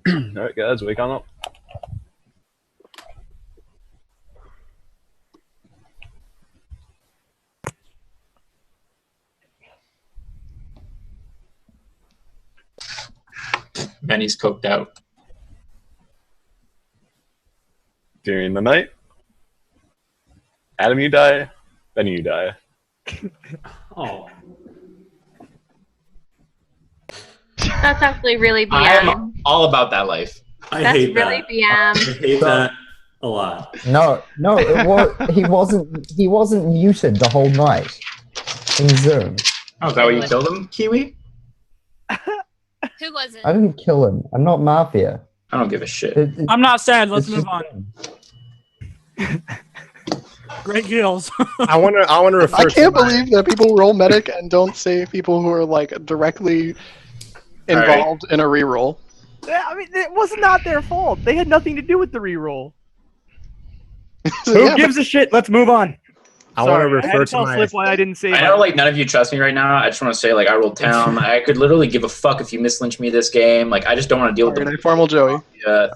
Alright guys, wake on up. Benny's coked out. During the night, Adam, you die. Benny, you die. Oh. That's actually really BM. I'm all about that life. I That's hate really that. BM. I hate that a lot. No, he wasn't muted the whole night in Zoom. Oh, is that why you killed him, Kiwi? Who was it? I didn't kill him. I'm not Mafia. I don't give a shit. I'm not sad. Let's it's move just- on. Great kills. I want to refer. I can't believe that people roll medic and don't save people who are like directly involved in a reroll. I mean, it was not their fault. They had nothing to do with the reroll. So, Who yeah, gives a shit? Let's move on. I want to Sorry, I had refer to to tell my. Slip why I didn't say I know, like, none of you trust me right now. I just want to say, like, I rolled town. I could literally give a fuck if you mislynch me this game. Like, I just don't want to deal with Friday the Night Formal Joey.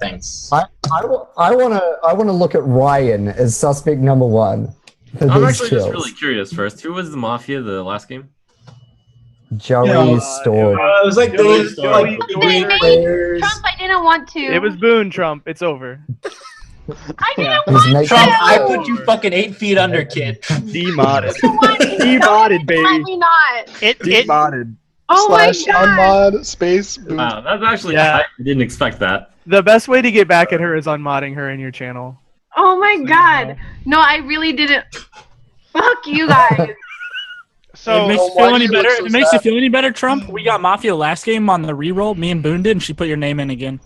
thanks. I want to look at Ryan as suspect number one for I'm these actually kills. just really curious first. Who was the Mafia the last game? Joey Storm. It was like those like Hey, players. Trump, I didn't want to. It was Boone Trump. It's over. I didn't He's want making- Trump, I to. put you fucking 8 feet under, kid. Demodded. Demodded, Demodded, baby. Finally not. Demodded. Oh my / god. unmod space. Boom. Wow, that's actually Yeah. I didn't expect that. The best way to get back at her is unmodding her in your channel. Oh my god. No, I really didn't. Fuck you guys. So, it makes you why feel do any you look better. so It makes sad? you feel any better, Trump. We got Mafia last game on the reroll. Me and Boone did, and she put your name in again.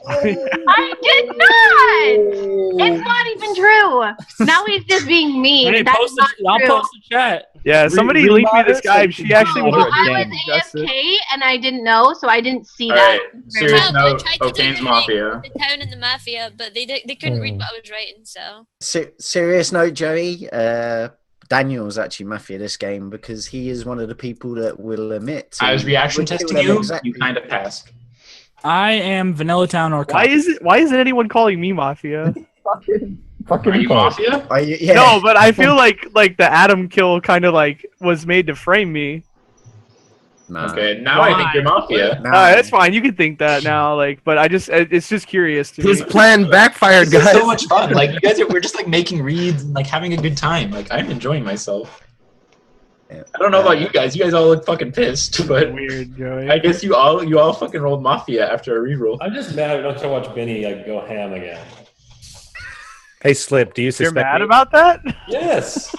I did not. It's not even true. Now he's just being mean. Hey, That's post not I'll true. post the chat. Yeah, somebody linked me this guy. She actually was Well, a I damn was justice. AFK and I didn't know, so I didn't see All that. right, serious I note. tried to do Okaine's the Mafia. The town and the mafia, but they couldn't read what I was writing, so. Serious note, Joey. Daniel's actually Mafia this game because he is one of the people that will admit. To I was reaction would kill testing them you. exactly. You kind of passed. I am Vanilla Town or Why isn't anyone calling me Mafia? fucking Are you punk. Mafia? Are you, yeah. No, but I feel like the Adam kill kind of like was made to frame me. Nah. Okay, now I think you're Mafia. Nah. Alright, that's fine. You can think that now, like, but it's just curious to His me. plan backfired, This is guys. so much fun. Like, you guys we're just like making reads and like having a good time. Like, I'm enjoying myself. Yeah. I don't know about you guys. You guys all look fucking pissed, but Weird, Joey. I guess you all fucking rolled Mafia after a reroll. I'm just mad I don't get to watch Benny like go ham again. Hey, Slip, do you You're suspect mad me? about that? Yes,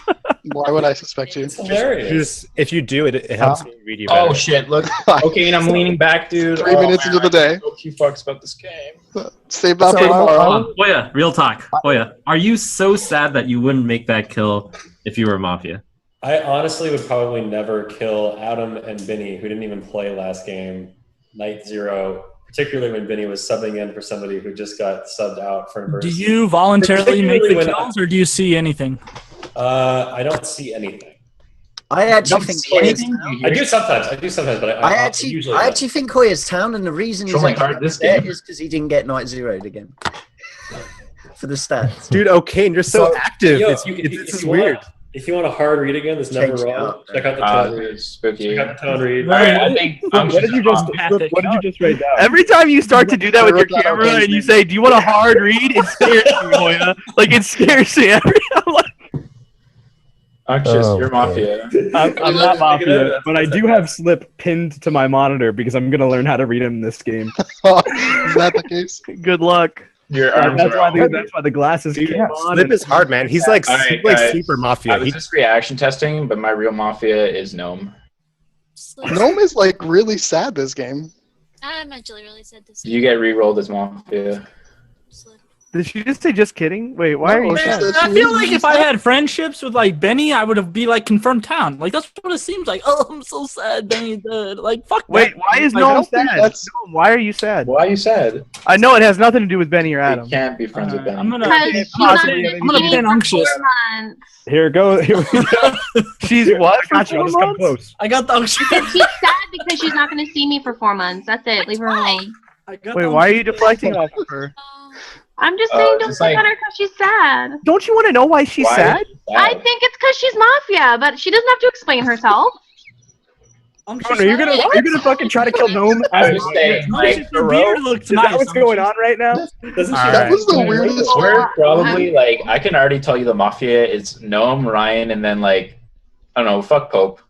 Why would I suspect you? it's hilarious. Just if you do it helps me read you Oh better. shit! Look, okay, and I'm leaning back, dude. 3 minutes into the day. I hope she fucks about this game. Save that So for I- tomorrow. Hold on, Hoya, real talk. Hoya, are you so sad that you wouldn't make that kill if you were Mafia? I honestly would probably never kill Adam and Benny, who didn't even play last game, night 0, particularly when Benny was subbing in for somebody who just got subbed out for Do versus. you voluntarily make Particularly the when kills, or do you see anything? I don't see anything. I actually Don't think see Hoya's anything? Town. I do sometimes, but I usually actually don't. think Hoya's Town, and the reason he's Trolling actually hard this there game. is because he didn't get night 0'd again for the stats. Dude, Okane, you're so, So- active. Yo, It's if this is you want- weird. If you want a hard read again, this never Change it wrong. up, Check out the Ah, tone read. spooky. Check out the tone read. All right, I think I'm What did you just? Empathic. What did you just write down? Every time you start to do that with your camera and you say, "Do you want a hard read?" It scares me, Hoya. Like it scares me every time. Like, Anxious, Oh, you're okay. Mafia. I'm not Mafia, but I do have Slip pinned to my monitor because I'm gonna learn how to read him in this game. Is that the case? Good luck. Your arms That's are why the glasses Dude, came on. Slip is hard, man. He's like, All right, he's like guys. super I Mafia. was just reaction testing, but my real Mafia is Gnome. Gnome is like really sad this game. I'm actually really sad this. You get re-rolled as Mafia. Did she just say just kidding? Wait, why are you she sad? said I she feel was like if I had friendships with like Benny, I would have be like confirmed town. Like that's what it seems like. Oh, I'm so sad Benny's dead. Like fuck. Wait, that. why is Like, no I one don't think sad? that's- No, why are you sad? Why are you sad? I know it has nothing to do with Benny or Adam. You can't be friends with Benny. I'm gonna I'm gonna pin unctuous. Here go. Here we go. She's what? I got you. I'll just come close. I got the unctuous. She's sad because she's not going to see me for 4 months. That's it. Leave her alone. Wait, why are you deflecting off of her? I'm just saying, don't just click like- on her because she's sad. Don't you want to know why she's Why sad? is she I sad? think it's because she's Mafia, but she doesn't have to explain herself. Oh, no, you're gonna fucking try to kill Gnome. I'm just saying, like, Her beard looks Is nice. that what's going on right now? Doesn't she? That was the weirdest. we're probably like, I can already tell you the Mafia is Gnome, Ryan, and then like, I don't know, fuck Pope.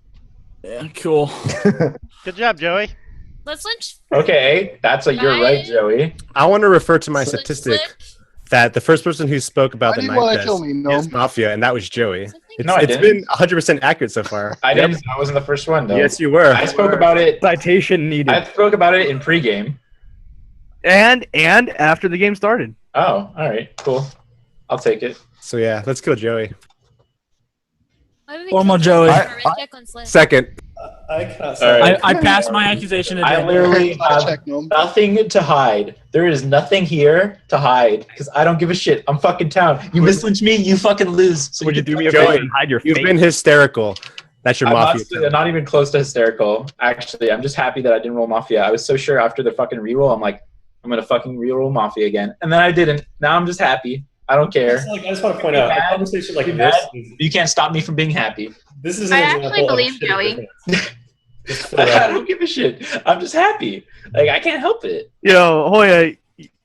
Yeah, cool. Good job, Joey. Let's lynch. Okay, that's you're right, Joey. I want to refer to my Slip, statistic slip. that the first person who spoke about Why the do you night wanna test kill me, is Gnome? Mafia, and that was Joey. No, I It's didn't. been 100% accurate so far. I didn't. I wasn't the first one though. Yes, you were. I spoke about it. Citation needed. I spoke about it in pregame. And after the game started. Oh, all right, cool. I'll take it. So yeah, let's kill Joey. Why would we Formal kill Joey. her? Red check on Slip. Second. I cannot All say. right. I passed my accusation to I Dan. literally have Check, Gnome. nothing to hide. There is nothing here to hide because I don't give a shit. I'm fucking town. You mislynch me, you fucking lose. So Would you do me a Joey, favor? Hide your You've face. been hysterical. That's your I'm Mafia. not even close to hysterical. Actually, I'm just happy that I didn't roll Mafia. I was so sure after the fucking reroll, I'm like, I'm gonna fucking reroll Mafia again, and then I didn't. Now I'm just happy. I don't care. I just want to point out a conversation like You're this. mad? You can't stop me from being happy. This is I an actually example of believe shitty Joey. business. Just for the I record. don't give a shit. I'm just happy. Like I can't help it. Yo, Hoya,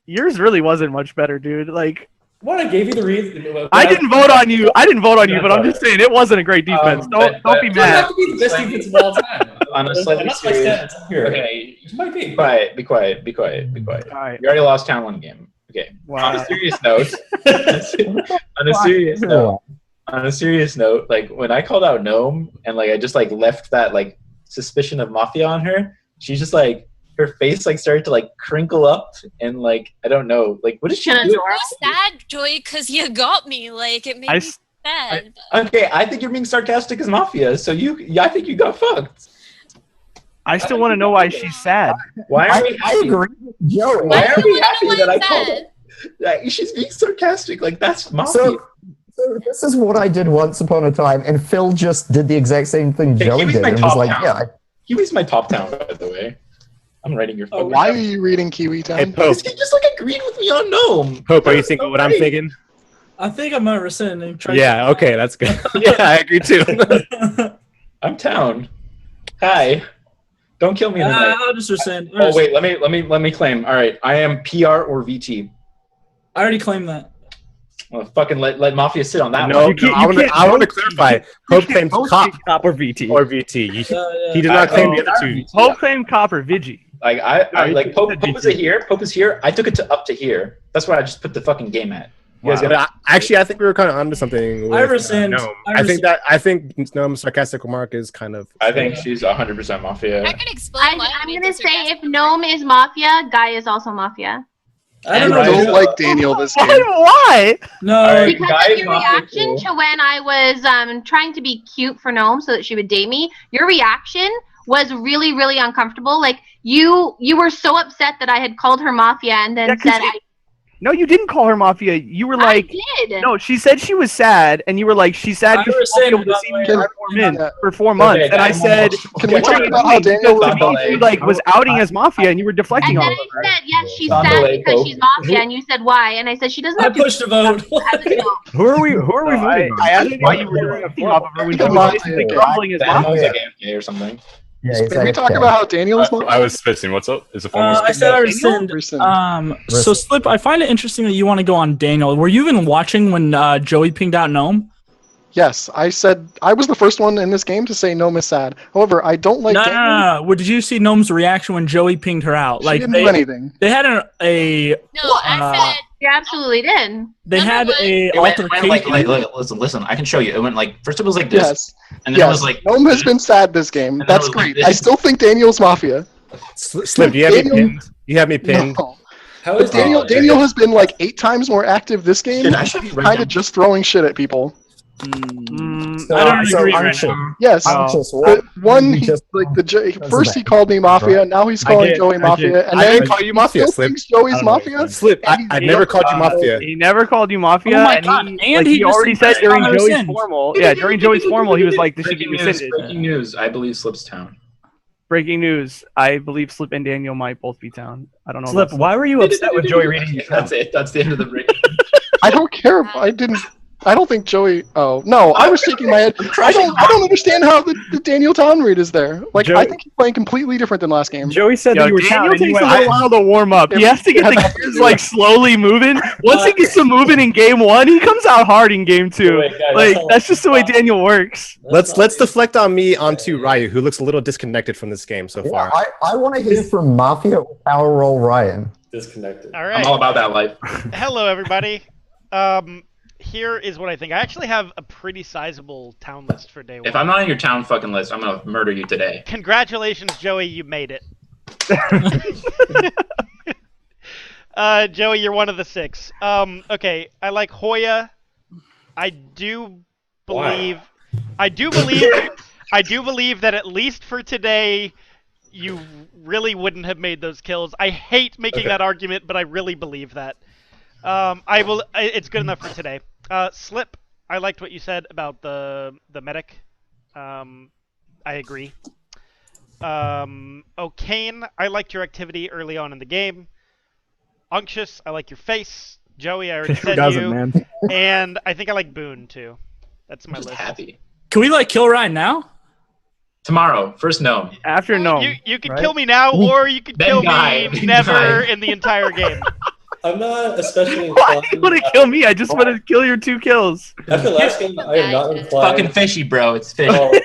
yours really wasn't much better, dude. Like, What I gave you the reason. I didn't vote on you. But I'm just saying it wasn't a great defense. Don't be It doesn't mad. have to be the best defense of all time. Honestly, and that's my stance here. Okay, It might be. be quiet. Be quiet. Be quiet. Be quiet. All right. You already lost town one game. Okay. Wow. On a serious note. on a serious note. On a serious note, like when I called out Gnome and like I just like left that like suspicion of Mafia on her, she's just like her face like started to like crinkle up and like I don't know, like what is she Kinda doing? adorable. I'm sad, Joey, because you got me. Like it made me sad. Okay, I think you're being sarcastic as Mafia, so I think you got fucked. I still want to know why she's sad. Why are we I happy? agree with Joey. Why are do we you wanna happy know that why I I'm called sad? her? She's being sarcastic, like that's Mafia. So this is what I did once upon a time, and Phil just did the exact same thing Hey, Joey he was did, my and was top like, town. "Yeah, He was my top town, by the way. I'm writing your phone. Why are you reading Kiwi Town? Hey, Pope. He just like agreed with me on Gnome. Pope, are you That's thinking so what I'm great. thinking? I think I'm gonna rescind and try. Yeah, okay, that's good. Yeah, I agree too. I'm town. Hi. Don't kill me in the night. I'll just rescind. Oh wait, let me claim. All right, I am PR or VT. I already claimed that. Well, fucking let Mafia sit on that No, one. no, I want to clarify. Pope claimed cop Cop or VT. or VT. Yeah. He did not claim the other two. Pope claimed Cop or Vigi. Like I No, like he Pope said is VT. here. Pope is here. I took it to up to here. That's why I just put the fucking game at. You guys But got actually, I think we were kind of onto something. With, I rescind. Gnome. I I think Gnome's sarcastic remark is kind of. I think she's 100% Mafia. I can explain why I'm made gonna this say if sarcastic. Gnome is Mafia, Guy is also Mafia. I don't And know. I don't Ryuzilla. like Daniel this game. Why? No. Alright. Because Guy of is your Mafia reaction cool. to when I was trying to be cute for Gnome so that she would date me, your reaction was really, really uncomfortable. Like you were so upset that I had called her Mafia and then Yeah, 'cause said No, you didn't call her Mafia. You were like, I did. no, she said she was sad, and you were like, she's sad I because she won't be able to rescind, see by me the way. for 4 months. Okay, And I guys, said, Can we what talk are you about how doing? Daniel Because was she like was outing as Mafia, and you were deflecting And all then of her. I said, yes, she's On the sad way, because Pope. she's Mafia, and you said why, and I said she doesn't I have to. pushed a vote. have a Gnome. Who are we voting on? I asked why you were doing a thing off of her when she Come was on, basically dude. crumbling as Sam was Mafia. like AFK or something. Yeah, Can we talk about how Daniel is Mafia? I was spitting. What's up? Is the phone? I said I rescind. Rescind. So Slip, I find it interesting that you want to go on Daniel. Were you even watching when Joey pinged out Gnome? Yes, I said I was the first one in this game to say Gnome is sad. However, I don't like No, Daniel. no. Well, did you see Gnome's reaction when Joey pinged her out? She Like didn't do anything. They had a No, I said You absolutely did. they had a It went altercation. listen, I can show you. It went like first it was like this, Yes. and then it Yes. was like Gnome has been sad this game. then it That's was like great. this. I still think Daniel's Mafia. Slip, you have me Daniel- pinned. You have me pinned. No. How But Daniel has been like 8 times more active this game. Shit, I should He's write kind down- of just throwing shit at people. I don't agree right Anxious. now. Yes. Anxious, The what? one, You he, just- like the That's first he bad. called me Mafia, now he's calling did, Joey I Mafia, did. and I then didn't call you Mafia, still Slip. thinks Joey's Mafia. Slip, I never called you Mafia. He never called you Mafia, Oh my and God, he, and like, he he already just said said during on Joey's rescind. formal. Yeah, during Joey's formal, he was like, "This should be breaking news, rescinded." breaking news. I believe Slip's town. Breaking news. I believe Slip and Daniel might both be down. I don't know. Slip, why were you upset with Joey reading your That's it. That's the end of the break. I don't care. I don't think Joey. Oh no, I was shaking my head. I don't understand how the Daniel Town read is there. Like I think he's playing completely different than last game. Joey said that you were Daniel down. takes a little while to warm up. He has to get the gears like slowly moving. Once he gets them moving in game 1, he comes out hard in game 2. Wait, guys, Like that's just the way Daniel works. Let's deflect on me onto Ryu, who looks a little disconnected from this game so far. I want to hear from Mafia or Power Roll Ryan. Disconnected. All right. I'm all about that life. Hello, everybody. Here is what I think. I actually have a pretty sizable town list for day 1. If I'm not on your town fucking list, I'm gonna murder you today. Congratulations, Joey, you made it. Joey, you're one of the 6. Okay, I like Hoya. I do believe that at least for today, you really wouldn't have made those kills. I hate making that argument, but I really believe that. It's good enough for today. Slip, I liked what you said about the medic. I agree. O'Kane, I liked your activity early on in the game. Unctuous, I like your face. Joey, I already said you. Man? And I think I like Boone too. That's my list. Happy. Can we like kill Ryan now? Tomorrow, first gnome. After gnome. You could kill me now, or you could kill me never in the entire game. I'm not especially Why inclined. do you want to kill me? I just want to kill your 2 kills. After last game, I am not inclined. Fucking fishy, bro. It's fishy.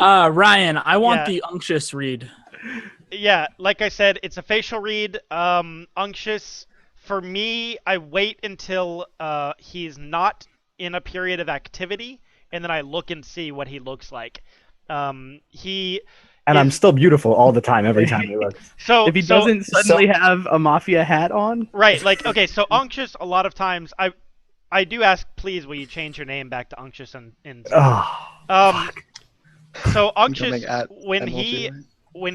Ryan, I want the unctuous read. Yeah, like I said, it's a facial read. Unctuous, for me, I wait until he's not in a period of activity, and then I look and see what he looks like. And I'm still beautiful all the time, every time he looks. So if he doesn't suddenly have a Mafia hat on, right? Like, okay, so Unctuous, a lot of times, I do ask, please, will you change your name back to Unctuous and so Unctuous, when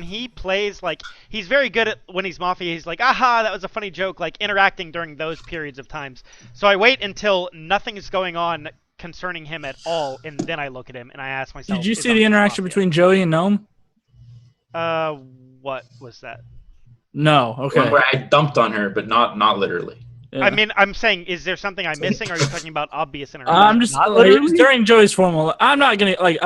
he plays, like, he's very good at when he's Mafia. He's like, aha, that was a funny joke, like interacting during those periods of times. So I wait until nothing is going on concerning him at all, and then I look at him and I ask myself, did you see the interaction between Joey and Gnome? What was that? No, okay. One where I dumped on her, but not literally. Yeah. I mean, I'm saying, is there something I'm missing, or are you talking about obvious interaction? I'm just it was during Joey's formal. I'm not gonna like.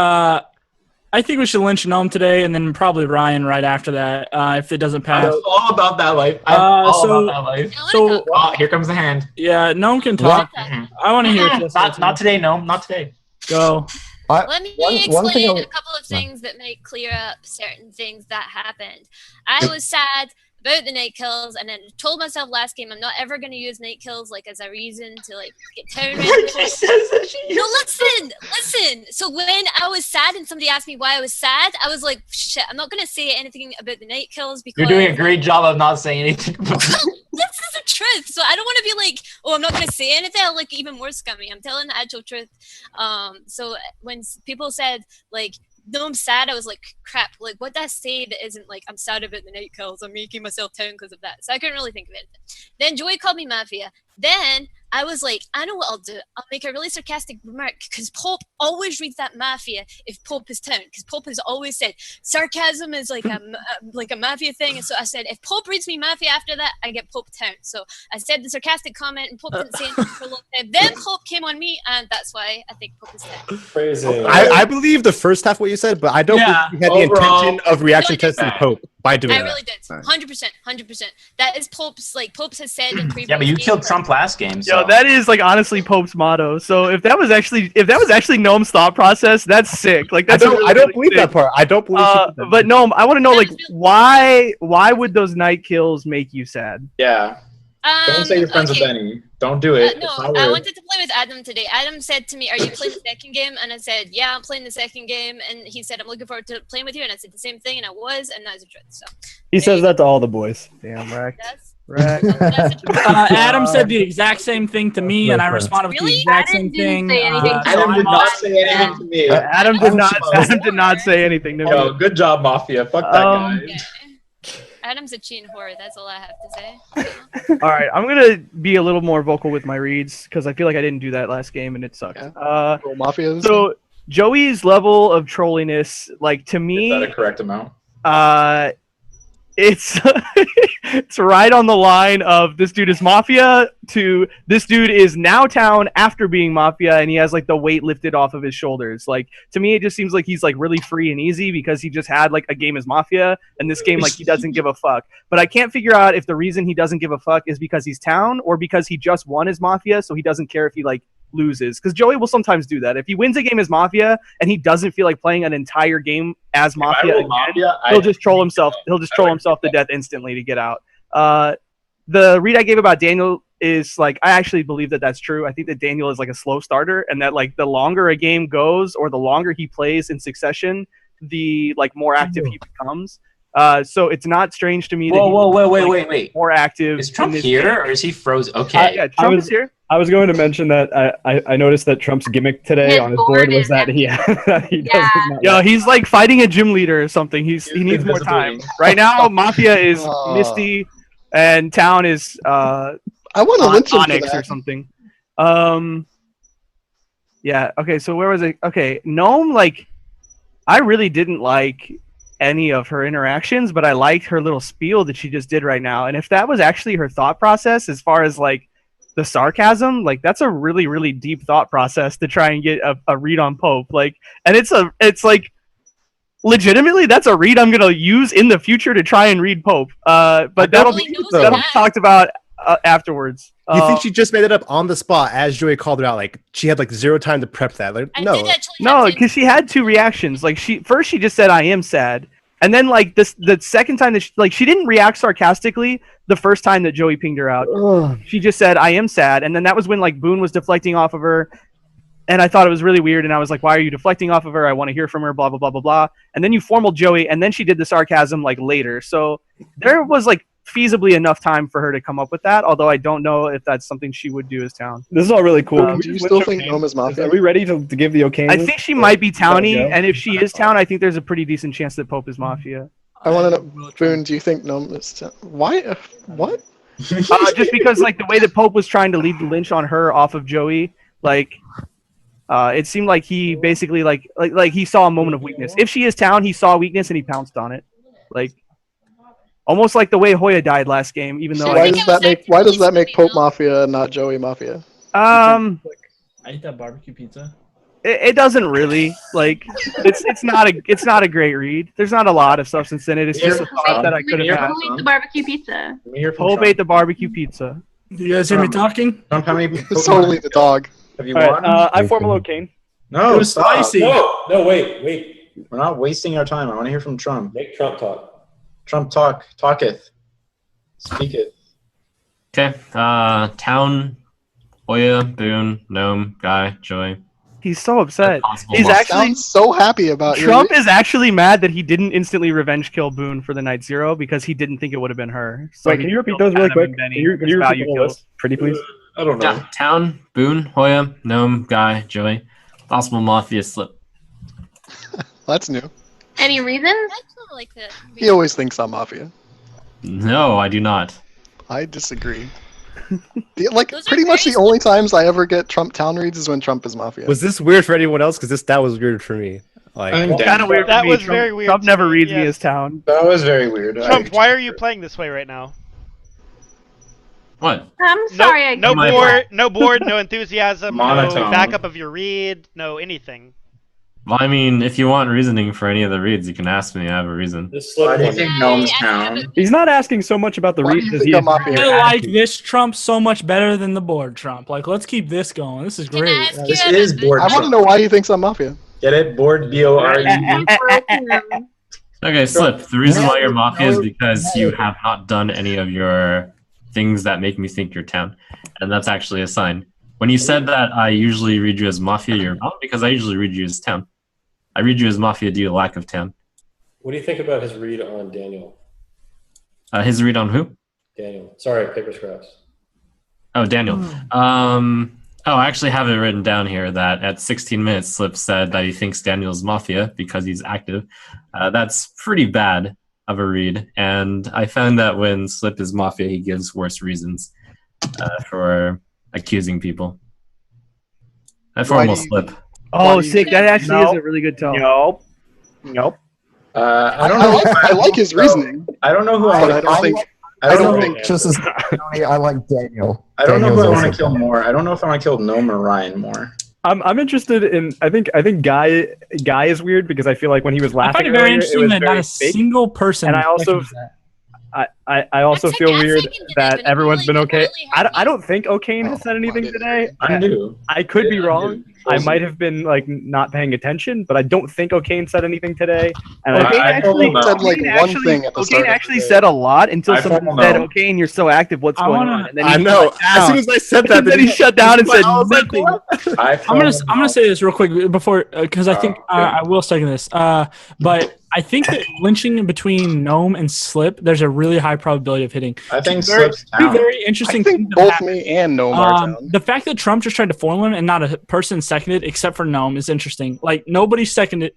I think we should lynch Gnome today, and then probably Ryan right after that. If it doesn't pass. I'm all about that life. I'm all about that life. So here comes the hand. Yeah, Gnome can talk. I want to hear it. Not today, Gnome. Not today. Go. Let me explain a couple of things that might clear up certain things that happened. I was sad about the night kills, and then told myself last game I'm not ever going to use night kills like as a reason to like get town No, listen. So when I was sad and somebody asked me why I was sad, I was like, shit, I'm not going to say anything about the night kills because You're doing a great job of not saying anything. this is the truth. So I don't want to be like, oh, I'm not going to say anything. I'll look even more scummy. I'm telling the actual truth. So when people said like, no, I'm sad, I was like, crap, like what does that say that isn't like I'm sad about the night kills, I'm making myself down because of that. So I couldn't really think of it. Then Joey called me Mafia. Then I was like, I know what I'll do. I'll make a really sarcastic remark because Pope always reads that Mafia if Pope is down, because Pope has always said sarcasm is like a Mafia thing. And so I said, if Pope reads me Mafia after that, I get Pope down. So I said the sarcastic comment and Pope didn't say anything for a long time. Then Pope came on me, and that's why I think Pope is down. Phrasing. I believe the first half what you said, but I don't believe you had the intention of reaction testing Pope by doing that. I really did. 100%. That is Pope's, like Pope has said in previous Yeah, but you games. killed Trump last game. So. Yo, that is like honestly Pope's motto. So if that was actually Gnome's thought process, that's sick. Like that's I don't believe that part. I don't believe. But Gnome, I want to know like why would those night kills make you sad? Yeah. Don't say you're friends with Benny. Don't do it. No, I wanted to play with Adam today. Adam said to me, are you playing the second game? And I said, yeah, I'm playing the second game. And he said, I'm looking forward to playing with you. And I said the same thing, and I was, and that's the truth. So He says that to all the boys. Damn, wrecked. Adam said the exact same thing to me, and I responded with the exact same thing. Adam did not say anything to me. Adam did not say anything to me. Yo, good job, Mafia. Fuck that guy. Adam's a cheating whore. That's all I have to say. All right, I'm gonna be a little more vocal with my reads because I feel like I didn't do that last game and it sucked. Mafia. So Joey's level of trolliness, like to me, Is that a correct amount? It's it's right on the line of this dude is Mafia to this dude is now Town after being Mafia, and he has like the weight lifted off of his shoulders. Like to me, it just seems like he's like really free and easy because he just had like a game as Mafia, and this game like he doesn't give a fuck. But I can't figure out if the reason he doesn't give a fuck is because he's Town or because he just won as Mafia, so he doesn't care if he like loses, because Joey will sometimes do that. If he wins a game as Mafia and he doesn't feel like playing an entire game as Mafia again, he'll just troll himself. He'll just troll himself to death instantly to get out. The read I gave about Daniel is like, I actually believe that that's true. I think that Daniel is like a slow starter, and that like the longer a game goes or the longer he plays in succession, the like more active he becomes. So it's not strange to me that wait. more active. Is Trump here or is he frozen? Okay. Yeah, Trump is here. I was going to mention that I noticed that Trump's gimmick today on his board was that he does he's like fighting a gym leader or something. He needs more time. Right now, Mafia is Misty, and Town is I want to lynch him for Onyx that. or something. Yeah. Okay. So where was it? Okay, Gnome. Like, I really didn't like any of her interactions, but I liked her little spiel that she just did right now. And if that was actually her thought process, as far as like the sarcasm, like that's a really, really deep thought process to try and get a read on Pope. Like, and it's like legitimately that's a read I'm gonna use in the future to try and read Pope. But that'll be talked about afterwards. You think she just made it up on the spot as Joey called her out? Like she had like zero time to prep that. Like, no, because she had two reactions. Like she just said I am sad, and then like the second time that she didn't react sarcastically the first time that Joey pinged her out. She just said I am sad, and then that was when like Boone was deflecting off of her, and I thought it was really weird, and I was like, why are you deflecting off of her? I want to hear from her, blah blah blah blah blah. And then you formal Joey, and then she did the sarcasm like later. So there was like feasibly enough time for her to come up with that, although I don't know if that's something she would do as Town. This is all really cool. Do you still think Gnome is Mafia? Are we ready to give the okay? I think she might be Towny, and if she is Town, I think there's a pretty decent chance that Pope is Mafia. I want to know, Boone, do you think Gnome is Town? Why? What? Just because like the way that Pope was trying to lead the lynch on her off of Joey, like it seemed like he basically like he saw a moment of weakness. If she is Town, he saw weakness and he pounced on it, like almost like the way Hoya died last game. Even though why does that make Pope Mafia and not Joey Mafia? I ate that barbecue pizza. It doesn't really like it's not a great read. There's not a lot of substance in it. It's just a thought that I could have had. Who ate the barbecue pizza? Pope ate the barbecue pizza. Do you guys hear me talking? It's totally the dog. Have you All won? right, I formal cane. No, It was stop. spicy. No, wait. We're not wasting our time. I want to hear from Trump. Make Trump talk. Trump talketh. Speaketh. Okay. Town, Hoya, Boone, Gnome, Guy, Joey. He's so upset. He's actually so happy about Trump is actually mad that he didn't instantly revenge kill Boone for the night 0 because he didn't think it would have been her. So Wait, can you repeat those really quick? Can you repeat the list? Pretty please. I don't know. Yeah, Town, Boone, Hoya, Gnome, Guy, Joey. Possible Mafia slip. That's new. Any reasons? I don't like that. He always thinks I'm Mafia. No, I do not. I disagree. Pretty much the only times I ever get Trump Town reads is when Trump is Mafia. Was this weird for anyone else? Because that was weird for me. Like, kind of weird. That for me. was Trump, very weird. Trump never to me, reads me yes. as Town. That was very weird. Trump, why are you playing this way right now? What? I'm sorry. No board, no enthusiasm, no Monotone. backup of your read, no anything. Well, I mean, if you want reasoning for any of the reads, you can ask me. I have a reason. Why do you think Gnome's Town? He's not asking so much about the Why do read you as think he I'm is. Mafia? I like this Trump so much better than the board Trump. Like, let's keep this going. This is Can I great. ask you This about is the- board I want to know why he thinks I'm Mafia. Get it? Board BORD. Okay, Slip. The reason why you're Mafia is because you have not done any of your things that make me think you're Town. And that's actually a sign. When you said that I usually read you as Mafia, you're not, because I usually read you as Town. I read you as Mafia due to lack of Town. What do you think about his read on Daniel? His read on who? Daniel. Sorry, paper scraps. Oh, Daniel. I actually have it written down here that at 16 minutes, Slip said that he thinks Daniel's Mafia because he's active. That's pretty bad of a read. And I found that when Slip is Mafia, he gives worse reasons for accusing people. I formal Slip. Oh, sick. That actually is a really good tone. Nope. I don't know. I like his reasoning. I don't know who I But want. I don't think. Just as I like Daniel. I don't know who I Daniel's want to also kill fun. more. I don't know if I want to kill Gnome or Ryan more. I'm interested in. I think Guy is weird because I feel like when he was I laughing find it very earlier, interesting was that not very a fake. single person. And I also seconds that. I also That's feel like weird asking today, that but everyone's been okay. really I don't think O'Kane has said anything today. I do. I could be Yeah, wrong. I might have been like not paying attention, but I don't think O'Kane said anything today. And O'Kane I actually think said like O'Kane one thing at the start. O'Kane actually said a lot until I someone formal said, no. "O'Kane, you're so active. What's going on?" And then he I know. shut As soon down. as I said that, then he shut down and said I was like, nothing. what? I'm gonna say this real quick before because I think I will second this. But I think that lynching between Gnome and Slip, there's a really high probability of hitting. I think Two Slip's down. very interesting I think things have both happened. me and Gnome are down. The fact that Trump just tried to form him and not a person seconded except for Gnome is interesting. Like nobody seconded,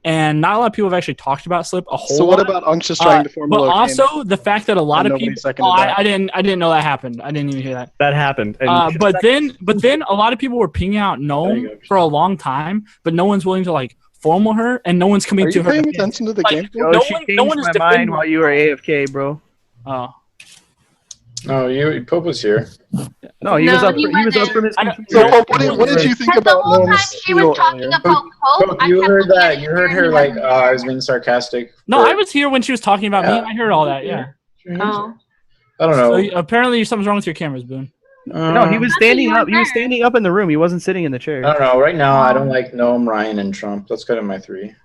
and not a lot of people have actually talked about Slip a whole. So what lot. about Unctus trying to form But O'Kane? also the fact that a lot And of nobody people. seconded that. I didn't know that happened. I didn't even hear that. that happened. And But then a lot of people were pinging out Gnome for a long time, but no one's willing to like formal her, and no one's coming Are to you her. paying defense. attention to the Like, game? Yo, no she one- changed no one is my defending mind while you were AFK, bro. Oh. No, Pope was here. No, he No, was up. he He was up wasn't. from his So computer. Pope, what did you think Because the about whole time Gnome's she was spiel talking earlier? about Pope, Pope, I you kept heard looking that? at You heard her her and like, he I was being sarcastic. No, I was here when she was talking about me. Yeah. And I heard all that. Yeah. Oh. I don't So know. apparently something's wrong with your cameras, Boone. No, he was Nothing standing up. He was there. standing up in the room. He wasn't sitting in the chair. I don't know. Right now, I don't like Gnome, Ryan, and Trump. Let's go to my 3.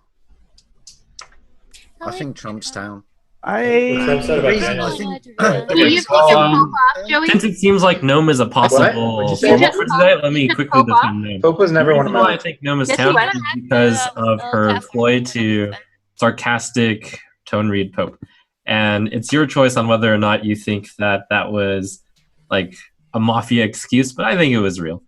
I think Trump's down. Trump said about Reason, Daniel. I think. Do you think it's Pope off, Joey? Since it seems like Gnome is a possible What'd you say? formal You for just today, called- let me you just quickly called defend Gnome. Pope was never The one of reason why my. I think Gnome is Yes, he down was. is because of her ploy to sarcastic tone read Pope. And it's your choice on whether or not you think that that was like a Mafia excuse, but I think it was real.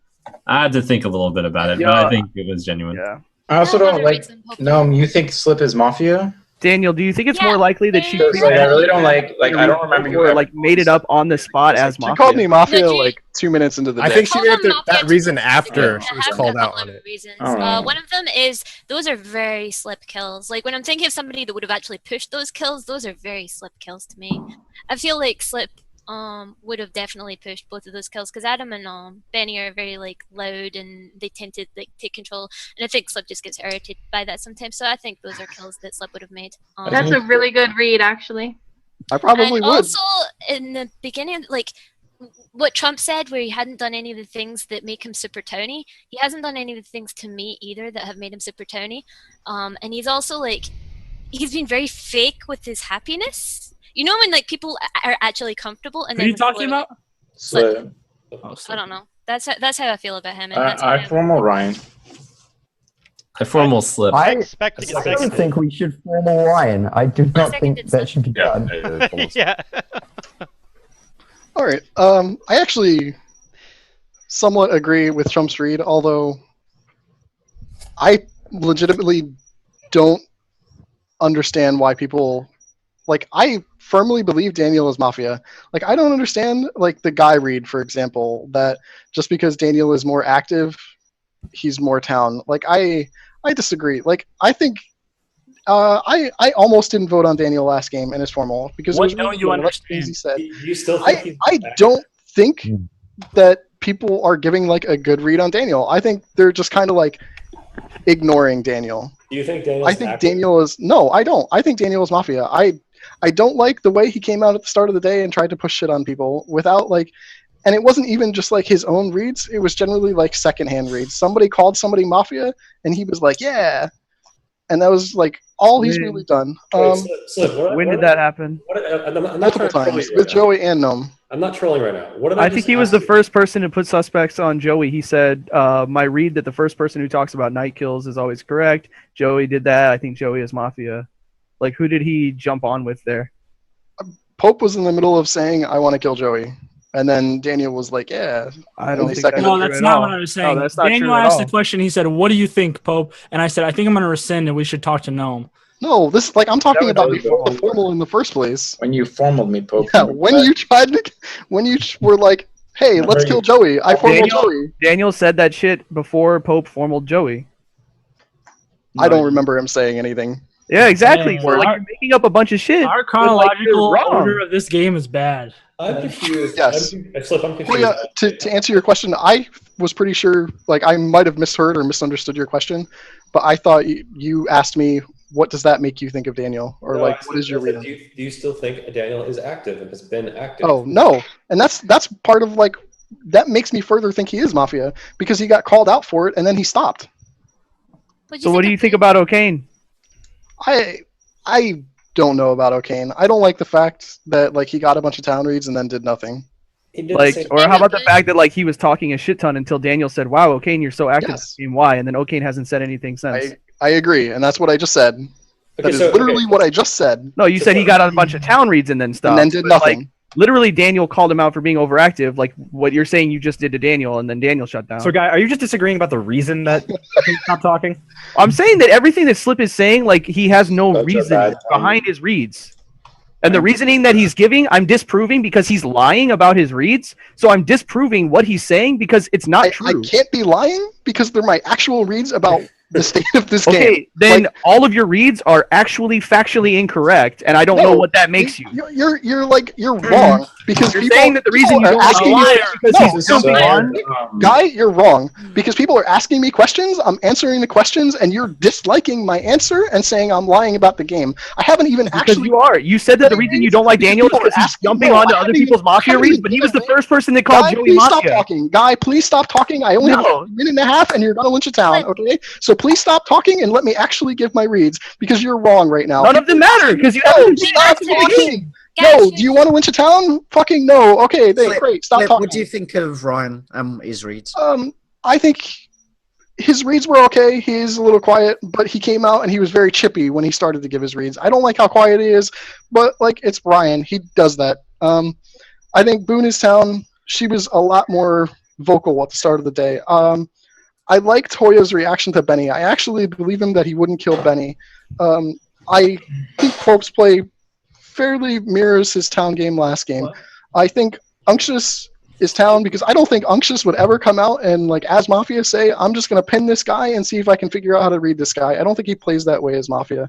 I had to think a little bit about it, but I think it was genuine. Yeah. I also don't like Gnome. You think Slip is Mafia? Daniel, do you think it's Yeah, more likely that she Because, like, I really don't like. I don't remember you or ever- like made it up on the spot as She Mafia? called me Mafia No, like 2 minutes into the day. I think she Hold gave on, the, Mafia, that reason I after she was have called a out couple on of it. reasons. Oh. One of them is those are very Slip kills. Like when I'm thinking of somebody that would have actually pushed those kills, those are very Slip kills to me. I feel like Slip would have definitely pushed both of those kills because Adam and Benny are very like loud and they tend to like take control, and I think Slip just gets irritated by that sometimes. So I think those are kills that Slip would have made. That's a really good read, actually. I probably And would. also in the beginning, like what Trump said, where he hadn't done any of the things that make him super Tony, he hasn't done any of the things to me either that have made him super Tony. And he's also like, he's been very fake with his happiness. You know when like people are actually comfortable and Who are then you talking people are, about? Slip. I don't know. That's how I feel about him. And that's how I formal Ryan. I formal Slip. I expect to get don't seconded. think we should formal Ryan. I do not think seconded that should be Yeah. done. Yeah. All right. I actually somewhat agree with Trump's read, although I legitimately don't understand why people like. I firmly believe Daniel is Mafia. Like, I don't understand like the Guy read, for example, that just because Daniel is more active, he's more town. Like, I disagree. Like, I think. I almost didn't vote on Daniel last game in his formal because What it was don't really you good, like understand? Easy said. You still think he's I back? don't think that people are giving like a good read on Daniel. I think they're just kind of like ignoring Daniel. Do you think Daniel's I think active? Daniel is no, I don't. I think Daniel is Mafia. I don't like the way he came out at the start of the day and tried to push shit on people without like, and it wasn't even just like his own reads. It was generally like secondhand reads. Somebody called somebody Mafia, and he was like, "Yeah," and that was like all he's really done. Wait, Slip, When did that happen? I'm not Multiple trying to troll times you with right now. Joey and Gnome. I'm not trolling right now. What did I just think he was ask the you? first person to put suspects on Joey. He said, my read that the first person who talks about night kills is always correct. Joey did that. I think Joey is Mafia. Like, who did he jump on with there? Pope was in the middle of saying, "I want to kill Joey," and then Daniel was like, "Yeah." I And don't they think that's seconded No, it. that's at not all. what I was No, saying. that's not Daniel true at asked all. the question. He said, "What do you think, Pope?" And I said, "I think I'm going to rescind, and we should talk to Gnome." No, this like I'm talking was about really before the good. formal in the first place. When you formaled me, Pope. Yeah, when you tried to, when you were like, Hey, let's kill Joey. I formal Joey. Daniel said that shit before Pope formal Joey. I don't remember him saying anything. Yeah, exactly. So like, you're making up a bunch of shit. Our but, like, chronological you're wrong. order of this game is bad. I'm confused. Yes. I'm confused. Well, yeah, to answer your question, I was pretty sure, like, I might have misheard or misunderstood your question, but I thought you asked me, what does that make you think of Daniel? Or, No, like, what is your reading? Do you still think Daniel is active and has been active? Oh, no. And that's part of, like, that makes me further think he is Mafia, because he got called out for it, and then he stopped. So what do you think about O'Kane? I don't know about O'Kane. I don't like the fact that, like, he got a bunch of town reads and then did nothing. Like, or how about the fact that, like, he was talking a shit ton until Daniel said, "Wow, O'Kane, you're so active in this game. Why?" And then O'Kane hasn't said anything since. I agree, and that's what I just said. That is literally what I just said. No, you said he got a bunch of town reads and then stuff. And then did nothing. Like, literally, Daniel called him out for being overactive, like what you're saying you just did to Daniel, and then Daniel shut down. So, Guy, are you just disagreeing about the reason that he's not talking? I'm saying that everything that Slip is saying, like, he has no reason behind his reads. And the reasoning that he's giving, I'm disproving because he's lying about his reads. So I'm disproving what he's saying because it's not true. I can't be lying because they're my actual reads about the state of this game. Okay, then all of your reads are actually factually incorrect, and I don't know what that makes you. You're wrong because you're people, saying that the reason you are don't like asking Daniel me is because he's jumping on. Guy, you're wrong because people are asking me questions. I'm answering the questions, and you're disliking my answer and saying I'm lying about the game. I haven't even actually. You are. You said that the reason you don't like Daniel is because he's jumping onto other people's Mafia reads, but he was the first person that called Joey please Mafia. Stop talking. Guy, please stop talking. I only have a minute and a half, and you're gonna lynch a town. Okay, so please stop talking and let me actually give my reads because you're wrong right now. None of them matter because you haven't stop talking. No, do you want to lynch a town? Fucking no. Okay, great. Stop talking. What do you think of Ryan and his reads? I think his reads were okay. He is a little quiet, but he came out and he was very chippy when he started to give his reads. I don't like how quiet he is, but like it's Ryan. He does that. I think Boone's Town, she was a lot more vocal at the start of the day. I liked Hoya's reaction to Benny. I actually believe him that he wouldn't kill Benny. I think Pope's play fairly mirrors his town game last game. I think Unctious is town because I don't think Unctious would ever come out and, like, as Mafia say, I'm just going to pin this guy and see if I can figure out how to read this guy. I don't think he plays that way as Mafia.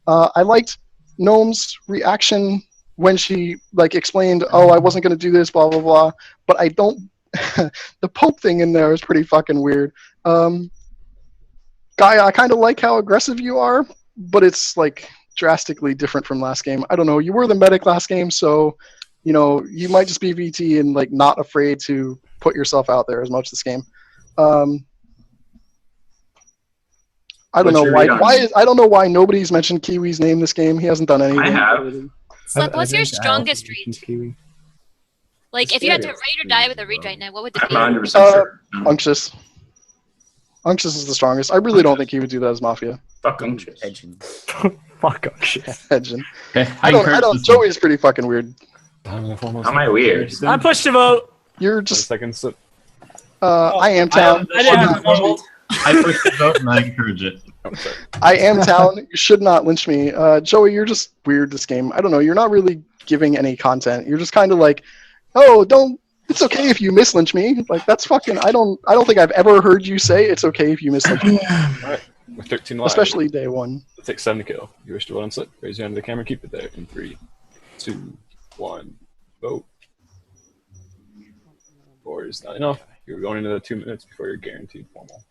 I liked Gnome's reaction when she, like, explained, oh, I wasn't going to do this, blah, blah, blah. But I don't... the Pope thing in there is pretty fucking weird. Guy, I kind of like how aggressive you are, but it's, like, drastically different from last game. I don't know. You were the medic last game, so, you know, you might just be VT and, like, not afraid to put yourself out there as much this game. I don't know why. I don't know why nobody's mentioned Kiwi's name this game. He hasn't done anything. I have. Slip, what's your strongest read? Like, if you had to raid or die with a read right now, what would it be? 100% sure. Unctious. Unctious is the strongest. I really don't think he would do that as Mafia. Fuck Unctious. Fuck Unctious. Edgin. Okay, I don't. Joey's pretty fucking weird. How am I weird? I pushed to vote. You're just. Second slip. I am town. I push the vote and I encourage it. I am town. You should not lynch me. Joey, you're just weird this game. I don't know. You're not really giving any content. You're just kind of like, oh, don't. It's okay if you mislynch me. Like, that's fucking. I don't think I've ever heard you say it's okay if you mislynch me. Alright, with 13 live. Especially day one. It takes 7 to kill. You wish to vote on slip. Raise your hand to the camera. Keep it there. In 3, 2, 1. Vote. 4 is not enough. You're going into the 2 minutes before you're guaranteed formal.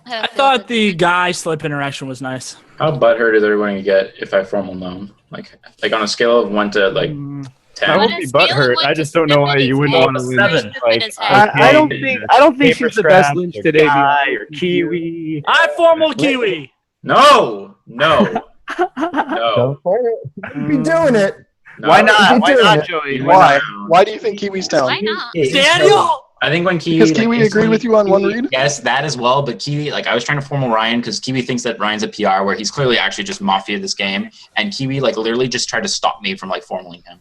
I thought the guy slip interaction was nice. How butthurt is everyone going to get if I formal gnome? Like on a scale of 1 to like 10. I won't be butthurt. I just don't know why you wouldn't want to lose. 7. Like, I don't think she's the best lynch today. Guy or Kiwi. I formal Kiwi. No. Go for it. You'd be doing it. No. Why not? Why not, Joey? Why? Why do you think Kiwi's down? Why not? Daniel! I think when Kiwi... Because Kiwi agreed with you on one read? Yes, that as well, but Kiwi, like, I was trying to formal Ryan because Kiwi thinks that Ryan's a PR where he's clearly actually just Mafia this game, and Kiwi, like, literally just tried to stop me from, like, formaling him.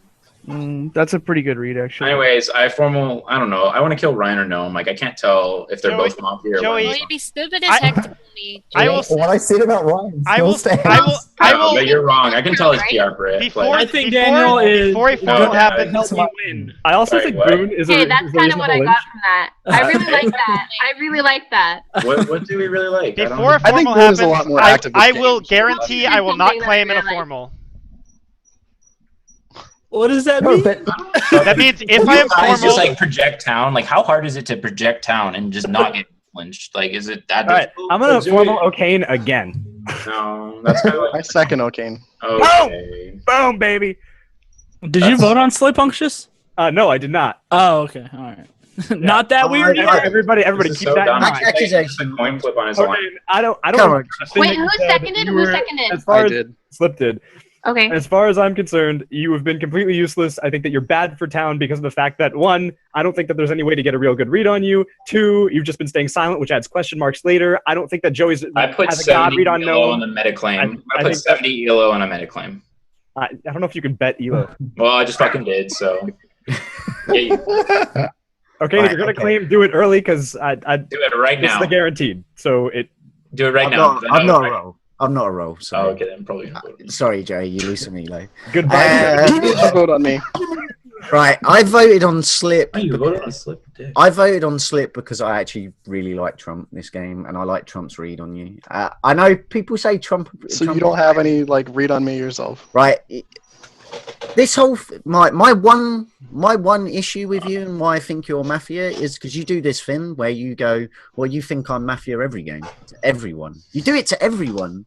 That's a pretty good read, actually. Anyways, I don't know. I want to kill Ryan or Gnome. Like, I can't tell if they're Joey- both Mafia or Joey- one. Well, you'd be stupid as heck to me. I will. What I said about Ryan I still will. stands. I will. But you're wrong. I can tell it's PR for it. Before, Like, I think before, Daniel is before a formal gonna happens. help me win. I also Sorry, think what? Boone is Okay, a that's is a kind of what I reasonable got from that. I really like that. I really like that. what do we really like? Before a I think formal Boone is happens, a lot more active this I game. will guarantee I will not Something that claim I in a really like. formal. What does that No, mean? but That means if I am guys formal, just like project town. Like, how hard is it to project town and just not get flinched? Like, is it that All right, difficult? I'm gonna formal O'Kane again. No, that's kind of I like second O'Kane. okay. Boom, baby. Did you vote on Slip Unctious? No, I did not. Oh, okay. All right. Not that weird. Everybody, This is keep so that in dumb. mind. It's just a coin flip on his line. Okay, I don't. Come on. Wait, who seconded? Who seconded? As far I as did. Slip did. Okay. As far as I'm concerned, you have been completely useless. I think that you're bad for town because of the fact that, one, I don't think that there's any way to get a real good read on you. Two, you've just been staying silent, which adds question marks later. I don't think that Joey's I put has a god 70 read on ELO no. on the meta claim. I I put think 70 ELO on a meta claim. I don't know if you can bet Elo. Well, I just fucking did, so. Yeah, Okay, if you're gonna claim, do it early because I do it right this is now. the guaranteed. So it. Do it right I'm now. not, 'cause I I'm know not a right- roll. I'm not a roll. Oh, Sorry. okay, then probably gonna vote. Sorry, Joey. You lose some Elo. Goodbye. Who did you vote on me? Right, I voted on Slip. Oh, you voted on Slip, dick. I voted on Slip because I actually really like Trump this game, and I like Trump's read on you. I know people say Trump. So Trump you don't have any like read on me yourself, right? This whole my one issue with you and why I think you're Mafia is because you do this thing where you go, well, you think I'm Mafia every game to everyone. You do it to everyone.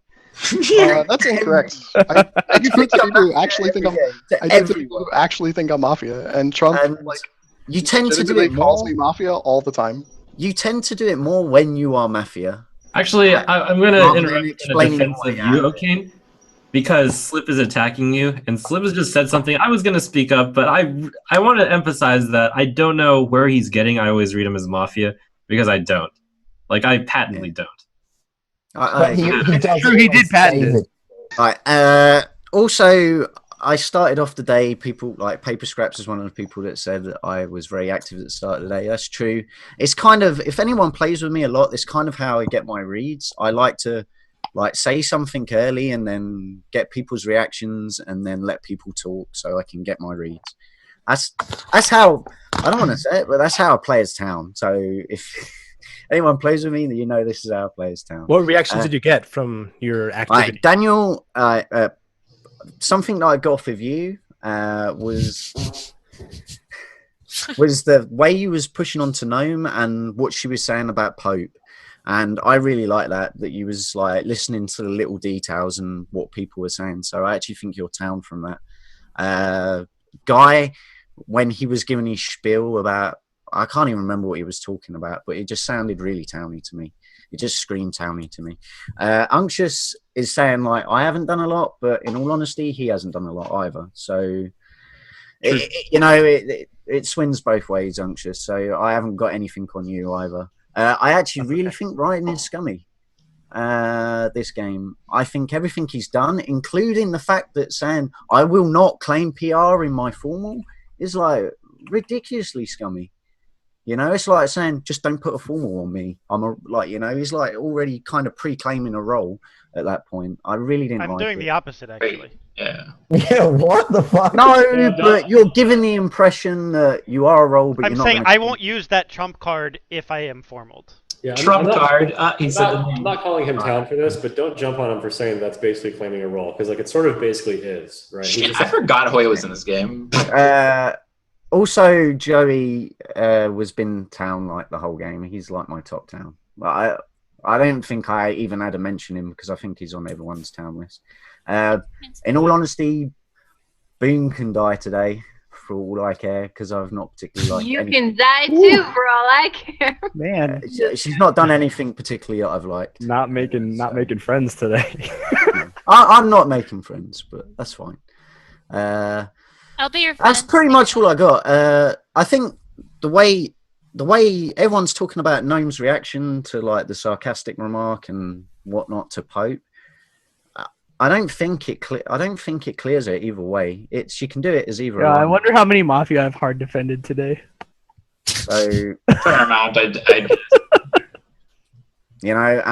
that's incorrect. I do think that people actually think I'm Mafia, and Trump you tend to do legitimately it calls more. me Mafia all the time. You tend to do it more when you are Mafia. Actually, I'm going to Rather than interrupt in explaining defense why, of yeah. you, O'Kane, because Slip is attacking you, and Slip has just said something. I was going to speak up, but I want to emphasize that I don't know where he's getting. I always read him as Mafia because I don't. Like, I patently don't. But he does True, he did patent it. Right. Also, I started off the day. People like Paper Scraps is one of the people that said that I was very active at the start of the day. That's true. It's kind of, if anyone plays with me a lot, it's kind of how I get my reads. I like to say something early and then get people's reactions and then let people talk so I can get my reads. That's how, I don't want to say it, but that's how I play as town. So if anyone plays with me, you know this is how I play as town. What reactions did you get from your activity? Right, Daniel, something that I got off of you was the way you was pushing on to Gnome and what she was saying about Pope. And I really like that you was like listening to the little details and what people were saying. So I actually think you're town from that. Guy, when he was giving his spiel about, I can't even remember what he was talking about, but it just sounded really towny to me. It just screamed towny to me. Unctious is saying like, I haven't done a lot, but in all honesty, he hasn't done a lot either. So, it swings both ways, Unctious. So I haven't got anything on you either. I actually really think Ryan is scummy. This game, I think everything he's done, including the fact that saying I will not claim PR in my formal, is like ridiculously scummy. You know, it's like saying just don't put a formal on me. He's like already kind of pre-claiming a role at that point. I really didn't. I'm like doing it. the opposite actually. Yeah. Yeah, what the fuck? No, but you're giving the impression that you are a role, but I'm you're not. saying I won't use that trump card if I am formaled. Yeah, Trump card. I'm not calling him town for this, but don't jump on him for saying that's basically claiming a role because like it sort of basically is, right? Shit, I forgot Hoya was in this game. Also, Joey was been town like the whole game. He's like my top town. I don't think I even had to mention him because I think he's on everyone's town list. In all honesty, Boone can die today for all I care because I've not particularly liked You anything. can die too for all I care. Man, she's not done anything particularly that I've liked. Not making friends today. I'm not making friends, but that's fine. I'll be your friend. That's pretty much all I got. I think the way everyone's talking about Gnome's reaction to like the sarcastic remark and whatnot to Pope, I don't think it clears it either way. She can do it as either. Yeah, I one. wonder how many Mafia I've hard defended today. So fair amount. You know,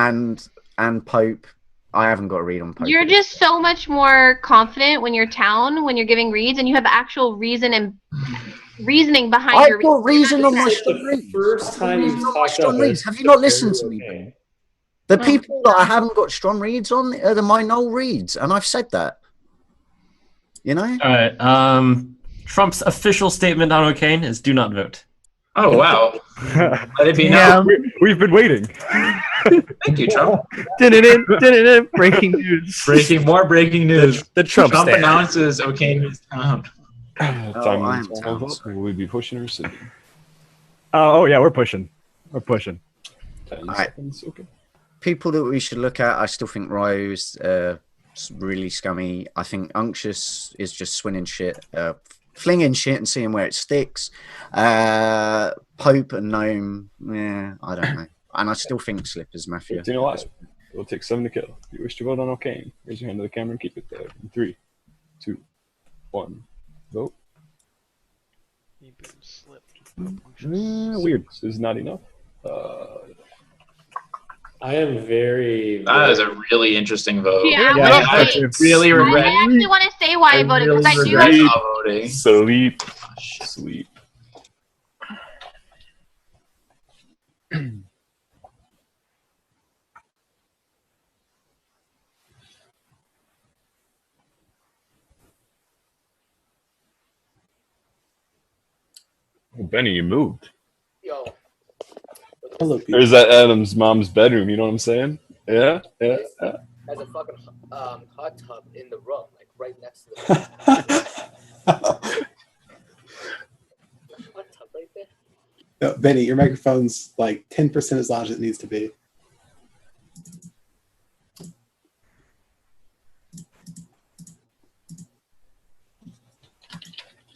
and Pope. I haven't got a read on Pope. You're just so much more confident when you're town, when you're giving reads, and you have actual reasoning behind your I've got reason on my It's like the first time you've talked strong about reads. this. Have you not listened to me? The people that I haven't got strong reads on are my null reads, and I've said that. You know? All right. Trump's official statement on O'Kane is do not vote. Oh, wow. Let it be Yeah. known. We've been waiting. Thank you, Trump. Breaking news. More breaking news. The Trump stand. announces O'Kane is down. I am town, Will we be pushing or sitting? Oh yeah, we're pushing. We're pushing. 10 right. seconds, okay. People that we should look at, I still think Ryo's really scummy. I think Unctious is just swinging shit, flinging shit and seeing where it sticks. Pope and Gnome, yeah, I don't know. And I still think Slip is Mafia. You know what? It'll take 7 to kill. If you wish to vote on O'Kane, raise your hand to the camera and keep it there. In 3, 2, 1, vote. Weird. This is not enough. I am very. That is a really interesting vote. Yeah, I really regret. I actually want to say why I voted because I do regret have not voting. Sleep. Oh, Benny, you moved. Yo. Hello, There's that Adam's mom's bedroom. You know what I'm saying? Yeah. There's a fucking hot tub in the room, like right next to the hot tub right there. No, Benny, your microphone's like 10% as loud as it needs to be.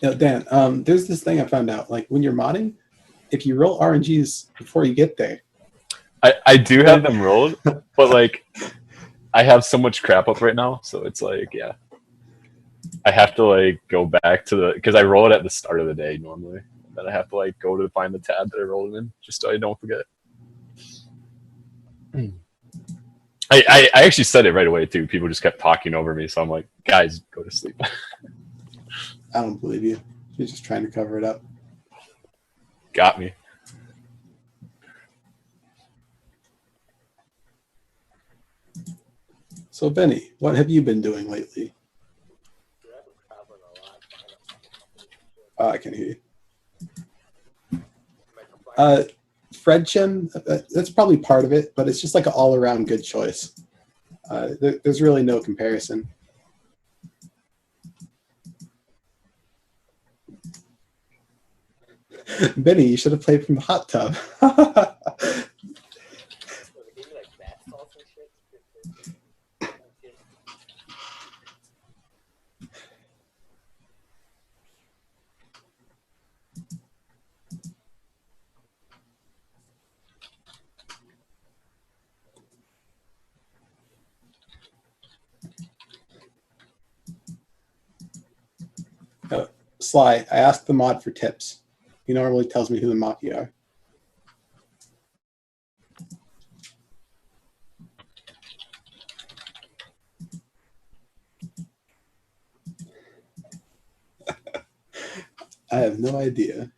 No, Dan, there's this thing I found out. Like when you're modding, if you roll RNGs before you get there. I do have them rolled, but like I have so much crap up right now, so it's like, yeah. I have to like go back to because I roll it at the start of the day normally. And then I have to like go to find the tab that I rolled it in just so I don't forget. I actually said it right away too. People just kept talking over me, so I'm like, guys, go to sleep. I don't believe you. You're just trying to cover it up. Got me. So, Benny, what have you been doing lately? Oh, I can hear you. Fredchem, that's probably part of it, but it's just like an all-around good choice. There's really no comparison. Benny, you should have played from the hot tub. Sly, I asked the mod for tips. He normally tells me who the Mafia are. I have no idea.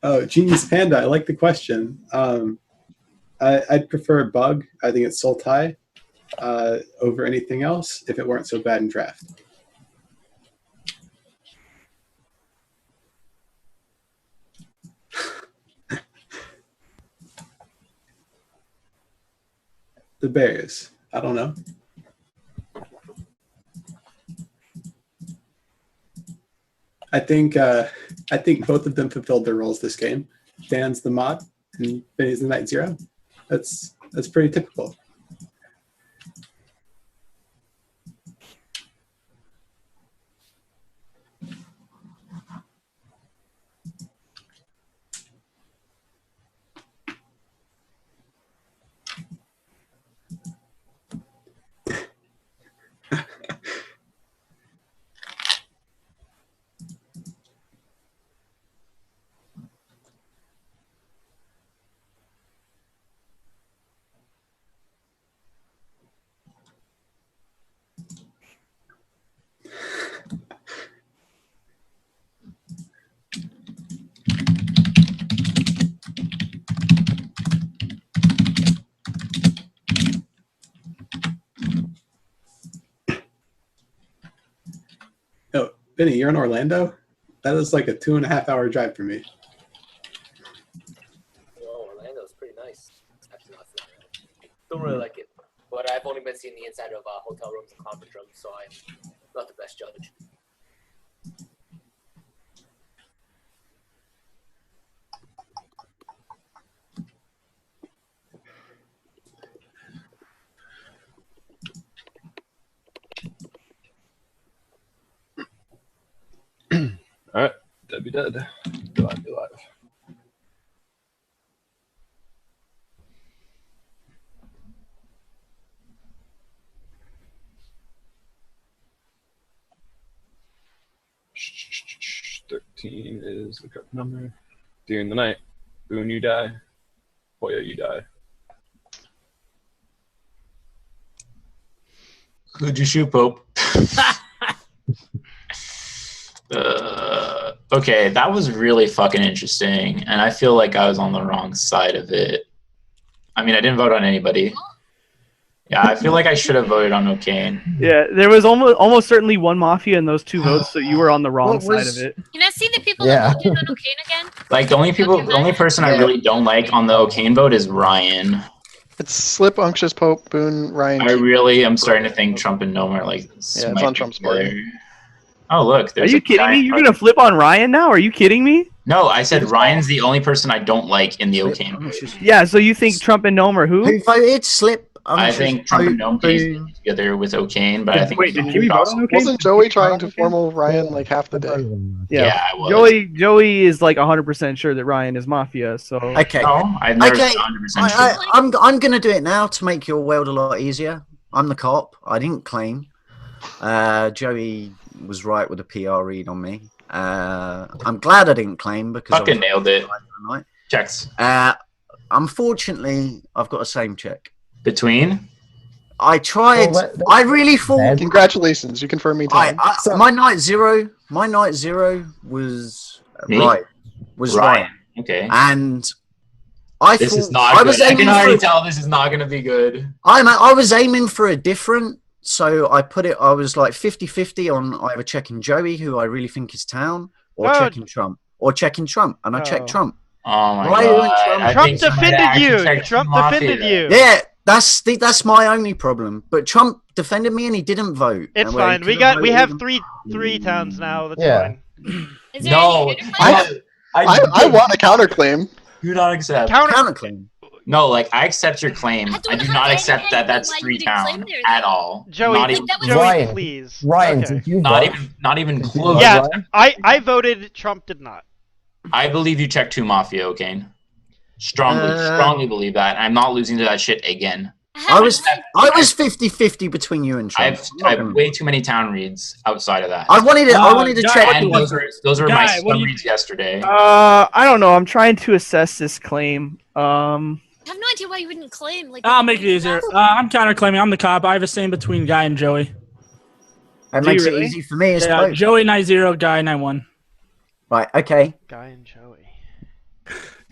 Oh, Genius Panda, I like the question. I'd prefer Bug. I think it's Sultai over anything else if it weren't so bad in draft. The Bears. I don't know. I think both of them fulfilled their roles this game. Dan's the mod and Benny's the Night Zero. That's pretty typical. Oh, Benny, you're in Orlando? That is like a 2.5-hour drive for me. Well, Orlando's pretty nice. Actually, not don't really like it, but I've only been seeing the inside of hotel rooms and conference rooms, so I'm not the best judge. All right, that'd be dead. Be live. Shh, 13 is the correct number. During the night, Boone, you die. Hoya, you die. Who'd you shoot, Pope? Okay, that was really fucking interesting, and I feel like I was on the wrong side of it. I mean, I didn't vote on anybody. Yeah, I feel like I should have voted on O'Kane. Yeah, there was almost certainly one Mafia in those 2 votes, so you were on the wrong side of it. Can I see the people that voted on O'Kane again? Like, the only person I really don't like on the O'Kane vote is Ryan. It's Slip, Unctuous Pope, Boone, Ryan. I really am starting to think Trump and Gnome are like. Yeah, it's on Trump's party. Oh look! Are you kidding me? You're gonna flip on Ryan now? Are you kidding me? No, I said Ryan's the only person I don't like in the O'Kane vote. Yeah, so you think Trump and Gnome are who? Who voted Slip? I think Trump and Gnome came together with O'Kane, but I think. Wait, did Joey vote on O'Kane? Wasn't Joey trying to formal Ryan like half the day? Yeah, I was. Joey is like 100% sure that Ryan is Mafia. So Okay. No, I've never Okay. been 100% sure. I'm gonna do it now to make your world a lot easier. I'm the cop. I didn't claim. Joey was right with a PR read on me. I'm glad I didn't claim because Fucking nailed it. Right. Checks. Unfortunately, I've got a same check. Between? I tried. I really thought. Congratulations, you confirmed me. Time. My night zero was Me? right. Was Ryan. right. Okay. And I This thought is not I good. was I aiming can already for, tell this is not going to be good. I was aiming for a different. So I put it. I was like 50-50 on either checking Joey, who I really think is town, or checking Trump, and I checked Trump. Oh my Ryan god! Trump- I Trump think somebody defended actually you. checked Trump Mafia. defended you. Yeah, that's my only problem. But Trump defended me, and he didn't vote. It's And where he fine. We could've have voted- three towns now. That's Yeah. fine. Is there No, any I want a counterclaim. Do not accept. Counterclaim. No, like I accept your claim. I do not accept that that's 3 towns at all. Joey, not even, Ryan, please. Ryan, Okay. did you not vote? not even close. Yeah, I voted. Trump did not. I believe you checked 2 Mafia, O'Kane. Strongly believe that. I'm not losing to that shit again. I was 50-50 between you and Trump. I have way too many town reads outside of that. I wanted to check. And those were my Guy, what do you- reads yesterday. I don't know. I'm trying to assess this claim. I have no idea why you wouldn't claim. Like, I'll make it easier. I'm counterclaiming. I'm the cop. I have a same between Guy and Joey. That Do you makes it really? easy for me. It's Yeah, both. Joey 9-0, Guy 9-1. Right. Okay. Guy and Joey.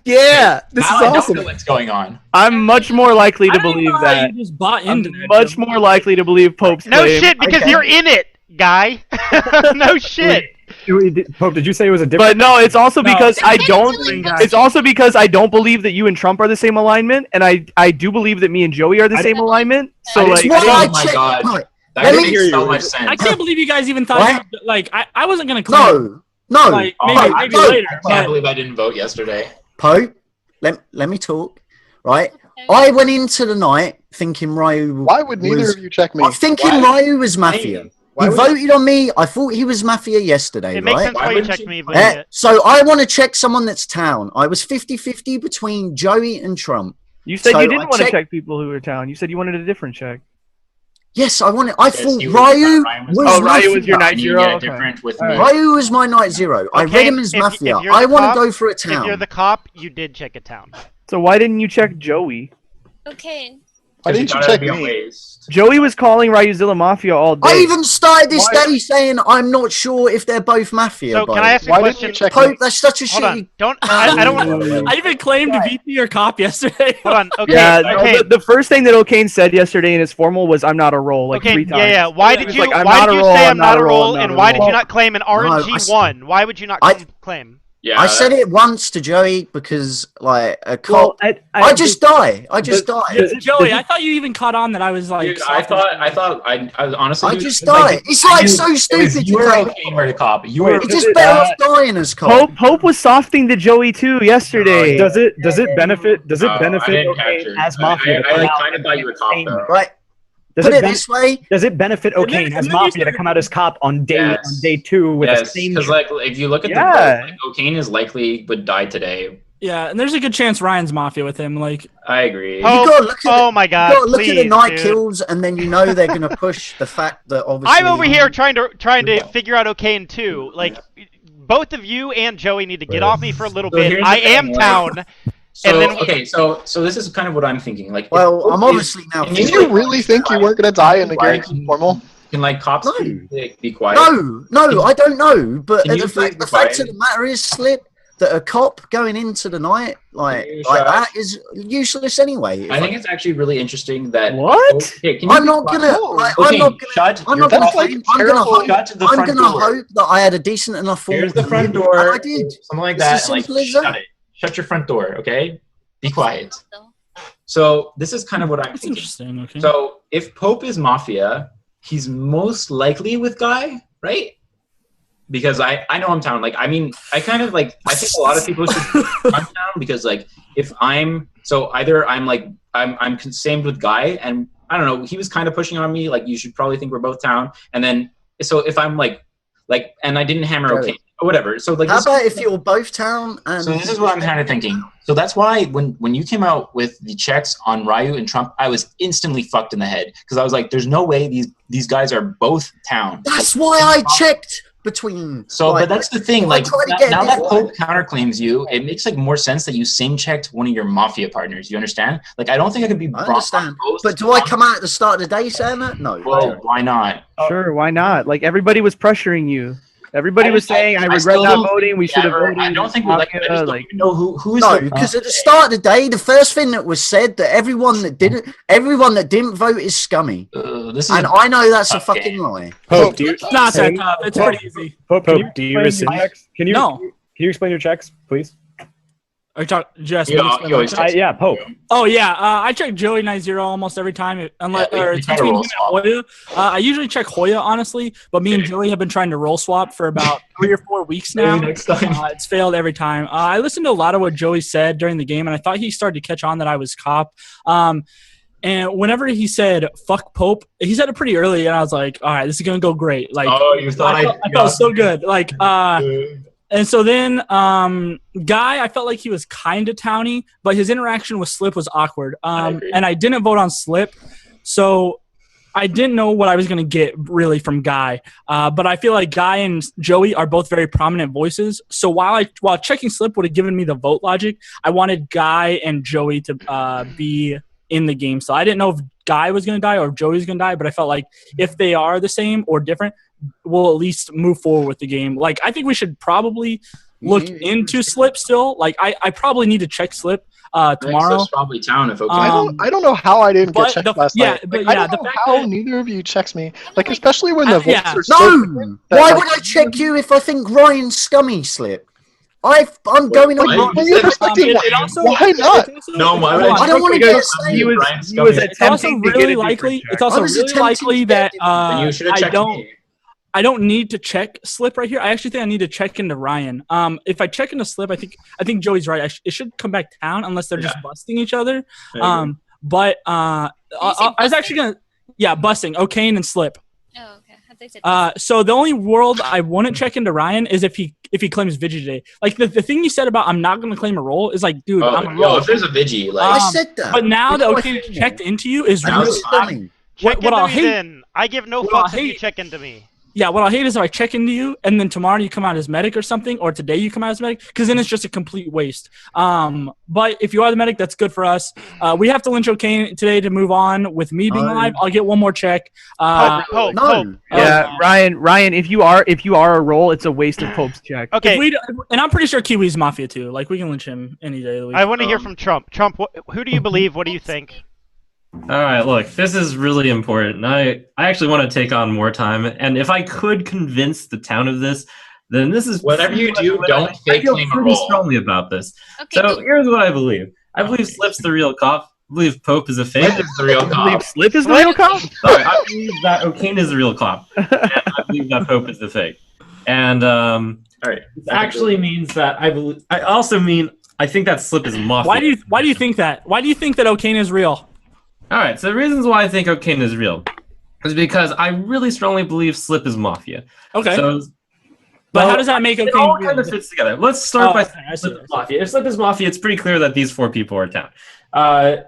Yeah, this Now is I don't awesome. know what's going on. I'm much more likely I to don't even believe know how that. you just bought into that. Much more likely to believe Pope's No claim. shit, because Okay. you're in it, guy. No shit. Pope, did you say it was a different? But no, it's also No. because I don't. Guy. It's also because I don't believe that you and Trump are the same alignment, and I do believe that me and Joey are the same alignment. So It's like, what oh I my checked. God. Right. That Let me makes hear so you. much sense. I can't believe you guys even thought. What? Like, I wasn't gonna claim. No. Like, maybe, no, maybe no. later. I can't But believe I didn't vote yesterday. Poe, let me talk. Right, I went into the night thinking Ryu. Why would neither of you check me? I'm thinking Ryu was Mafia. He voted on me. I thought he was Mafia yesterday, It makes right? sense why you checked me, but So I want to check someone that's town. I was 50-50 between Joey and Trump. You said So you didn't I want to checked- check people who were town. You said you wanted a different check. Yes, I wanted. I thought he was- Ryu Ryan was. was- Oh, Ryu was Mafia. your night zero. Yeah, Okay. different with All me. right. Ryu was my night zero. I Okay, read him as if Mafia. you're I the want cop- to go for a If you're town. the cop, you did check a town. So why didn't you check Joey? Okay. Why didn't you check me? Joey was calling Ryuzilla Mafia all day. I even started this Why- day saying I'm not sure if they're both Mafia. So by can the I ask you way. a Why didn't question? you check Pope, me? that's such a Hold shitty. on. Don't. I don't want. I even claimed VP or cop yesterday. Hold on. Okay. Yeah, no, okay. the first thing that O'Kane said yesterday in his formal was, "I'm not a roll," like Okay, 3 times. yeah. Why He did was you? like, "I'm why not did a you roll, say I'm I'm not a roll? I'm not And a why did roll." you not claim an RNG one? Why would you not claim? Yeah, I said it once to Joey because, like, a cop. Well, I just die. I just die. Joey, I thought you even caught on that I was like. Dude, I honestly. I dude, just like, died. It's like I knew so it was stupid You to were claim. okay where the cop. You Wait, were. It's just better off dying as cop. Pope was softing to Joey too yesterday. Does it benefit I didn't catch it. as Mafia? to come I out kind of thought you were cop though. Right. Does Put it it this way. Does it benefit O'Kane as Mafia to come out as cop on day 2 with the Yes, same? because like if you look at the Yeah. vote, like, O'Kane is likely would die today. Yeah, and there's a good chance Ryan's Mafia with him. Like, I agree. You gotta look at Oh my God! You gotta look at the please, night dude. kills, and then you know they're gonna push the fact that obviously. I'm over here trying to figure out O'Kane too. Like, both of you and Joey need to get off me for a little So bit. here's the I thing, am like- town. So And then okay, so this is kind of what I'm thinking. Like, Well, I'm obviously now. Did you really think you weren't gonna die in the guaranteed formal? Can like cops be quiet? No, I don't know. But Can you the please fact, be the fact of quiet? the matter is, Slip, that a cop going into the night like shut that is useless anyway. I think it's actually really interesting that. What? Okay, can you I'm be not quiet? gonna. Like, Okay, I'm not gonna. shut I'm your not gonna. fucking- Claim, I'm gonna hope. Shut the I'm front gonna door. hope that I had a decent enough form. Here's the front and door. I did. Something like It's that. as And, like, simple as shut that. it. Shut your front door. Okay. Be quiet. So this is kind of what I'm that's thinking. interesting. Okay. So if Pope is Mafia, he's most likely with Guy, right? Because I know I'm town. Like, I mean, I kind of like, I think a lot of people should I'm town because like if I'm so either I'm like I'm same with Guy and I don't know, he was kind of pushing on me like you should probably think we're both town, and then so if I'm like and I didn't hammer Right. okay or whatever. So like How this- about if you're both town and? so this is what I'm kind of thinking. So that's why when you came out with the checks on Ryu and Trump, I was instantly fucked in the head because I was like, "There's no way these guys are both town." That's why I checked between. So, like, but that's the thing. I Like tried to now, get now this that Pope counterclaims you, it makes like more sense that you same checked one of your Mafia partners. You understand? Like I don't think I could be. I brought understand. on both But do I come out at the start of the day saying that? No. Well, why not? Sure, why not? Like everybody was pressuring you. Everybody was saying, "I regret still not don't voting. think We should have ever- voted." I don't think we like. I just don't like even know who is No, the- because at the start of the day, the first thing that was said that everyone that didn't vote is scummy, this is and I know that's a fucking lie. Pope, do you? It's not that tough. It's pretty easy. Pope, Pope, do you explain your checks? Can you? No. Can you explain your checks, please? Are you talking just? You always check- Yeah, Pope. Oh yeah, I check Joey 9-0 almost every time, unless Yeah, we- or we it's try to between roll him and Hoya. I usually check Hoya honestly, but me and Joey have been trying to roll swap for about 3 or 4 weeks now. Maybe next time. It's failed every time. I listened to a lot of what Joey said during the game, and I thought he started to catch on that I was cop. And whenever he said "fuck Pope," he said it pretty early, and I was like, "All right, this is gonna go great." Like, Oh, you thought I felt so good. Like, and so then Guy, I felt like he was kind of towny, but his interaction with Slip was awkward. And I didn't vote on Slip, so I didn't know what I was gonna get really from Guy. But I feel like Guy and Joey are both very prominent voices. So while checking Slip would have given me the vote logic, I wanted Guy and Joey to be in the game. So I didn't know if Guy was going to die or if Joey was going to die, but I felt like if they are the same or different, we'll at least move forward with the game. Like, I think we should probably look into Slip still. Like, I probably need to check Slip tomorrow. It's probably town if okay. I don't know how I didn't get checked last night. But I don't know how neither of you checks me. Like, especially when the votes are so No! different that, Why like, would I check you if I think Ryan's scummy, Slip? I'm going on. From your perspective, why not? No, why would I don't want to get he was It's also really likely. It's also really likely that Then you should have I checked don't. me. I don't need to check Slip right here. I actually think I need to check into Ryan. If I check into Slip, I think Joey's right. It should come back down unless they're just busting each other. But I was actually gonna busting O'Kane and Slip. Oh, okay. I think that So the only world I wouldn't check into Ryan is if he claims Vigi today. Like the thing you said about I'm not gonna claim a role is like, dude, I'm a role. If there's a Vigi, like I said that. But now that O'Kane is checked into you is really Check what I'll into me hate. then. I give no What fucks I'll if you hate- check into me. Yeah, what I hate is if I check into you and then tomorrow you come out as medic or something, or today you come out as medic, because then it's just a complete waste. But if you are the medic, that's good for us. We have to lynch O'Kane today to move on with me being alive. I'll get one more check. Pope. Yeah, Ryan, if you are a role, it's a waste of Pope's check. Okay. And I'm pretty sure Kiwi's Mafia too. Like we can lynch him any day of the week. I want to hear from Trump. Trump, who do you believe? What do you think? All right, look, this is really important. I actually want to take on more time, and if I could convince the town of this, then this is whatever you do. Don't I fake feel claim a pretty role. strongly about this. So here's what I believe. I believe Slip's the real cop. I believe Pope is a fake. Slip is the real cop. believe Slip is the real cop? Sorry, I believe that O'Kane is the real cop, and I believe that Pope is the fake. And all right, this actually means that I believe. I also mean I think that Slip is Mafia. Why do you think that? Why do you think that O'Kane is real? All right, so the reasons why I think O'Kane is real is because I really strongly believe Slip is Mafia. Okay. So, But how does that make it O'Kane all real? kind of fits together. Let's start by Slip is Mafia. If Slip is Mafia, it's pretty clear that these 4 people are town.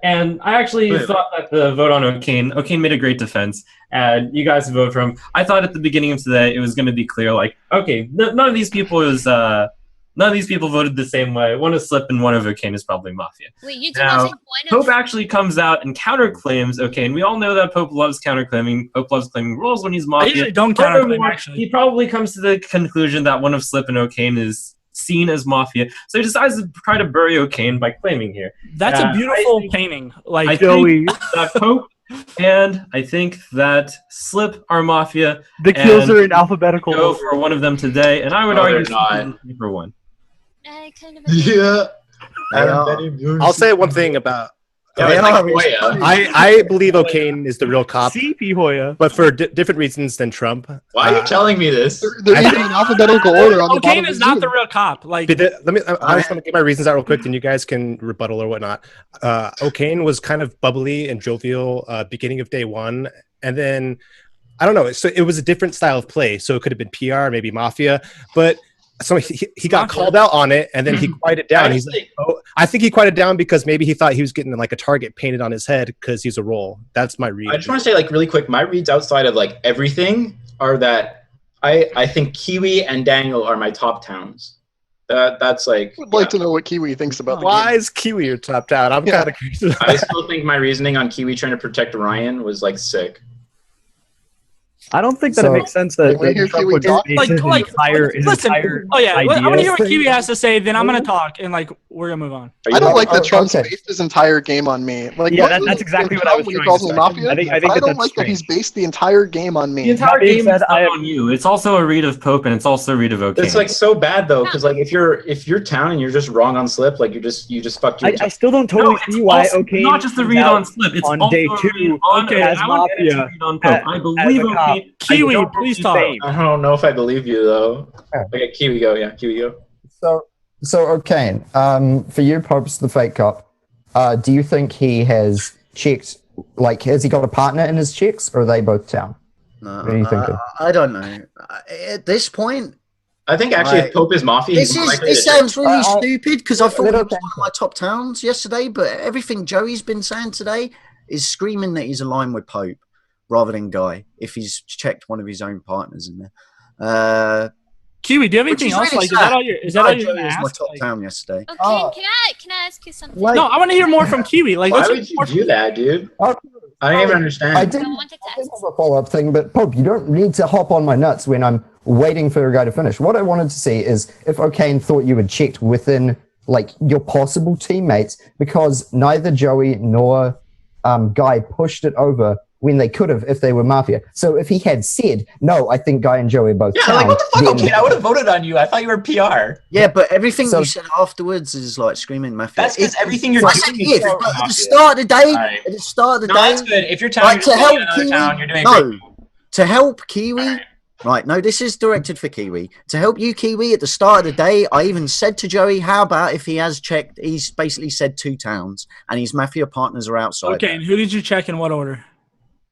And I actually thought that the vote on O'Kane made a great defense, and you guys vote for him. I thought at the beginning of today it was going to be clear, like, okay, none of these people voted the same way. One is Slip and one of O'Kane is probably Mafia. Wait, you did Now, not say one Pope actually comes out and counterclaims O'Kane. We all know that Pope loves counterclaiming. Pope loves claiming roles when he's Mafia. I usually don't counterclaim, Furthermore, actually. He probably comes to the conclusion that one of Slip and O'Kane is seen as Mafia, so he decides to try to bury O'Kane by claiming here. That's a beautiful painting. Like I think that Pope and I think that Slip are Mafia. The kills are in alphabetical Go order. for one of them today, and I would No, argue they're not. Slip is for one. Yeah. I'll say one thing about. Yeah, it's like Hoya. I believe O'Kane is the real cop, CP Hoya, but for different reasons than Trump. Why are you telling me this? They're even in alphabetical order on the bottom O'Kane of is the not Zoom. the real cop. Like, I just want to get my reasons out real quick, then you guys can rebuttal or whatnot. O'Kane was kind of bubbly and jovial beginning of day one, and then I don't know. So it was a different style of play. So it could have been PR, maybe Mafia, but. So he got called out on it, and then he quieted down. He's like, "Oh, I think he quieted down because maybe he thought he was getting like a target painted on his head because he's a role." That's my read. I just want to say, like, really quick, my reads outside of like everything are that I think Kiwi and Daniel are my top towns. That's like. I'd like to know what Kiwi thinks about the Why game. is Kiwi your top down? I'm kind of curious. I still think my reasoning on Kiwi trying to protect Ryan was like sick. I don't think that So- it makes sense that, Can we hear that Trump Kiwi would talk? base his entire listen. idea. I'm gonna hear what Kiwi has to say. Then I'm gonna talk, and like we're gonna move on. I don't like that Trump okay. based his entire game on me. Like, Yeah, what that's is exactly it what I was when he trying calls to me say. Mafia? I think I that don't that's like that strange. he's based the entire game on The me. entire being game said, is not I have- on you. It's also a read of Pope, and it's also a read of O'Kane. It's like so bad though, because like if you're town and you're just wrong on Slip, like you just fucked your. I still don't totally see why also O'Kane not just the comes read out on Slip. It's on also day a two read on as I want to get it to Mafia read on Pope. I believe as a cop. O'Kane. Kiwi, I don't please believe talk. Fame. I don't know if I believe you though. Okay, Kiwi go. Yeah, Kiwi go. So O'Kane, for you, Pope's the fake cop. Do you think he has checked? Like, has he got a partner in his checks, or are they both town? No, What are you thinking? I don't know. At this point, I think actually if Pope is Mafia, he's more likely to sounds really I- stupid because I thought Little he was one of my top towns yesterday, but everything Joey's been saying today is screaming that he's aligned with Pope rather than Guy if he's checked one of his own partners in there. Kiwi, do you have Which anything is else? really Like, is that sad. all you? Is that all you're Joey gonna was my ask? top Like, town yesterday. Okay, Oh. can I ask you something? Like, no, I want to hear more from Kiwi. Like, Why let's would hear you more do that, dude? Oh, I don't even understand. I did I wanted to ask. have a follow-up thing, but Pope, you don't need to hop on my nuts when I'm waiting for a guy to finish. What I wanted to see is if O'Kane thought you had checked within like your possible teammates, because neither Joey nor Guy pushed it over when they could have if they were Mafia. So if he had said, no, I think Guy and Joey are both Yeah, town, like what the fuck, then- O'Kane? I would have voted on you. I thought you were PR. Yeah, but everything So- you said afterwards is like screaming Mafia. That's because everything you're I doing said is if, so but at the Mafia. start of the day, Alright. at the start of the No, day, that's good. If you're town, like you're to just help another Kiwi, town, you're doing no, great. to help Kiwi, Right, no, this is directed for Kiwi. To help you, Kiwi, at the start of the day, I even said to Joey, how about if he has checked, he's basically said 2 towns, and his Mafia partners are outside. Okay, and who did you check in what order?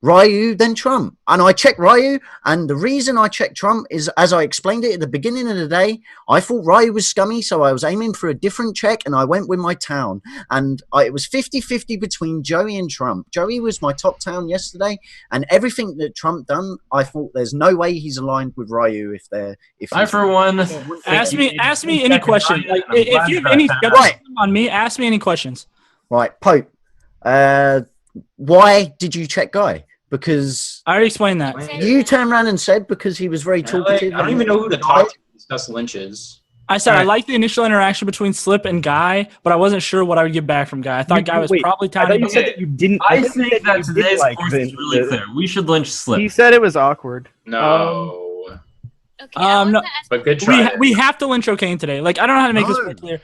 Ryu, then Trump. And I checked Ryu, and the reason I checked Trump is, as I explained it at the beginning of the day, I thought Ryu was scummy, so I was aiming for a different check, and I went with my town. And it was 50-50 between Joey and Trump. Joey was my top town yesterday, and everything that Trump done, I thought there's no way he's aligned with Ryu I, for one, ask me any question. Like, if you have any on me, ask me any questions. Right, Pope. Why did you check Guy? Because I already explained that. You turned around and said because he was very talkative. I don't even know who to talk to discuss lynches. I said I liked the initial interaction between Slip and Guy, but I wasn't sure what I would get back from Guy. I thought Guy was probably I thought you said that you didn't. I think that today's course is really clear. We should lynch Slip. He said it was awkward. No. No, but good try. we have to lynch O'Kane today. Like, I don't know how to make this very clear.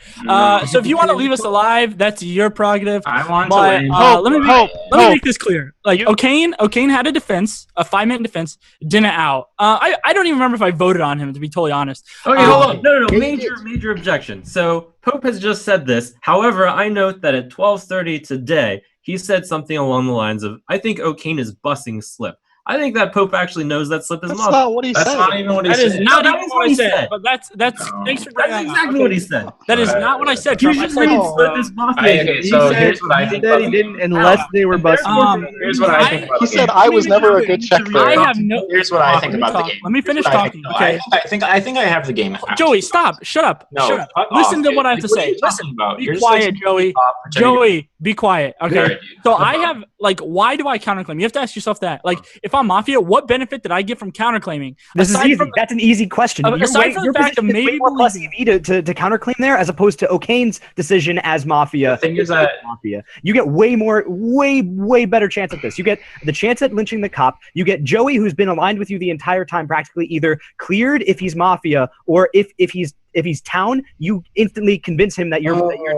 So if you want to leave us alive, that's your prerogative. I want but, to let me make this clear. Like, O'Kane had a defense, a 5-minute defense, didn't out. I don't even remember if I voted on him, to be totally honest. Okay, hold on. No. Major objection. So Pope has just said this. However, I note that at 12:30 today, he said something along the lines of, I think O'Kane is bussing Slip. I think that Pope actually knows that Slip is That's not what he said. That's not even what he said. That is not even what I said. But that's thanks for bringing That's that exactly up. what he said. That is not what I said. You Trump. I just said read Slip is Mafia. Okay, so here's what I think. He didn't unless they were busting. Here's what I think about He the said game. I was never a good check I there. have no. Here's what I think about the game. Let me finish Here's what I talking. think. Okay. I think I have the game. Joey, stop. Shut up. No, Shut up. fuck Listen off, to what dude. I have to What are say. you talking about? Be You're just quiet, like Joey. pretending- Joey, be quiet. Okay. Alright, dude. So Fuck I off. have why do I counterclaim? You have to ask yourself that. Like, if I'm Mafia, what benefit did I get from counterclaiming? This is Aside easy. from- That's an easy question. aside from the fact of maybe more plus EV to counterclaim there, as opposed to O'Kane's decision as Mafia. The thing is that Mafia, you get way better chance at this. You get the chance at lynching the cop. You get Joey, who's been aligned with you the entire time, practically either cleared if he's Mafia, or if he's town, you instantly convince him that you're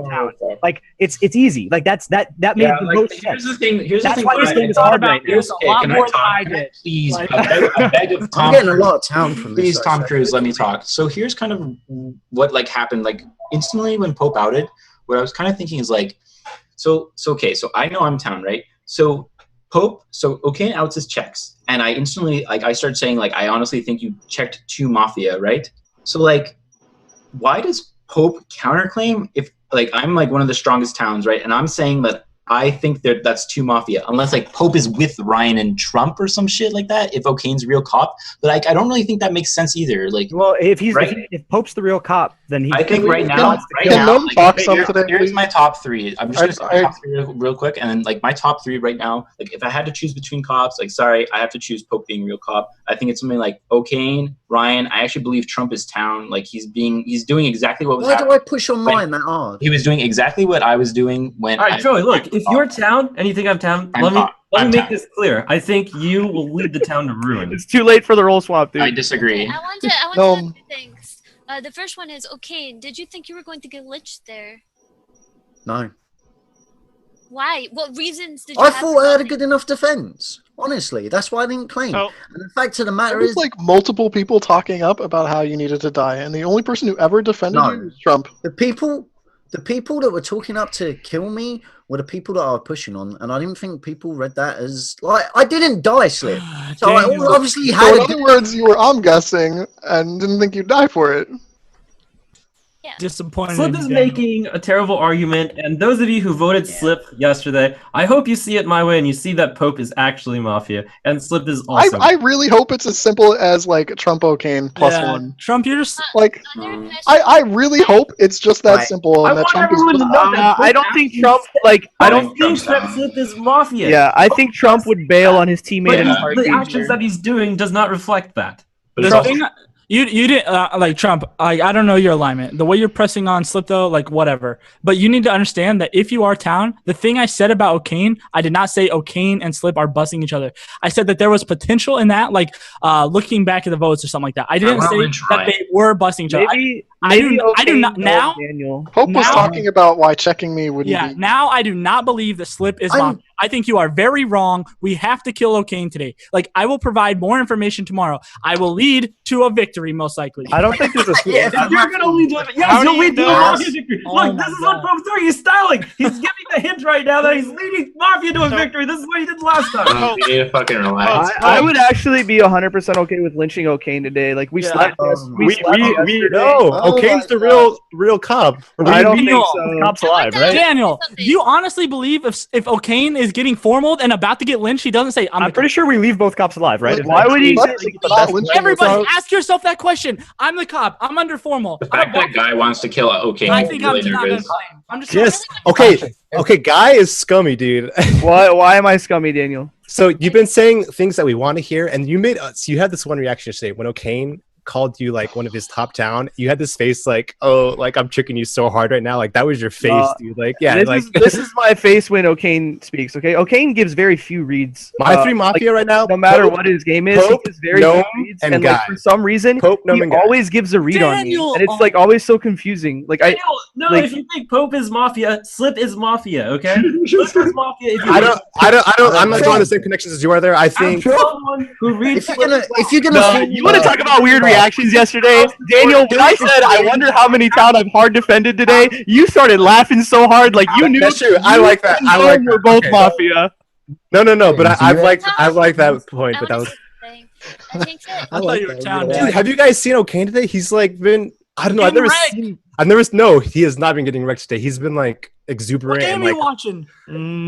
town. Like it's easy. Like that made the most sense. Here's the thing. That's why this game is hard right now. There's a lot more than I did. Please, Like- I beg of Tom. I'm getting a lot of town from this. Please, Tom Cruise, let me talk. So here's kind of what happened. Like instantly when Pope outed, what I was kind of thinking is like, so I know I'm town, right? So Pope, O'Kane outs his checks, and I instantly I start saying I honestly think you checked 2 Mafia, right? So why does Pope counterclaim if I'm one of the strongest towns, right? And I'm saying that I think that's 2 Mafia, unless Pope is with Ryan and Trump or some shit like that. If O'Kane's a real cop, but I don't really think that makes sense either. Well, if if Pope's the real cop, then he. I think right now, here's my top 3. I'm just gonna say my top 3 real quick, and then my top 3 right now. If I had to choose between cops, sorry, I have to choose Pope being real cop. I think it's something like O'Kane, Ryan. I actually believe Trump is town. He's doing exactly what was Why happening. do I push on mine that hard? He was doing exactly what I was doing when. All right, Joey, look, if you're town and you think I'm town, let me make this clear. I think you will lead the town to ruin. It's too late for the roll swap, dude. I disagree. I want to have 2 things. The first one is, okay, did you think you were going to get lynched there? No. Why? What reasons did you I have thought for I had a voting? good enough defense. Honestly, that's why I didn't claim. Oh. And the fact of the matter There is, was multiple people talking up about how you needed to die, and the only person who ever defended No. you was Trump. the people that were talking up to kill me were the people that I was pushing on, and I didn't think people read that as I didn't die, Slip. So I obviously So had in a other words, you were guessing and didn't think you'd die for it. Disappointed. Slip is making a terrible argument, and those of you who voted Slip yesterday, I hope you see it my way and you see that Pope is actually Mafia, and Slip is also. I really hope it's as simple as Trump O'Kane +1. Trump, you're just I really hope it's just that simple and that Trump is I don't think Trump I don't think that Slip is Mafia. Yeah, I think Trump would bail on his teammate in a But heartbeat. the actions that he's doing does not reflect that. The thing, you didn't Trump. I don't know your alignment. The way you're pressing on Slip though, whatever. But you need to understand that if you are town, the thing I said about O'Kane, I did not say O'Kane and Slip are busting each other. I said that there was potential in that, looking back at the votes or something like that. I didn't say that they were busting each other. I do not now. Daniel. Pope was Now- talking about why checking me wouldn't Yeah, be. now I do not believe that Slip is Mafia. I think you are very wrong. We have to kill O'Kane today. Like, I will provide more information tomorrow. I will lead to a victory, most likely. I don't think there's a Yeah, If you're gonna lead to it, yes, How do you'll you lead to a know? Mafia victory. Oh Look, my this is what Pope's doing. He's styling. He's giving the hint right now that he's leading Mafia to a So- victory. This is what he did last time. Oh. You need to fucking relax. Oh. I would actually be 100% okay with lynching O'Kane today. Like we Yeah, slept. we- slept yesterday. No, Oh O'Kane's my the real cop. I don't think Daniel, so. Cop's alive, right? Daniel, do you honestly believe if O'Kane is getting formaled and about to get lynched, he doesn't say, I'm the pretty sure we leave both cops alive, right? Why would he? But not lynching Everybody, without- ask yourself that question. I'm the cop. I'm under formal. The fact that guy wants to kill O'Kane I is think really I'm not gonna nervous. claim. I'm just Yes. Okay. Guy is scummy, dude. Why am I scummy, Daniel? So you've been saying things that we want to hear, and you had this one reaction yesterday when O'Kane called you like one of his top town. You had this face like, oh, like I'm tricking you so hard right now. Like that was your face, dude. Like, yeah, this is my face when O'Kane speaks. Okay, O'Kane gives very few reads. My three Mafia right now. No matter Pope, what his game is, Pope, he gives very Gnome, few reads, and and Guy. like for some reason, Pope, Gnome, he and Guy. always gives a read on me, Daniel! and it's like always so confusing. Like Daniel, no, like- if you think Pope is Mafia, Slip is Mafia, okay? Slip is Mafia if you I'm not drawing the same connections as you are there. I think someone who reads If you're gonna, No, you want to talk about weird reactions yesterday, Daniel? When I said I wonder how many town I've hard defended today, you started laughing so hard, like you knew. That's true. I you like that. and I like Gnome were that. both Okay. Mafia. No. But So I've you're- liked that point. But that was, I think that I thought you were town, dude. Have you guys seen O'Kane today? He's like been. I don't know. I've Getting never wrecked. seen. No, he has not been getting wrecked today. He's been like exuberant What game and are you like. watching?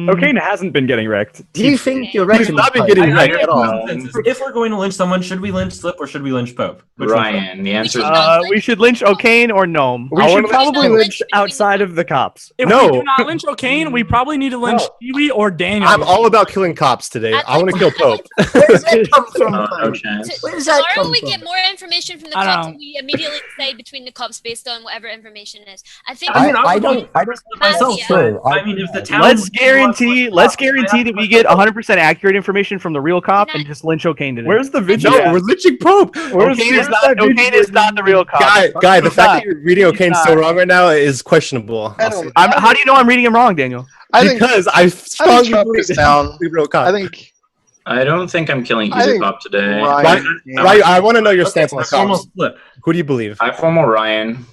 O'Kane hasn't been getting wrecked. Do you think you're He's wrecking not been the getting Pope? wrecked at all. If we're going to lynch someone, should we lynch Slip or should we lynch Pope? Which one's Ryan, the answer is We should lynch O'Kane or Gnome. We should probably lynch outside of the cops. If No. we do not lynch O'Kane, we probably need to lynch Kiwi or Daniel. I'm all about killing cops today. I want to kill Pope. Where does that come from? no chance. Where does that Tomorrow come we from? get more information from the I don't cops know. and we immediately decide between the cops based on whatever information is. I think I mean, I don't. myself, Yeah. True. I mean, if the town Let's guarantee that we get 100% accurate information from the real cop and just lynch O'Kane today. Where's the video? No, we're lynching Pope. O'Kane is not the real cop. Guy, the fact that you're reading O'Kane so wrong right now is questionable. How do you know I'm reading him wrong, Daniel? Because I strongly Trump believe is down. the real cop. I don't think I'm killing I either think cop today. Ryan- Ryan, I want to know your stance on the formal cops. Who do you believe? I formal Ryan.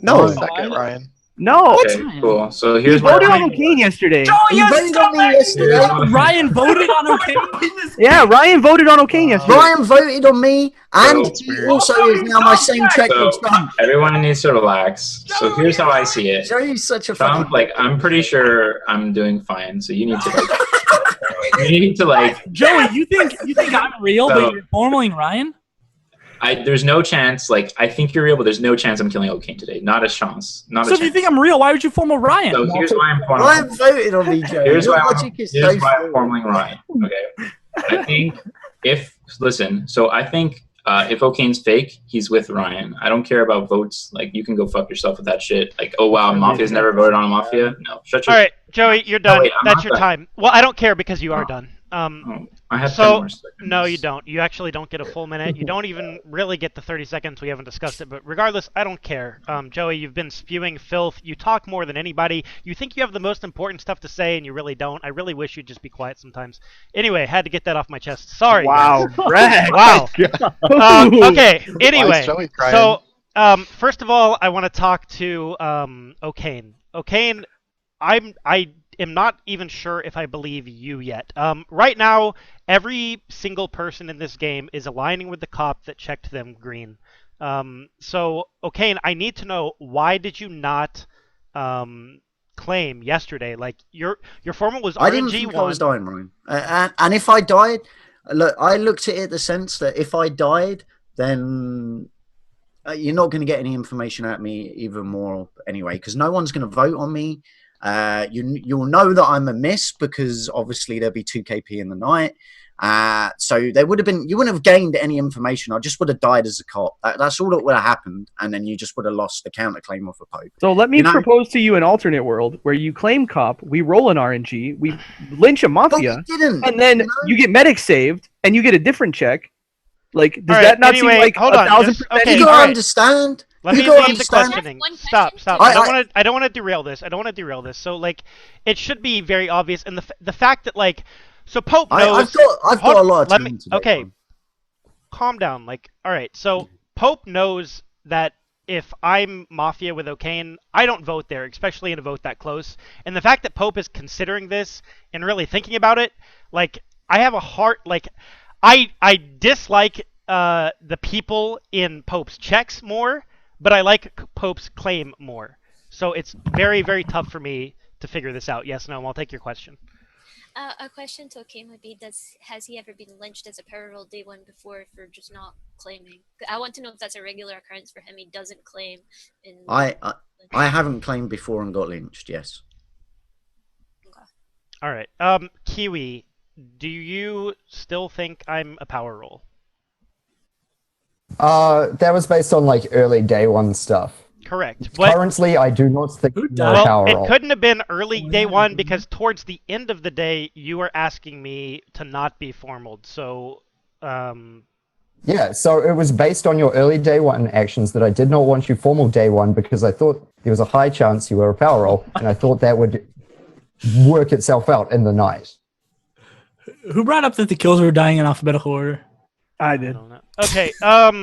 No. Second, Ryan. No. Okay, cool. So He here's what voted on O'Kane yesterday. You voted on me yesterday. Ryan voted on O'Kane? Yeah, Ryan voted on O'Kane yesterday. Ryan voted on me, and he also is now my same track So as Trump. everyone needs to relax. So here's how I see it. Joey's such a Trump, fucking. like I'm pretty sure I'm doing fine. So you need to like Joey, you think I'm real, So- but you're formaling Ryan? there's no chance, like I think you're real, but there's no chance I'm killing O'Kane today. Not a chance. Not So a if you chance. think I'm real, why would you formal Ryan? So here's why I'm Ryan voted on me, Joey. Here's Your why logic is so I'm flawed. formaling Ryan. Okay. I think if O'Kane's fake, he's with Ryan. I don't care about votes. Like you can go fuck yourself with that shit. Like, oh wow, Mafia's never voted on a Mafia. No, shut your. All right, Joey, you're done. No, wait, I'm That's not your done. time. Well, I don't care because you are done. I have 10 so more seconds. no, you don't. You actually don't get a full minute. You don't even really get the 30 seconds. We haven't discussed it, but regardless, I don't care. Joey, you've been spewing filth. You talk more than anybody. You think you have the most important stuff to say, and you really don't. I really wish you'd just be quiet sometimes. Anyway, had to get that off my chest. Sorry. Wow, guys. Brad. Wow. Okay. Why Anyway, is Joey crying? so first of all, I want to talk to O'Kane. O'Kane, I am not even sure if I believe you yet. Right now, every single person in this game is aligning with the cop that checked them green. So, O'Kane, I need to know, why did you not claim yesterday? Like, your formal was I didn't RNG1. think I was dying, Ryan. And if I died, look, I looked at it the sense that if I died, then you're not going to get any information out of me even more anyway, because no one's going to vote on me. You'll know that I'm a miss because obviously there'll be 2 KP in the night. So there would have been, you wouldn't have gained any information. I just would have died as a cop. That's all that would have happened, and then you just would have lost the counterclaim off a Pope. So let me You know- propose to you an alternate world where you claim cop, we roll an RNG, we lynch a Mafia, and then you get medic saved, and you get a different check. Like, does All right, that not anyway, seem like hold on, 1,000%? just- okay, You all gotta right. understand. Let me You don't leave the understand. questioning. Stop. I don't want to derail this. So like, it should be very obvious, and the fact that like, so Pope knows. I've got a lot of time today. Okay, calm down. Like, all right. So Pope knows that if I'm Mafia with O'Kane, I don't vote there, especially in a vote that close. And the fact that Pope is considering this and really thinking about it, like, I have a heart. Like, I dislike the people in Pope's checks more, but I like Pope's claim more. So it's very, very tough for me to figure this out. Yes, no, I'll take your question. A question to O'Kane would be: has he ever been lynched as a power roll day one before for just not claiming? I want to know if that's a regular occurrence for him. He doesn't claim. I haven't claimed before and got lynched. Yes. All right. Kiwi, do you still think I'm a power roll? That was based on like early day one stuff. Correct. Currently, I do not think you're a power roll. It couldn't have been early day one because towards the end of the day, you were asking me to not be formal. So, Yeah, so it was based on your early day one actions that I did not want you formal day one because I thought there was a high chance you were a power roll, and I thought that would work itself out in the night. Who brought up that the kills were dying in alphabetical order? I did. okay. All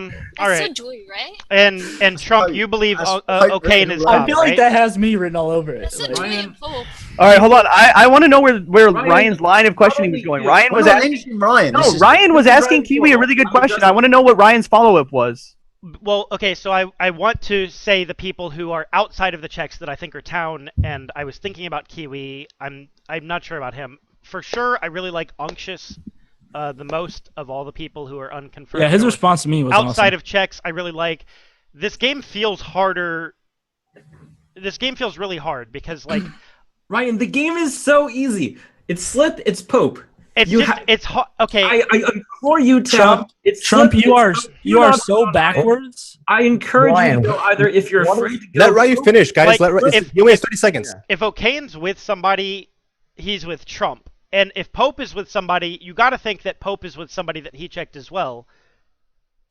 right. so Joey, right? And Trump, you believe O'Kane is top, I feel like right? that has me written all over it. All right, hold on. I want to know where Ryan's line of questioning was going. Ryan was asking Ryan. No, Ryan was asking Kiwi a really good question. I want to know what Ryan's follow-up was. Well, okay, so I want to say the people who are outside of the checks that I think are town, and I was thinking about Kiwi. I'm not sure about him. For sure, I really like Unctious the most of all the people who are unconfirmed. Yeah, his response to me was outside awesome. of checks. I really like. This game feels harder. This game feels really hard because like Ryan, the game is so easy. It's Slip, it's Pope. It's okay. I implore you, Trump. Trump, you are so backwards. I encourage you to go either if you're afraid to go. Let Ryu finish, guys. Like, You only have 30 seconds. If O'Kane's with somebody, he's with Trump. And if Pope is with somebody, you got to think that Pope is with somebody that he checked as well.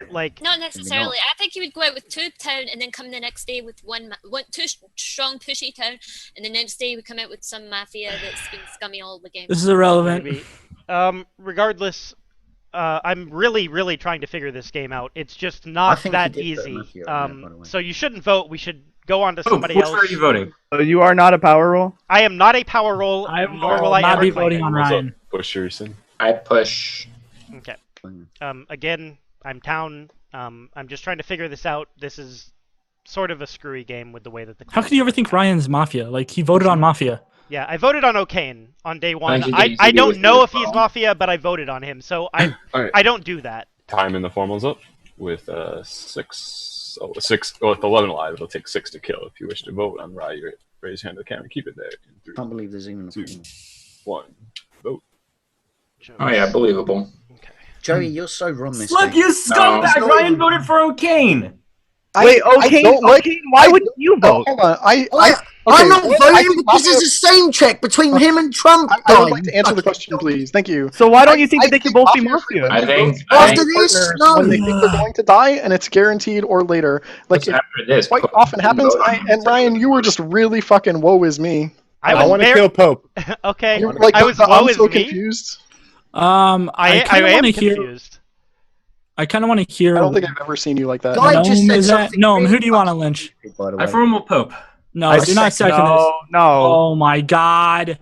Like Not necessarily. I think he would go out with 2 town and then come the next day with two strong pushy town, and the next day he would come out with some Mafia that's been scummy all the game. This is irrelevant. Maybe. Regardless, I'm really, really trying to figure this game out. It's just not that easy. So you shouldn't vote. We should go on to somebody else. Which are you voting? So you are not a power roll? I am not a power roll, nor will I not ever be claim voting it. on Ryan. Pusherson. I push. Okay. Again, I'm town. I'm just trying to figure this out. This is sort of a screwy game with the way that the. How could you ever think Ryan's Mafia? Like, he voted on Mafia. Yeah, I voted on O'Kane on day one. Thank you, I don't with know your if he's phone. Mafia, but I voted on him, so Alright. I don't do that. Time in the formals up with 11 alive. It'll take 6 to kill. If you wish to vote on Ryu, raise your hand to the camera. Keep it there. I can't believe there's even a 2, 1. Vote. Oh yeah, believable. Joey, you're so wrong this Look, game. you scumbag! Ryan voted for O'Kane. Wait, O'Kane, why wouldn't you vote? Hold on. I'm not voting because there's the same check between him and Trump. I would like to answer the question, please. Thank you. So why don't you think that they can both be Mafia? I think After this, no. When they think they're going to die, and it's guaranteed, or later, like it after this, quite often happens. And Ryan, you were just really fucking woe is me. I want to kill Pope. Okay, You're like, I was I'm woe is so me. confused. I kind of am want to hear. confused. I kind of want to hear. I don't think I've ever seen you like that. Guy just said is that something Gnome? really Who do you want to lynch? By the I way. formal Pope. No, do not second this. No. Oh my God.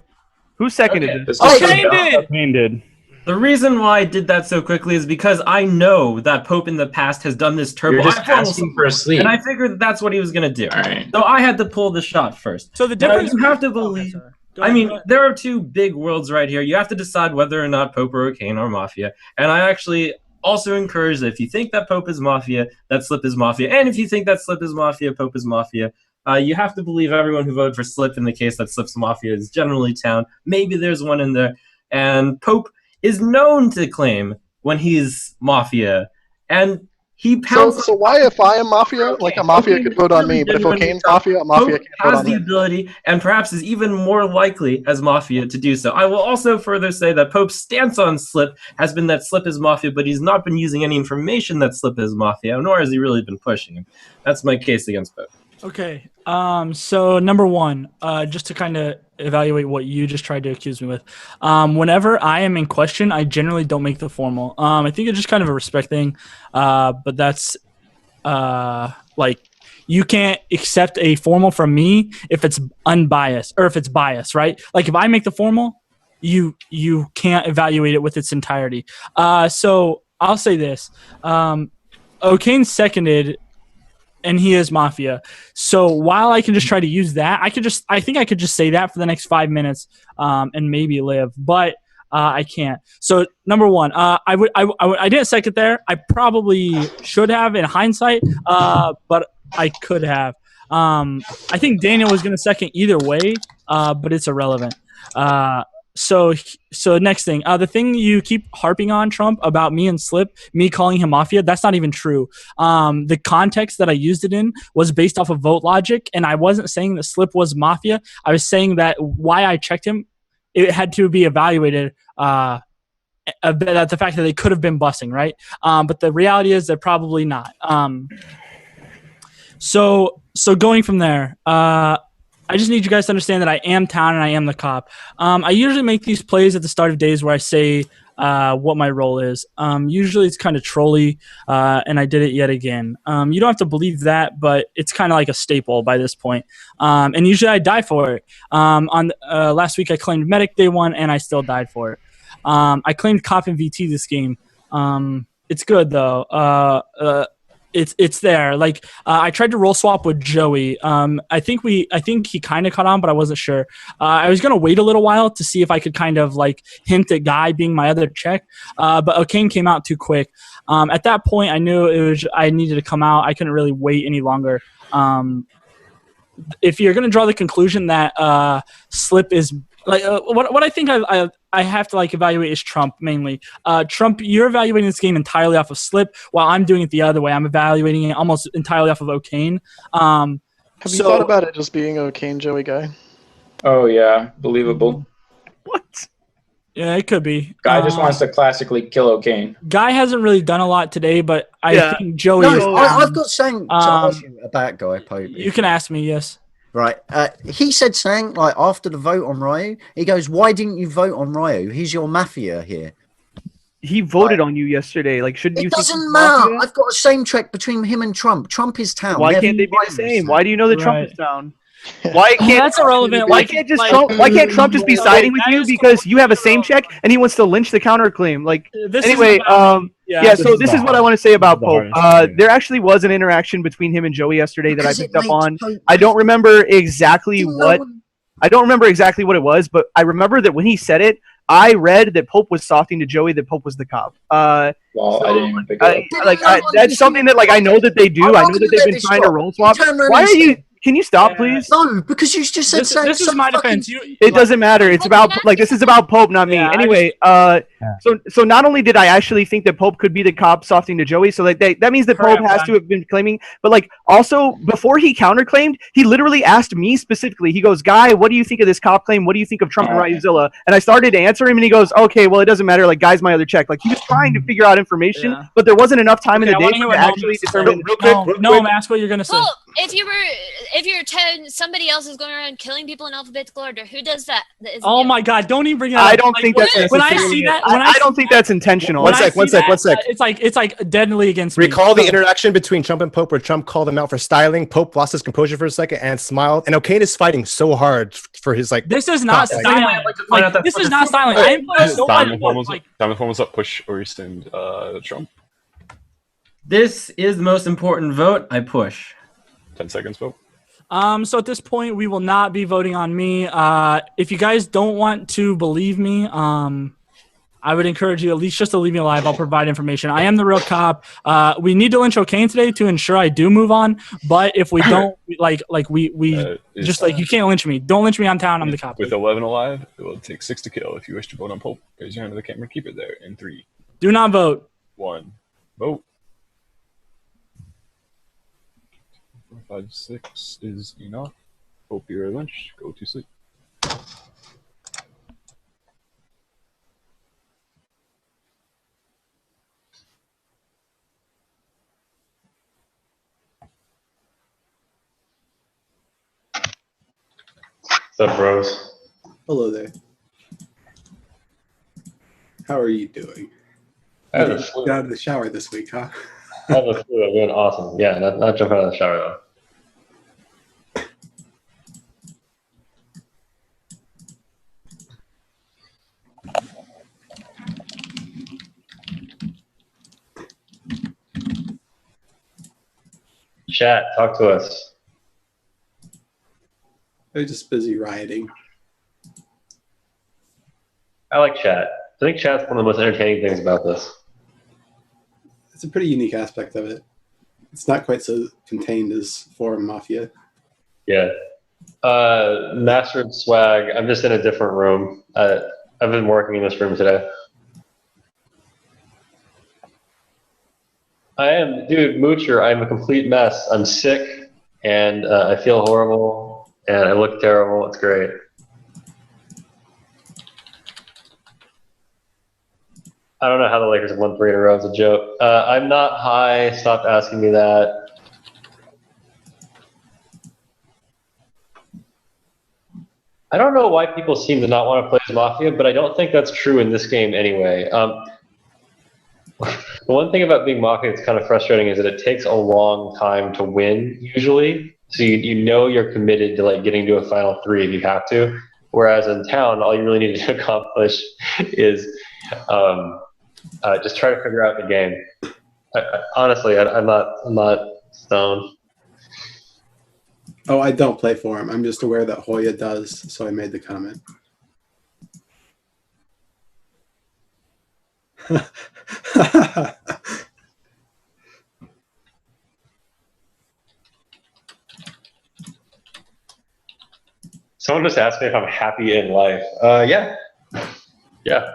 Who seconded this? O'Kane did. The reason why I did that so quickly is because I know that Pope in the past has done this turbo. You're just I formal asking for a sleep. and I figured that that's what he was going to do. All right. So I had to pull the shot first. So the Now, difference. you have to believe. I mean, there are two big worlds right here. You have to decide whether or not Pope or O'Kane are Mafia. And I actually also encourage that if you think that Pope is Mafia, that Slip is Mafia. And if you think that Slip is Mafia, Pope is Mafia. You have to believe everyone who voted for Slip in the case that Slip's Mafia is generally town. Maybe there's one in there. And Pope is known to claim when he's Mafia. And He pounced. So why, if I am Mafia, like a Mafia could vote on me, but if Okane's Mafia, a Mafia can't vote has on the him? ability, and perhaps is even more likely as Mafia to do so. I will also further say that Pope's stance on Slip has been that Slip is Mafia, but he's not been using any information that Slip is Mafia, nor has he really been pushing him. That's my case against Pope. Okay. So number one, just to kind of evaluate what you just tried to accuse me with. Whenever I am in question, I generally don't make the formal. I think it's just kind of a respect thing. But that's like you can't accept a formal from me if it's unbiased or if it's biased, right? Like if I make the formal, you can't evaluate it with its entirety. So I'll say this. O'Kane seconded and he is Mafia. So while I can just try to use that, I think I could just say that for the next 5 minutes and maybe live, but I can't. So number one, I didn't second there. I probably should have in hindsight, but I could have. I think Daniel was going to second either way, but it's irrelevant. So next thing, the thing you keep harping on, Trump, about me and Slip, me calling him Mafia, that's not even true. The context that I used it in was based off of vote logic, and I wasn't saying that Slip was Mafia. I was saying that why I checked him, it had to be evaluated at the fact that they could have been busting, right? But the reality is they're probably not. So going from there, I just need you guys to understand that I am town and I am the cop. I usually make these plays at the start of days where I say what my role is. Usually it's kind of trolly, and I did it yet again. You don't have to believe that, but it's kind of like a staple by this point. And usually I die for it. On last week I claimed Medic Day 1, and I still died for it. I claimed Cop and VT this game. It's good, though. It's there. Like I tried to roll swap with Joey. I think he kind of caught on, but I wasn't sure. I was gonna wait a little while to see if I could kind of like hint at Guy being my other check. But O'Kane came out too quick. At that point, I knew I needed to come out. I couldn't really wait any longer. If you're gonna draw the conclusion that Slip is like what I think I have to like evaluate is Trump mainly. Trump, you're evaluating this game entirely off of Slip, while I'm doing it the other way. I'm evaluating it almost entirely off of O'Kane. Have you thought about it just being O'Kane, Joey Guy? Oh yeah, believable. What? Yeah, it could be. Guy just wants to classically kill O'Kane. Guy hasn't really done a lot today, but I think Joey is. I've got something to ask you about Guy Pope. You can ask me, yes. Right. He said something like after the vote on Ryu, he goes, "Why didn't you vote on Ryu? He's your Mafia here." He voted on you yesterday. Like, shouldn't you? It doesn't matter. I've got a same track between him and Trump. Trump is town. Why can't they be the same? Why do you know that Trump is town? Why can't that's irrelevant? Why can't Trump just be siding with you because you have a same check and he wants to lynch the counterclaim? Like anyway, so this is what I want to say about Pope. There actually was an interaction between him and Joey yesterday that I picked up on. I don't remember exactly what it was, but I remember that when he said it, I read that Pope was softing to Joey, that Pope was the cop. Well, I didn't even pick it up. That's something that like I know that they do. I know that they've been trying to roll swap. Why are you? Can you stop, please? No, because you just said this is my defense. It doesn't matter. It's about like this is about Pope, not me. Anyway, so not only did I actually think that Pope could be the cop softing to Joey, so like that means that Pope has to have been claiming. But like also before he counterclaimed, he literally asked me specifically. He goes, "Guy, what do you think of this cop claim? What do you think of Trump and Ryuzilla?" And I started to answer him, and he goes, "Okay, well it doesn't matter. Like Guy's my other check." Like he was trying to figure out information, but there wasn't enough time in the day to actually determine. No, ask what you're gonna say. Well, if you're 10, somebody else is going around killing people in alphabetical order. Who does that? Oh my God! Don't even bring it up. I don't think that's when I see that. I don't think that's intentional. One sec. It's like deadly against me. Recall the interaction between Trump and Pope, where Trump called him out for styling. Pope lost his composure for a second and smiled. And O'Kane is fighting so hard for his like. This is not styling. This is not styling. I am so Time was up. Push or rescind Trump. This is the most important vote. I push. 10 seconds vote. So at this point, we will not be voting on me. If you guys don't want to believe me, I would encourage you at least just to leave me alive. I'll provide information. I am the real cop. We need to lynch O'Kane today to ensure I do move on. But if we don't, we just like you can't lynch me. Don't lynch me on town. I'm the cop. With 11 alive, it will take 6 to kill. If you wish to vote on Pope, raise your hand to the camera. Keep it there in 3. Do not vote. 1. Vote. 6 is enough. Hope you're lunch. Go to sleep. What's up, bros? Hello there. How are you doing? I You have the didn't flu. get out of the shower this week, huh? I have the flu. I'm doing awesome. Yeah, not jumping out of the shower though. Chat, talk to us. They're just busy rioting. I like chat. I think chat's one of the most entertaining things about this. It's a pretty unique aspect of it. It's not quite so contained as Forum Mafia. Yeah. Master of Swag. I'm just in a different room. I've been working in this room today. I am, dude, Moocher, I'm a complete mess. I'm sick, and I feel horrible, and I look terrible. It's great. I don't know how the Lakers have won 3 in a row. It's a joke. I'm not high. Stop asking me that. I don't know why people seem to not want to play as Mafia, but I don't think that's true in this game anyway. The one thing about being Mafia that's kind of frustrating is that it takes a long time to win, usually. So you know you're committed to like getting to a final 3 if you have to. Whereas in town, all you really need to accomplish is just try to figure out the game. Honestly, I'm not stoned. Oh, I don't play Forum. I'm just aware that Hoya does, so I made the comment. Someone just asked me if I'm happy in life. Yeah. Yeah.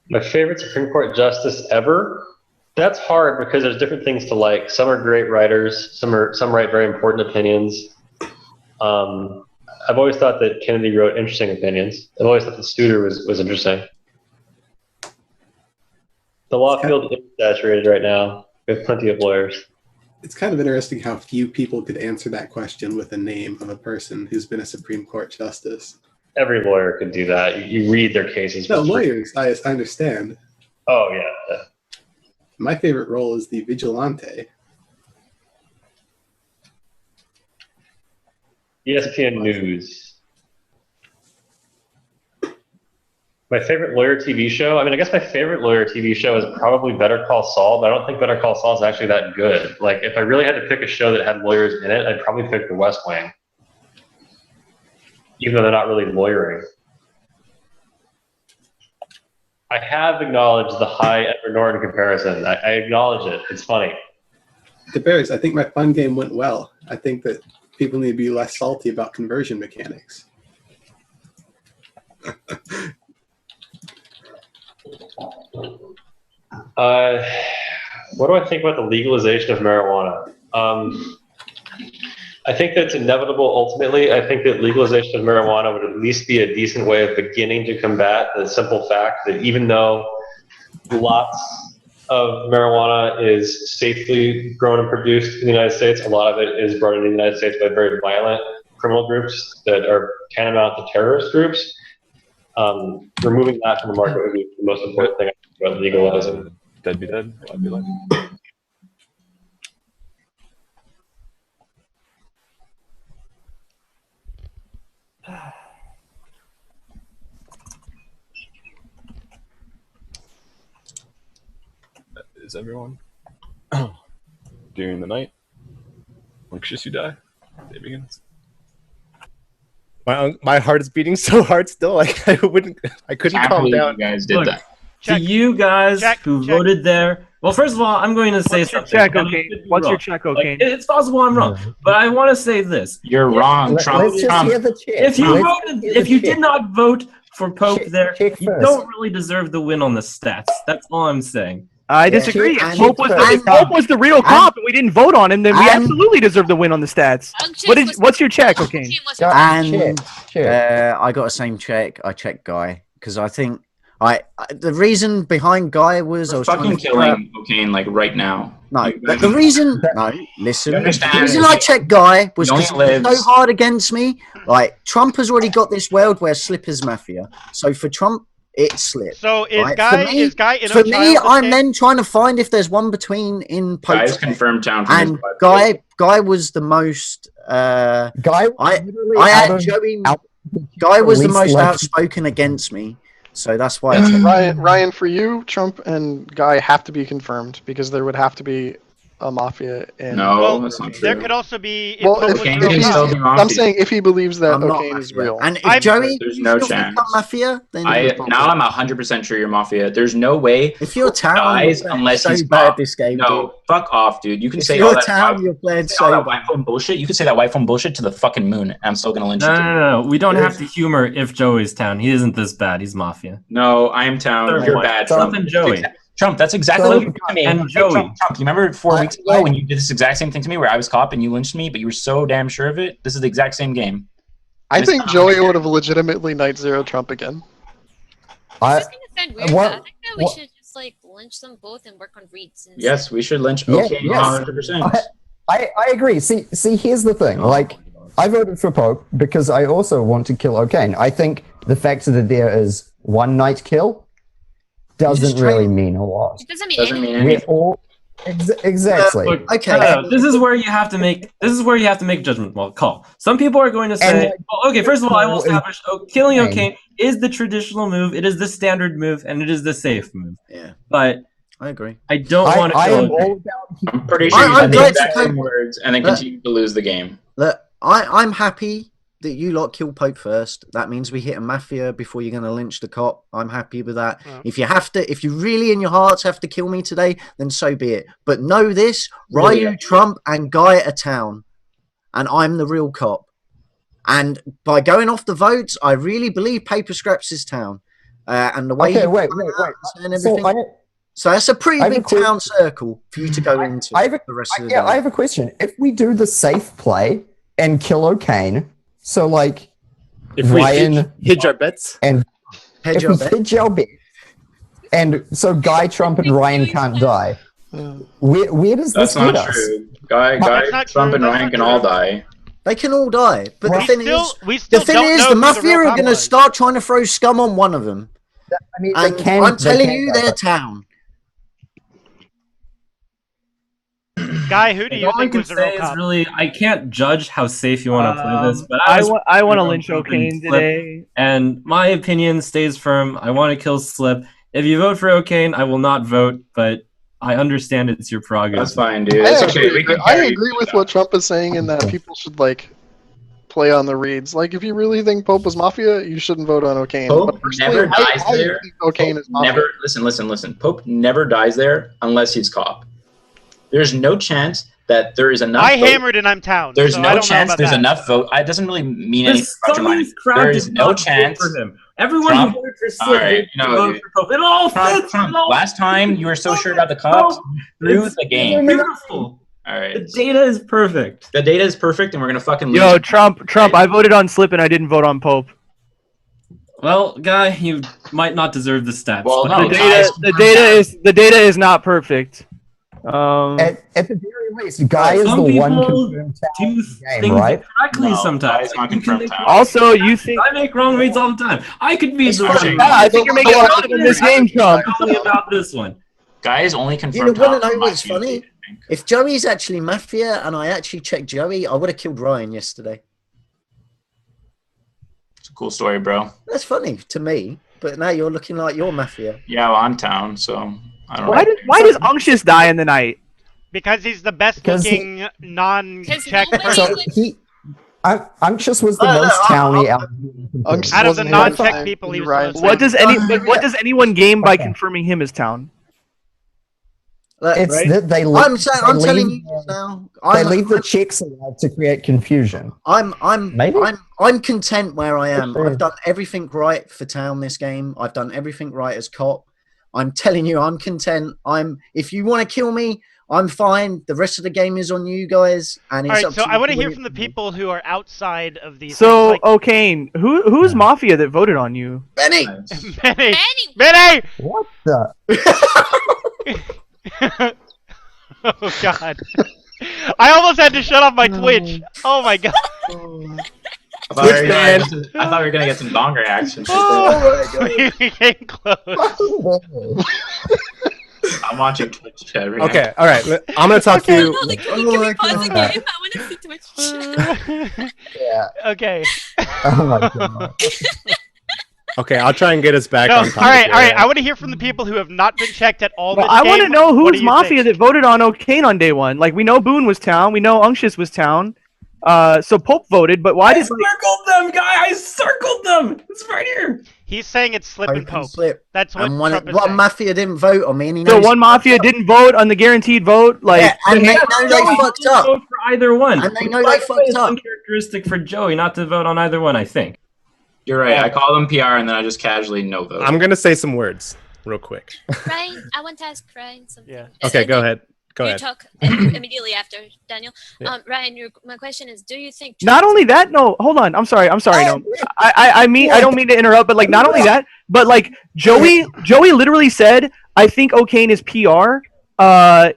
My favorite Supreme Court justice ever? That's hard because there's different things to like. Some are great writers. Some write very important opinions. I've always thought that Kennedy wrote interesting opinions. I've always thought that Studer was interesting. The law field is saturated right now. We have plenty of lawyers. It's kind of interesting how few people could answer that question with a name of a person who's been a Supreme Court justice. Every lawyer could do that. You read their cases. No, lawyers, I understand. Oh, yeah. My favorite role is the vigilante. ESPN News. My favorite lawyer TV show? I mean, I guess my favorite lawyer TV show is probably Better Call Saul, but I don't think Better Call Saul is actually that good. Like, if I really had to pick a show that had lawyers in it, I'd probably pick The West Wing. Even though they're not really lawyering. I have acknowledged the high Edward Norton comparison. I acknowledge it. It's funny. The Bears, I think my fun game went well. I think that people need to be less salty about conversion mechanics. What do I think about the legalization of marijuana? I think that's inevitable ultimately. I think that legalization of marijuana would at least be a decent way of beginning to combat the simple fact that even though lots of marijuana is safely grown and produced in the United States, a lot of it is brought into the United States by very violent criminal groups that are tantamount to terrorist groups. Removing that from the market would be the most important thing about legalizing. Dead be dead, alive be alive. Is everyone during the night? Anxious you die. Day begins. My heart is beating so hard still. Like I couldn't calm down. You guys did Look, that. To you guys who voted there, well, first of all, I'm going to say something. Check, and I okay. could be What's your wrong. check, Like, okay? it's possible I'm wrong, but I want to say this. You're wrong, Trump. Let's just hear the check. If you voted, if you did not vote for Pope there. check You first. don't really deserve the win on the stats. That's all I'm saying. I disagree. and- If Pope was the real cop and we didn't vote on him, then we absolutely deserve the win on the stats. What's your check, okay? And I got the same check. I checked Guy because I think the reason behind Guy was I was fucking trying to killing cocaine like right now. No, the reason. No, listen. You The understand? reason I checked Guy was He only because he was lives- so hard against me. Like Trump has already got this world where Slip is Mafia. So for Trump, it's Slip. So is right? Guy For me, is Guy in for a me, child I'm game? then trying to find if there's one between in Pope Guy's confirmed town. From and Guy was the most. Guy, I had Joey. Guy was the most outspoken against me, so that's why. I checked. Ryan, for you, Trump and Guy have to be confirmed because there would have to be a Mafia in. No, that's not true. There could also be. Well, Mafia. I'm saying if he believes that I'm not cocaine is Mafia. real. And if Joey, there's you no still chance. become Mafia, then Now I'm 100% sure you're Mafia. There's no way if you're town, dies you're unless so he's bad caught. this game. No, dude. fuck off, dude. You can If say you're all that. town, you're playing say all so that white phone bullshit. You can say that white phone bullshit to the fucking moon. And I'm still gonna lynch you. No. We don't have to humor if Joey's town. He isn't this bad. He's Mafia. No, I am town. Third You're one. bad. Slip Trump. and Joey. Trump, that's exactly what you did to me. And Hey, Joey. Trump, you remember 4 weeks ago when you did this exact same thing to me where I was cop and you lynched me, but you were so damn sure of it? This is the exact same game. I think Joey would have legitimately night zero Trump again. Sound weird, but I think that we should just like lynch them both and work on reads. Yes, we should lynch. Yeah, Okay, yes. 100%. I agree. See, here's the thing. Like, I voted for Pope because I also want to kill O'Kane. I think the fact that there is one night kill doesn't really mean a lot. It doesn't mean Doesn't mean anything. We're anything. all exactly. Look, this is where you have to make a judgment call. Some people are going to say, well, okay, first of all, I will establish killing O'Kane is the traditional move, it is the standard move, and it is the safe move. Yeah. But I agree. I don't want to I kill am O'Kane. all down. I'm pretty sure you said the exact same words and then continue to lose the game. Look, I'm happy that you lot kill Pope first. That means we hit a Mafia before you're going to lynch the cop. I'm happy with that. Yeah. If you really in your hearts have to kill me today, then so be it. But know this, Ryu, Trump, and Guy are town. And I'm the real cop. And by going off the votes, I really believe Paper Scraps is town. And the way Wait. and everything. So that's a pretty big town circle for you to go into the rest of the day. I have a question. If we do the safe play and kill O'Kane, so like if we Ryan hedge our bets and hedge if we hedge our bet, and so Guy, Trump, and Ryan can't die, where does That's this get not us? true. Guy, Trump, and Ryan can all die. They can all die, but the thing we is, still the thing don't is, know the who Mafia the real are cop going to was. start trying to throw scum on one of them. I mean, And they can. I'm telling they you, can, they're town. Guy, who do you All I think can was the real say is cop? really, I can't judge how safe you want to play this, but I was want to on lynch Slip and O'Kane Slip, today. and my opinion stays firm. I want to kill Slip. If you vote for O'Kane, I will not vote, but I understand it's your prerogative. That's fine, dude. It's okay. We can I carry agree with what Trump is saying in that people should like play on the reads. Like, if you really think Pope was Mafia, you shouldn't vote on O'Kane. Pope But personally, never dies I there. think O'Kane is Mafia. Never listen. Pope never dies there unless he's cop. There's no chance that there is enough. I vote. hammered and I'm town. There's so I no don't know chance about there's that. enough vote. It doesn't really mean The anything. about your mind. scummiest crowd There did is no not vote chance. for him. Everyone Trump- who voted for All Slip right, voted for Pope. It all fits. Trump, it all last time you were so sure about the cops, through the game. beautiful. All right. The data is perfect. The data is perfect, and we're gonna fucking lose. Yo, Trump, I voted on Slip and I didn't vote on Pope. Well, Guy, you might not deserve the stats. Well, but no, The data is not perfect. At the very least, Guy is some the one people confirmed do talent in the game, things right? correctly No, sometimes. Guy's not confirmed talent. Also, you think I make wrong reads all the time. I could be the Okay. yeah, I think you're making a lot in this game, Trump. Tell me about this one. Guy is only You confirmed. want to talent know from what's my funny? feed, I think. If Joey's actually Mafia and I actually checked Joey, I would have killed Ryan yesterday. It's a cool story, bro. That's funny to me, but now you're looking like you're Mafia. Yeah, well, I'm town, so I don't know. Why does Unctious die in the night? Because he's the best Because looking non-check So person. Unctious was the most towny out. Unctious Out of the wasn't here at non-tech time. people, he You're was right. the What most- does anyone gain by confirming him as town? It's right? that they. I'm telling you now. They leave the checks alive to create confusion. I'm content where I am. Sure. I've done everything right for town this game. I've done everything right as cop. I'm telling you, I'm content. If you want to kill me, I'm fine. The rest of the game is on you guys. And it's All right, up so to I want to you. hear from the people who are outside of these. So, things, O'Kane, who's Mafia that voted on you? Benny! Benny! What the? Oh god. I almost had to shut off my Twitch. Oh my god. I thought we were gonna get some dong reactions. Oh my god. We came close. I'm watching Twitch chat right Okay, all right. I'm gonna talk to you. Can we pause the game? I want to see Twitch chat. Yeah. Okay. Oh my god. Okay, I'll try and get us back No, on topic. all right. here. I want to hear from the people who have not been checked at all. Well, this I want to game. know What who's do you Mafia think? that voted on O'Kane on day one. Like, we know Boone was town. We know Unctious was town. So Pope voted, but why I did... circled them, guy! I circled them! It's right here! He's saying it's Slip and Pope. Slip. That's what And one Trump is one saying. Mafia didn't vote on me, and he So knows. one Mafia didn't vote on the guaranteed vote? Like, Yeah, and they know they fucked up. Vote for either one. And they know By they the way, it's fucked up. uncharacteristic for Joey not to vote on either one, I think. You're right. I called him PR and then I just casually no vote. I'm gonna say some words real quick. Ryan, I want to ask Ryan something. Yeah. Okay, go ahead. Go you ahead. talk immediately after Daniel. Yeah. Ryan, my question is: do you think? not only that, no, hold on. I'm sorry. No, I mean, I don't mean to interrupt, but like, not only that, but like, Joey literally said, "I think O'Kane is PR.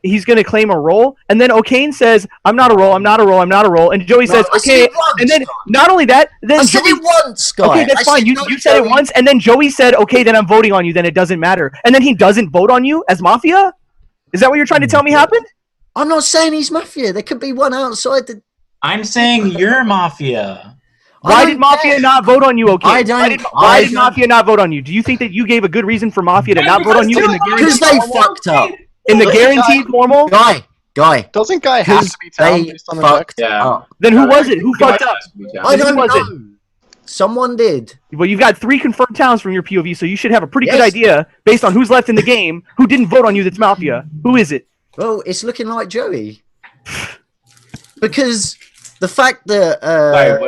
He's gonna claim a role," and then O'Kane says, "I'm not a role. I'm not a role. I'm not a role." And Joey says, I said "Okay." it once, And then Scott. not only that, then I said Joey, it once, guy. okay, that's I fine. said You no, you said it Joey. once, and then Joey said, "Okay, then I'm voting on you. Then it doesn't matter." And then he doesn't vote on you as Mafia. Is that what you're trying to tell me happened? I'm not saying he's Mafia. There could be one outside the. I'm saying you're Mafia. Why did Mafia not vote on you, okay? I don't- Why did Mafia not vote on you? Do you think that you gave a good reason for Mafia to not vote on you in the Because guaranteed they fucked up. in the guaranteed normal? Guy. Doesn't Guy have to be town They based on the fucked check? up. Then who was it? Who fucked up? I don't Who was it? know. Someone did. Well, you've got 3 confirmed towns from your POV, so you should have a pretty good Yes. idea based on who's left in the game who didn't vote on you that's Mafia. Who is it? Well, it's looking like Joey. Because the fact that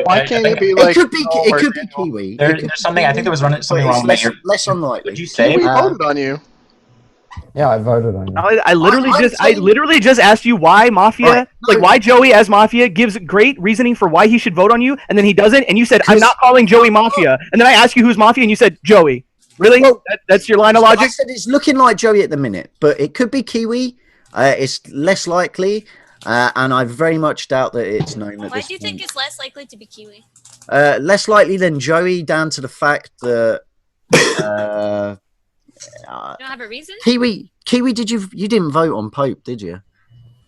Why can't it be it like? could be Gnome it or could be Daniel? Kiwi. There, It could there's be something. I think there was something but wrong. it's That less unlikely. Did you say? We voted on you. Yeah, I voted on you. I literally I'm just saying- asked you why Mafia, Right, no. like why Joey as Mafia gives great reasoning for why he should vote on you, and then he doesn't, and you said I'm not calling Joey Mafia, and then I asked you who's Mafia, and you said Joey. Really? Well, That's your line of I logic? said it's looking like Joey at the minute, but it could be Kiwi. It's less likely, and I very much doubt that it's known at Why this do you point. think it's less likely to be Kiwi? Less likely than Joey, down to the fact that You don't have a reason? Kiwi, did you didn't vote on Pope, did you?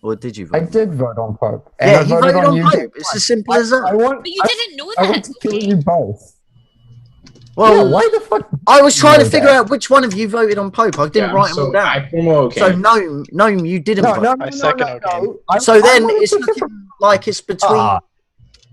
Or did you vote? I did vote on Pope. Yeah, I he voted on you. Pope. It's as simple as that. I want. But you didn't know I that. want to kill you both. Well, Yeah, why the fuck? I was trying to know figure that? out which one of you voted on Pope. I didn't write them all down. I promo okay. So Gnome, you didn't No, vote. no, no, I no, second no, O'Kane. no. So I then wanted it's to- looking like it's between. Ah.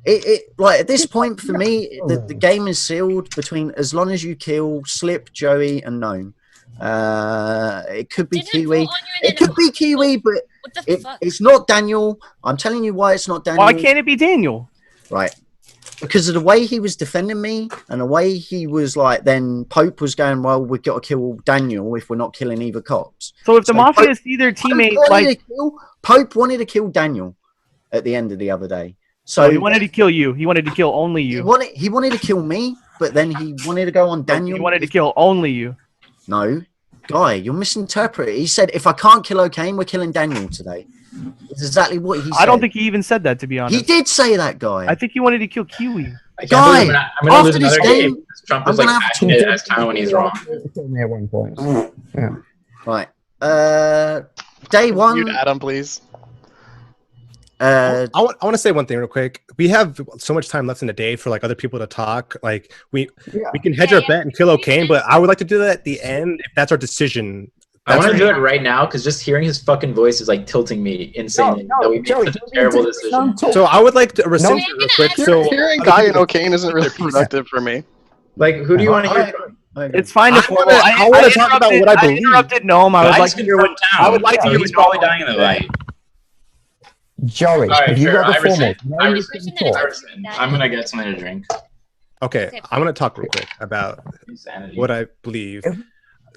It like at this point for me, the game is sealed between as long as you kill Slip, Joey, and Gnome. It could be Didn't Kiwi. vote on you and It then could be Kiwi, but What the fuck? it's not Daniel. I'm telling you why it's not Daniel. Why can't it be Daniel? Right. Because of the way he was defending me and the way he was like, then Pope was going, well, we've got to kill Daniel if we're not killing either cops. So if the So Mafia Pope- see their Pope teammate, wanted, like, Pope wanted to kill Daniel at the end of the other day. So so he wanted to kill you. He wanted to kill only he you. wanted to kill me, but then he wanted to go on Daniel. He wanted to kill only you. No, Guy, you're misinterpreting. He said, if I can't kill O'Kane, we're killing Daniel today. It's exactly what he said. I don't think he even said that, to be honest. He did say that, Guy. I think he wanted to kill Kiwi. I can't Guy, believe I'm gonna lose after this another game, game. Trump I'm is like gonna have to- passionate as town when he's wrong. Kill me at one point. Yeah. Right. Day one. Mute Adam, please. I want to say one thing real quick. We have so much time left in the day for like other people to talk. Like we can hedge our bet and kill O'Kane, but I would like to do that at the end if that's our decision. I want to That's do it right now because just hearing his fucking voice is like tilting me insanely. No, that we made Joey, such a Joey, terrible Joey, decision. So I would like to rescind No. it real quick. So Hearing other Guy and people- O'Kane isn't really productive for me. Like, who do you want to hear from? It's fine to formal. I want to talk about what I believe. interrupted Gnome. I would like to hear what. I would like to hear what's probably dying in the light. Joey, All right, have you sure. got the formal? I'm gonna get something to drink. Okay, I'm gonna talk real quick about what I believe.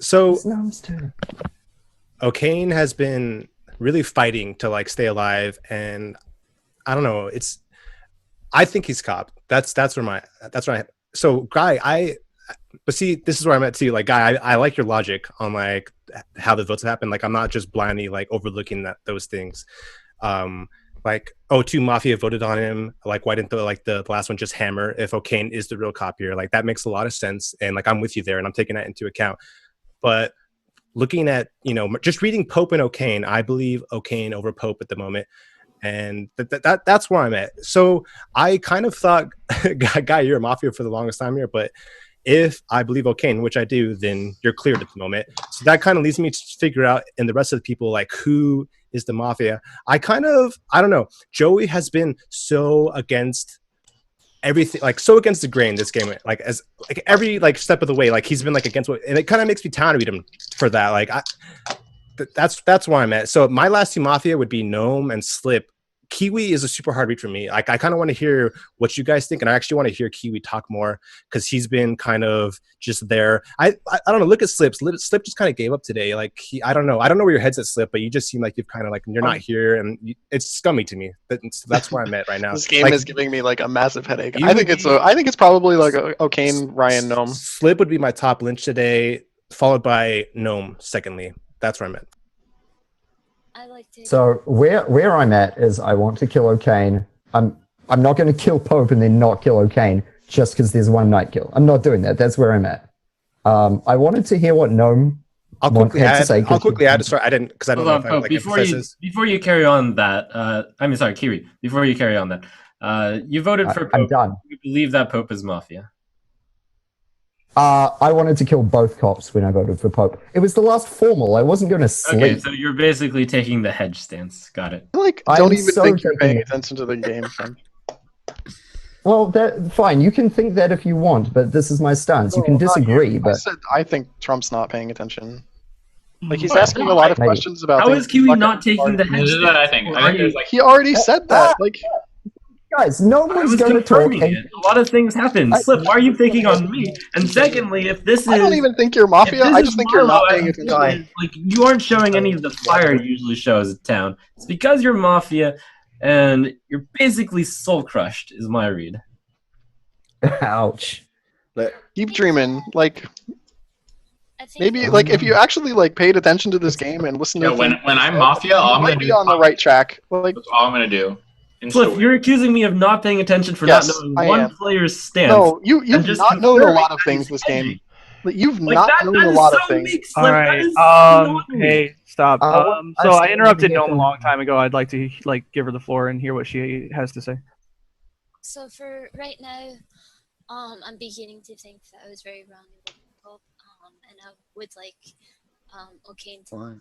So, O'Kane has been really fighting to like stay alive, and I don't know. I think he's cop. That's where I. So, Guy, but see, this is where I'm at too. Like, Guy, I like your logic on like how the votes happen. Like, I'm not just blindly like overlooking those things. Like, oh, 2 Mafia voted on him. Like, why didn't the last one just hammer if O'Kane is the real copier? Like, that makes a lot of sense, and like I'm with you there, and I'm taking that into account. But looking at just reading Pope and O'Kane, I believe O'Kane over Pope at the moment, and that's where I'm at. So I kind of thought, Guy, you're a Mafia for the longest time here, but if I believe O'Kane, which I do, then you're cleared at the moment. So that kind of leads me to figure out, and the rest of the people, like, who is the Mafia. I don't know. Joey has been so against everything, like so against the grain this game, like as like every like step of the way, like he's been like against what, and it kind of makes me town read him for that. Like that's where I'm at. So my last 2 Mafia would be Gnome and Slip. Kiwi is a super hard read for me. Like I kind of want to hear what you guys think, and I actually want to hear Kiwi talk more because he's been kind of just there. I don't know. Look at Slip. Slip just kind of gave up today. Like I don't know where your head's at, Slip, but you just seem like you've kind of like you're not here, and it's scummy to me. That's where I'm at right now. This game like, is giving me like a massive headache. I think it's probably like O'Kane, Ryan, Gnome. Slip would be my top lynch today, followed by Gnome secondly. That's where I'm at. So where I'm at is I want to kill O'Kane. I'm not going to kill Pope and then not kill O'Kane just because there's 1 night kill. I'm not doing that. That's where I'm at. I wanted to hear what Gnome I'll quickly add. Sorry, I didn't because I don't know if I before you carry on that. Sorry, Kiwi. Before you carry on that, you voted for Pope. I'm done. You believe that Pope is Mafia. I wanted to kill both cops when I voted for Pope. It was the last formal. I wasn't going to sleep. Okay, so you're basically taking the hedge stance. Got it. I don't even think you're paying attention to the game. Well, fine. You can think that if you want, but this is my stance. You can disagree, but I think Trump's not paying attention. Like he's asking a lot of questions about. How is Kiwi not taking the hedge? This is what I think. I think there's like he already said that. Like. Guys, no one's going to talk. A lot of things happen. Slip, why are you picking on me? And secondly, if this is... I don't even think you're Mafia. I just think you're not paying attention. Like, you aren't showing any of the fire you usually show as a town. It's because you're Mafia, and you're basically soul-crushed, is my read. Ouch. Keep dreaming. Like... Maybe like if you actually like paid attention to this game and listened to when I'm Mafia, all I'm gonna be on the right track. Like that's all I'm gonna do. Flip, you're accusing me of not paying attention for not knowing one player's stance. No, you've not known a lot of things this game. You've not known a lot of things. All right. Hey, stop. So I interrupted Gnome a long time ago. I'd like to give her the floor and hear what she has to say. So for right now, I'm beginning to think that I was very wrong in voting Pope, and I would like O'Kane to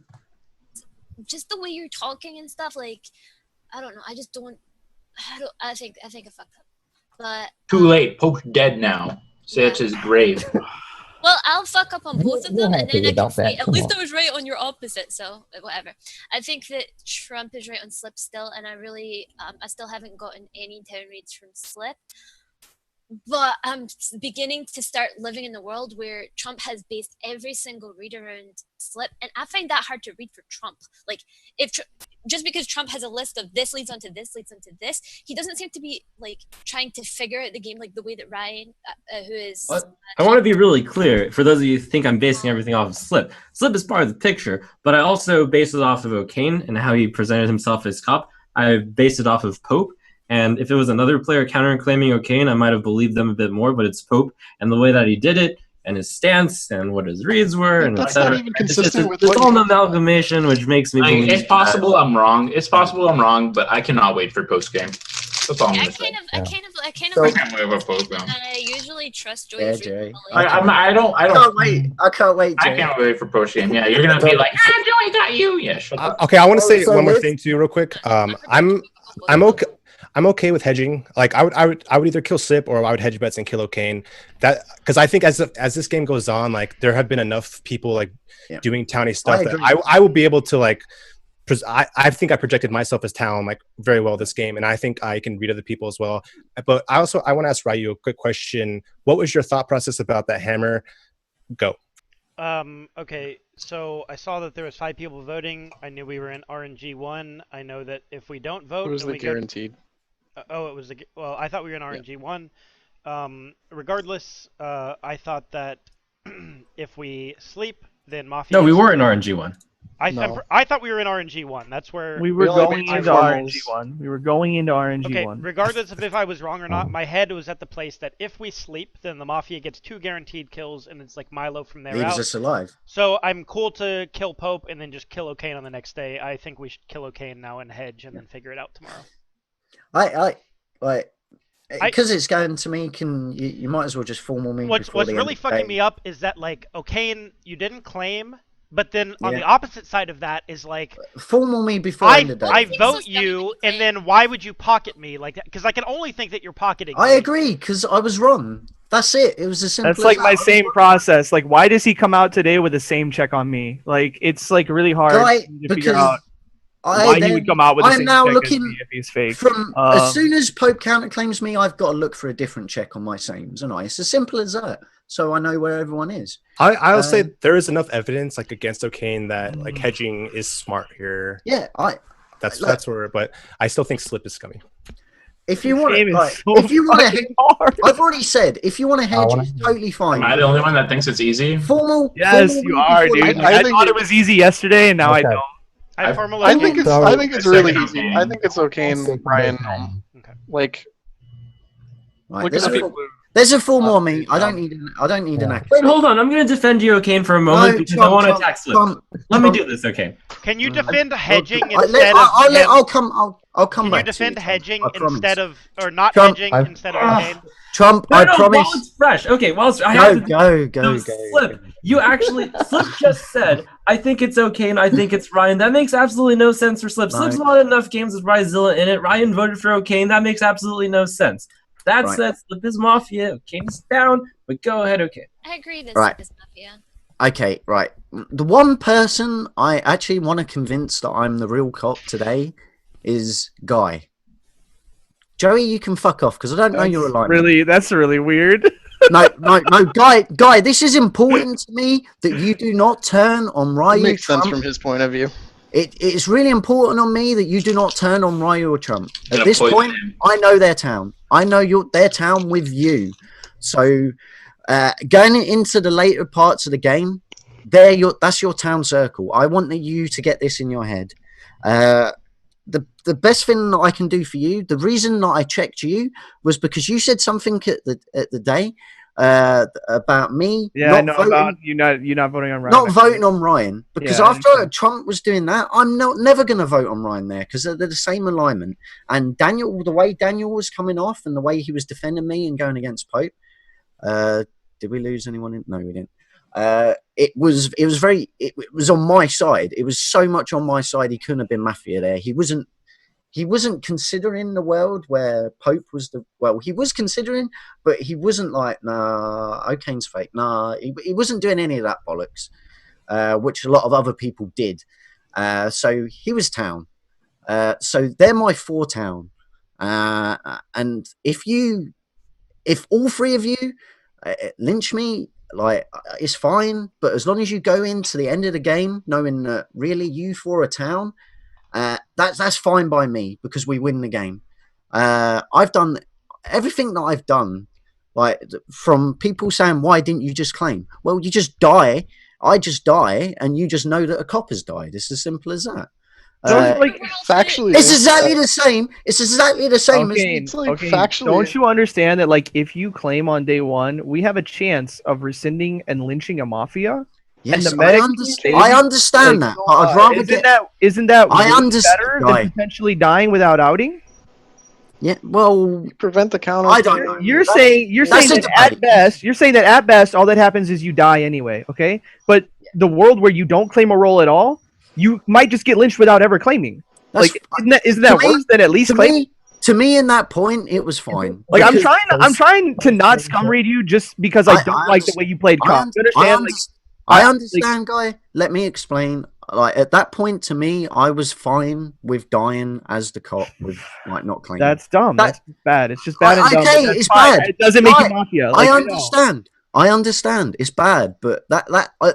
just the way you're talking and stuff. Like I don't know. I think I fucked up. But too late. Pope's dead now. Say it's his grave. Well, I'll fuck up on both of them, and then I can say at least I was right on your opposite. So whatever. I think that Trump is right on Slip still, and I really, I still haven't gotten any town reads from Slip. But I'm beginning to start living in the world where Trump has based every single read around Slip, and I find that hard to read for Trump. Like, just because Trump has a list of this leads onto this leads onto this, he doesn't seem to be like trying to figure out the game like the way that Ryan, who is. I want to be really clear for those of you who think I'm basing everything off of Slip. Slip is part of the picture, but I also base it off of O'Kane and how he presented himself as cop. I based it off of Pope. And if it was another player counter-claiming O'Kane, I might have believed them a bit more, but it's Pope and the way that he did it and his stance and what his reads were and that's not even consistent with it's all an amalgamation, which makes me believe it's possible I'm wrong. It's possible I'm wrong, but I cannot wait for post-game. That's all I'm gonna say. I kind of I can't wait for post-game. I usually trust Joey. Yeah, Jay. I can't wait. I can't wait. Jay. I can't wait for post-game. Yeah, you're gonna be like, Joey got you. Yeah, shut up. Okay, I want to say one more thing too, real quick. I'm okay. I'm okay with hedging. Like I would either kill Slip or I would hedge bets and kill O'Kane. That because I think as this game goes on, like there have been enough people like doing towny stuff that I will be able to like. I think I projected myself as town like very well this game, and I think I can read other people as well. But I want to ask Ryu a quick question. What was your thought process about that hammer? Go. Okay, so I saw that there was 5 people voting. I knew we were in RNG 1. I know that if we don't vote, What was and the we guaranteed? it was well, I thought we were in RNG 1. Regardless, I thought that if we sleep, then Mafia. No, we were in RNG 1. I thought we were in RNG 1. That's where we were going into RNG 1. We were going into RNG 1. Okay, regardless of if I was wrong or not, my head was at the place that if we sleep, then the Mafia gets 2 guaranteed kills, and it's like Milo from there Leaves out. us alive. So I'm cool to kill Pope and then just kill O'Kane on the next day. I think we should kill O'Kane now and hedge and then figure it out tomorrow. Because it's going to me, you might as well just formal me. What's really fucking me up is that like O'Kane, you didn't claim. But then on Yeah. the opposite side of that is like formal me before end of day. I vote you, and then why would you pocket me like that? Because I can only think that you're pocketing. I me. agree, because I was wrong. That's it. It was as simple. That's like as my that. same process. Like, why does he come out today with the same check on me? Like, it's like really hard to figure out why he would come out with the same now check looking as me if he's fake. As soon as Pope counterclaims me, I've got to look for a different check on my sames, and it's as simple as that. So I know where everyone is. I'll say there is enough evidence like against O'Kane that like hedging is smart here. Yeah, that's where, but I still think Slip is scummy. If you want, if you want to hedge, I've already said if you want to hedge, it's totally fine. Am I the only one that thinks it's easy? Formal. Yes, you are, dude. I thought it was easy yesterday, and now I don't. I think it's really easy. I think it's O'Kane, Brian. Like, Right, look at the there's a formal me. I don't need an act. Wait, hold on. I'm going to defend you, O'Kane, for a moment because I want to attack Slip. Let me do this, O'Kane. Can you defend hedging instead of? I'll come back. Can you defend hedging promise. instead of, or not Trump, hedging instead of O'Kane? Trump, No, I no, promise. while it's fresh. Okay, I have to Go. Slip. You actually, Slip just said, I think it's O'Kane, I think it's Ryan. That makes absolutely no sense for Slip. No. Slip's not enough games with Ryuzilla in it. Ryan voted for O'Kane. That makes absolutely no sense. That said, Slip is Mafia. O'Kane is down, but go ahead, O'Kane. I agree that Right. Slip is Mafia. Okay, right. The one person I actually want to convince that I'm the real cop today is Guy. Joey, you can fuck off because I don't know your alignment. That's really weird. No, Guy, this is important to me that you do not turn on Ryu. It makes sense Trump. from his point of view. It's really important on me that you do not turn on Ryu or Trump. At Gonna this poison point, him. I know their town. I know their town with you. So going into the later parts of the game, that's your town circle. I want you to get this in your head. The best thing that I can do for you, the reason that I checked you was because you said something at the day about me. Yeah, I know about you not voting on Ryan. Not voting on Ryan because Yeah, after Trump was doing that, I'm never going to vote on Ryan there because they're the same alignment. And Daniel, the way Daniel was coming off and the way he was defending me and going against Pope, did we lose anyone? No, we didn't. It was on my side. It was so much on my side. He couldn't have been Mafia there. He wasn't considering the world where Pope was he was considering, but he wasn't like, nah, O'Kane's fake. Nah, he wasn't doing any of that bollocks, which a lot of other people did. So he was town. So they're my 4 town. And if all 3 of you lynch me, like, it's fine. But as long as you go into the end of the game knowing that really you 4 are town, that's fine by me because we win the game. I've done everything that I've done, like from people saying, why didn't you just claim? Well, you just die. I just die, and you just know that a cop has died. It's as simple as that. Factually, it's exactly the same. It's exactly the same. Okay, as okay. Don't you understand that, like, if you claim on day 1, we have a chance of rescinding and lynching a Mafia? Yes, and the medic I understand that, but I'd rather isn't that I way understand, better right. than potentially dying without outing? Yeah, well, prevent the counter. I don't know. You're saying that at best all that happens is you die anyway, okay? But the world where you don't claim a role at all, you might just get lynched without ever claiming. Like, isn't that worse than at least claiming? To me, in that point, it was fine. Like I'm Because- trying to not scum read you just because I don't like the way you played cop. You understand? I understand, guy. Let me explain. Like at that point, to me, I was fine with dying as the cop with like not claiming. That's dumb. That's bad. It's just bad and dumb. Okay, but that's it's fine. bad. It doesn't make you Right. mafia. I Like, understand. I understand. It's bad, but at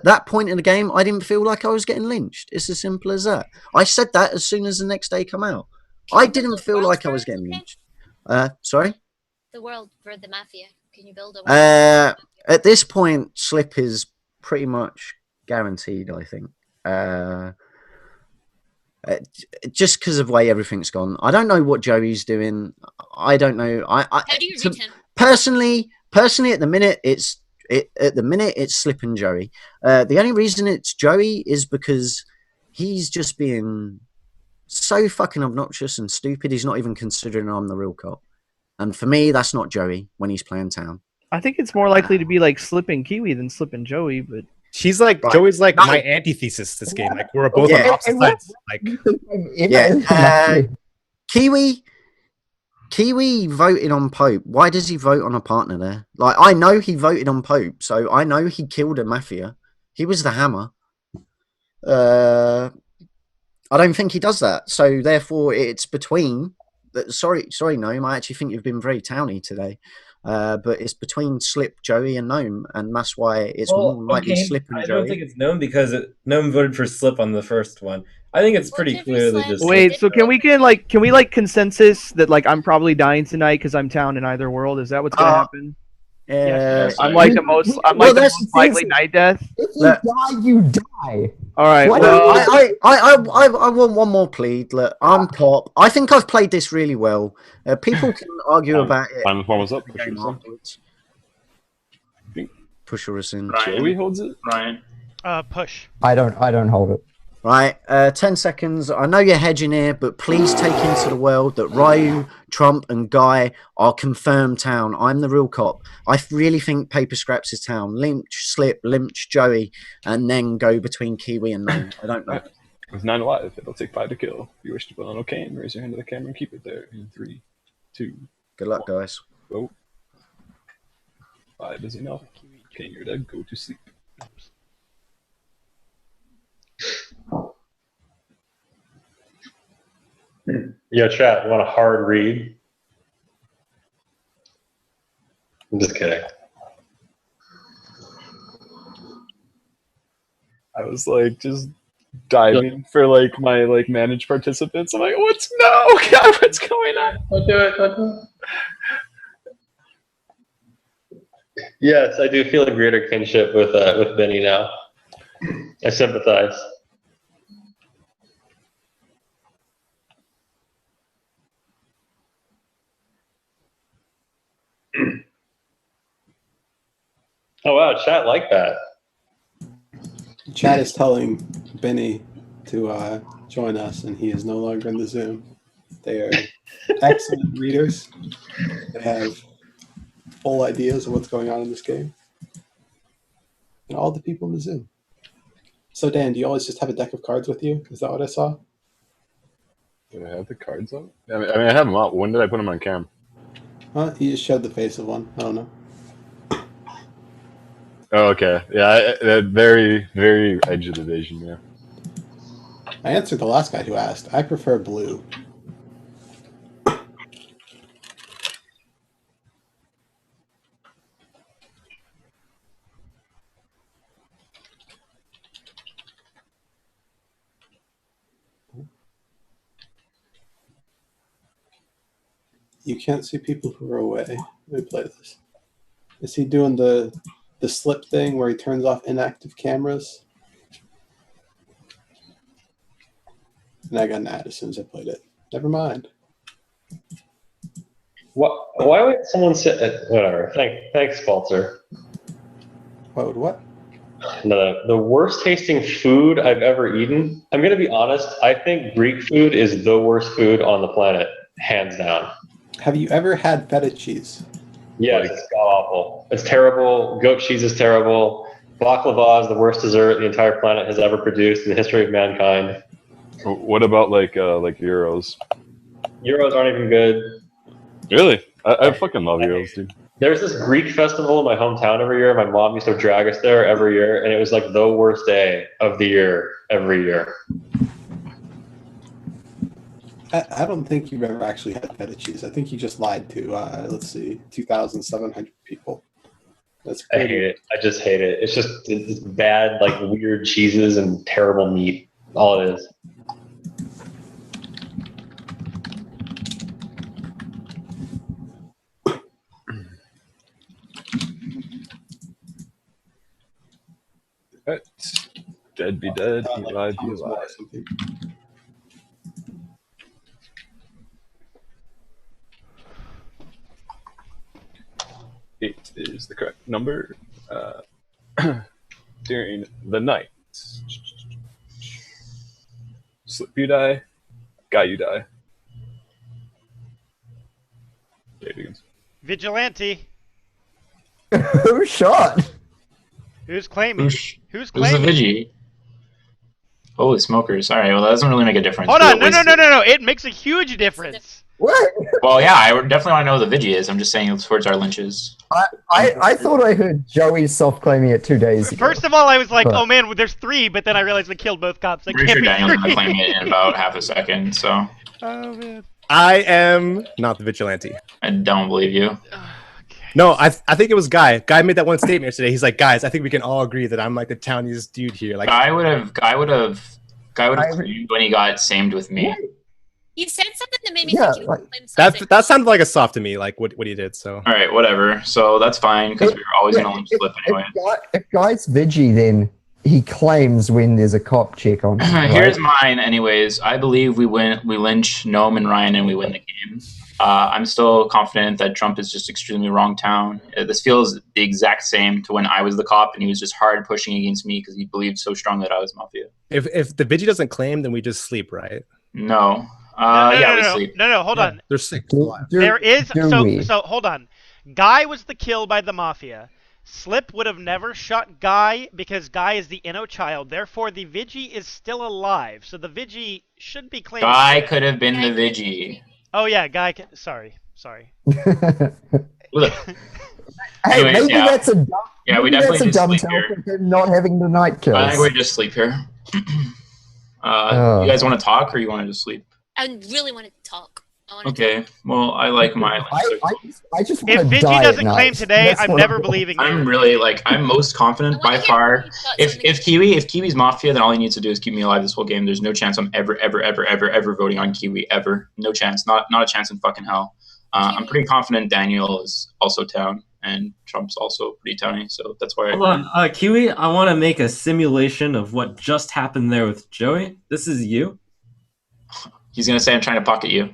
that point in the game, I didn't feel like I was getting lynched. It's as simple as that. I said that as soon as the next day come out. I didn't feel like I was getting lynched. Sorry. The world for the mafia. Can you build a world? At this point, Slip is pretty much guaranteed. I think. Just because of the way everything's gone. I don't know what Joey's doing. I don't know. How do you read him? Personally, at the minute, it's Slip and Joey. The only reason it's Joey is because he's just being so fucking obnoxious and stupid. He's not even considering I'm the real cop. And for me, that's not Joey when he's playing town. I think it's more likely to be like Slip and Kiwi than Slip and Joey, but she's like Joey's like my antithesis this game. Like we're both on opposite sides. Like Kiwi voted on Pope. Why does he vote on a partner there? Like I know he voted on Pope, so I know he killed a mafia. He was the hammer. I don't think he does that. So therefore, it's between. Sorry, Gnome. I actually think you've been very towny today. But it's between Slip, Joey, and Gnome, and that's why it's more likely Slip and Joey. I don't think it's Gnome because Gnome voted for Slip on the first one. I think it's pretty clearly just. Wait, so can we consensus that like I'm probably dying tonight because I'm town in either world? Is that what's gonna happen? Yeah, I'm like the most likely night death. If you die, you die. All right. Well, I want one more plea. Look, I'm cop. I think I've played this really well. People can argue about it. One was up. Pusher us in. Joey holds it. Ryan. Push. I don't hold it. Right, 10 seconds. I know you're hedging here, but please take into the world that Ryu, Trump, and Guy are confirmed town. I'm the real cop. I really think Paper Scraps is town. Lynch, Slip, Lynch, Joey, and then go between Kiwi and Gnome. I don't know. With 9 alive, it'll take 5 to kill. If you wish to put on O'Kane, raise your hand to the camera and keep it there. In 3, 2. Good luck, guys. Go. 5 is enough. Kane, you're dead. Go to sleep. Yo, chat, you want a hard read? I'm just kidding. I was like just diving for like my like managed participants. I'm like, what's going on? Don't do it. Don't do it. Yes, I do feel a greater kinship with Benny now. I sympathize. Oh wow, chat like that. Chat is telling Benny to join us, and he is no longer in the Zoom. They are excellent readers. They have full ideas of what's going on in this game. And all the people in the Zoom. So Dan, do you always just have a deck of cards with you? Is that what I saw? Do I have the cards up? I mean, I have them up. When did I put them on cam? Huh? You just showed the face of one. I don't know. Oh, okay. Yeah, very, very edge of the vision, yeah. I answered the last guy who asked. I prefer blue. You can't see people who are away. Let me play this. Is he doing the slip thing where he turns off inactive cameras? And I got an ad as soon as I played it. Never mind. Why would someone say whatever? Thanks, Walter. Why would what? No, the worst tasting food I've ever eaten. I'm gonna be honest. I think Greek food is the worst food on the planet, hands down. Have you ever had feta cheese? Yes, it's awful. It's terrible. Goat cheese is terrible. Baklava is the worst dessert the entire planet has ever produced in the history of mankind. What about like Euros? Euros aren't even good. Really? I fucking love Euros, dude. There's this Greek festival in my hometown every year. My mom used to drag us there every year, and it was like the worst day of the year every year. I don't think you've ever actually had feta cheese. I think you just lied to, let's see, 2,700 people. That's I pretty. hate it. I just hate it. It's bad, like weird cheeses and terrible meat. All it is. Dead be dead, alive be alive. Eight is the correct number. During the night. Slip you die, guy you die. There it begins. Vigilante. Who shot? Who's claiming? Who's Who's the claiming? Vigi? Holy smokers! All right, well that doesn't really make a difference. Hold on, no. It makes a huge difference. What? Well, yeah, I would definitely want to know who the Vigi is. I'm just saying towards our lynches. I thought I heard Joey soft claiming it 2 days ago. First of all, I was like, But- oh man, there's 3, but then I realized we killed both cops. I I'm pretty can't sure be Daniel's gonna 3. claim it in about half a second, so Oh man. I am not the vigilante. I don't believe you. No, I think it was Guy. Guy made that one statement yesterday. He's like, guys, I think we can all agree that I'm like the towniest dude here. Like, Guy would have claimed when he got samed with me. He said something that made me Yeah, think he like- would claim something. that sounded like a soft to me, like what he did. So All right, whatever. So that's fine because we were always gonna lynch Slip anyway. If Guy's Vigi, then he claims when there's a cop check on him, right? Here's mine, anyways. I believe we lynch Gnome and Ryan, and we win the game. I'm still confident that Trump is just extremely wrong town. This feels the exact same to when I was the cop, and he was just hard pushing against me because he believed so strong that I was Mafia. if the Vigi doesn't claim, then we just sleep, right? No. We sleep. No, hold on. There's 6 Do- alive. do- There is do we? so hold on. Guy was the kill by the Mafia. Slip would have never shot Guy because Guy is the Inno child. Therefore, the Vigi is still alive. So the Vigi should be claimed. Guy could have been the Vigi. Oh yeah, Guy. Sorry. Look. Hey, Anyways, maybe yeah. that's a dumb. Yeah, we maybe definitely that's a just dumb sleep tell here. for him not having the night kills. I think we just sleep here. You guys want to talk or you want to just sleep? I really wanted to talk. Okay. Well, I like my. I just If want to Vigi die doesn't at claim night. today, That's I'm what never I want. believing you. I'm really I'm most confident by far. If Kiwi's Mafia, then all he needs to do is keep me alive this whole game. There's no chance I'm ever voting on Kiwi ever. No chance. Not a chance in fucking hell. I'm pretty confident Daniel is also town and Trump's also pretty towny. So that's why. Hold on, Kiwi. I want to make a simulation of what just happened there with Joey. This is you. He's gonna say I'm trying to pocket you.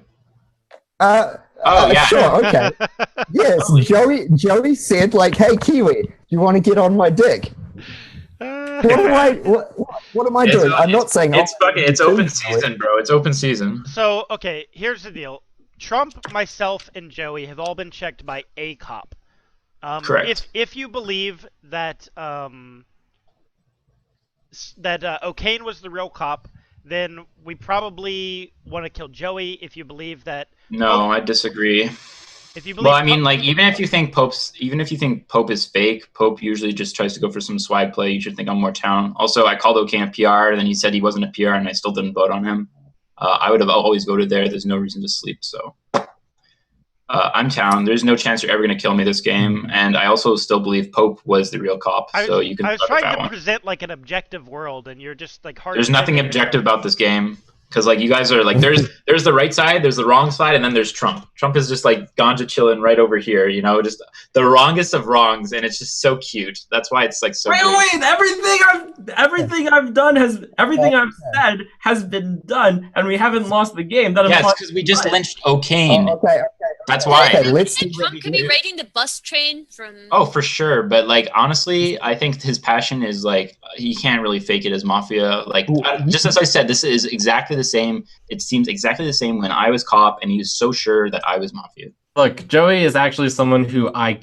Yeah. Sure. Okay. Yes. Joey said like, "Hey, Kiwi, do you want to get on my dick?" What am I doing? I'm not saying It's open season, bro. It's open season. So okay, here's the deal. Trump, myself, and Joey have all been checked by a cop. Correct. If you believe that O'Kane was the real cop, then we probably want to kill Joey. If you believe that, No, I disagree. if you believe, Well, I mean, like, even if you think Pope is fake, Pope usually just tries to go for some swag play. You should think I'm more town. Also, I called O'Kane a PR, and then he said he wasn't a PR, and I still didn't vote on him. I would have always voted there. There's no reason to sleep, so I'm town. There's no chance you're ever going to kill me this game, and I also still believe Pope was the real cop. So you can. I was fuck with trying that to one. present like an objective world, and you're just like hard. There's nothing objective about this game. Because like you guys are like there's the right side, there's the wrong side, and then there's Trump. Trump is just like ganja chilling right over here, you know, just the wrongest of wrongs, and it's just so cute. That's why it's like so. Wait, great. everything I've said has been done, and we haven't lost the game. That Yes, implies- because we just lynched O'Kane. Okay. That's why. Trump could be raiding the bus train from. Oh, for sure. But like honestly, I think his passion is like he can't really fake it as Mafia. Like just as I said, this is exactly the same. It seems exactly the same when I was cop, and he was so sure that I was Mafia. Look, Joey is actually someone who I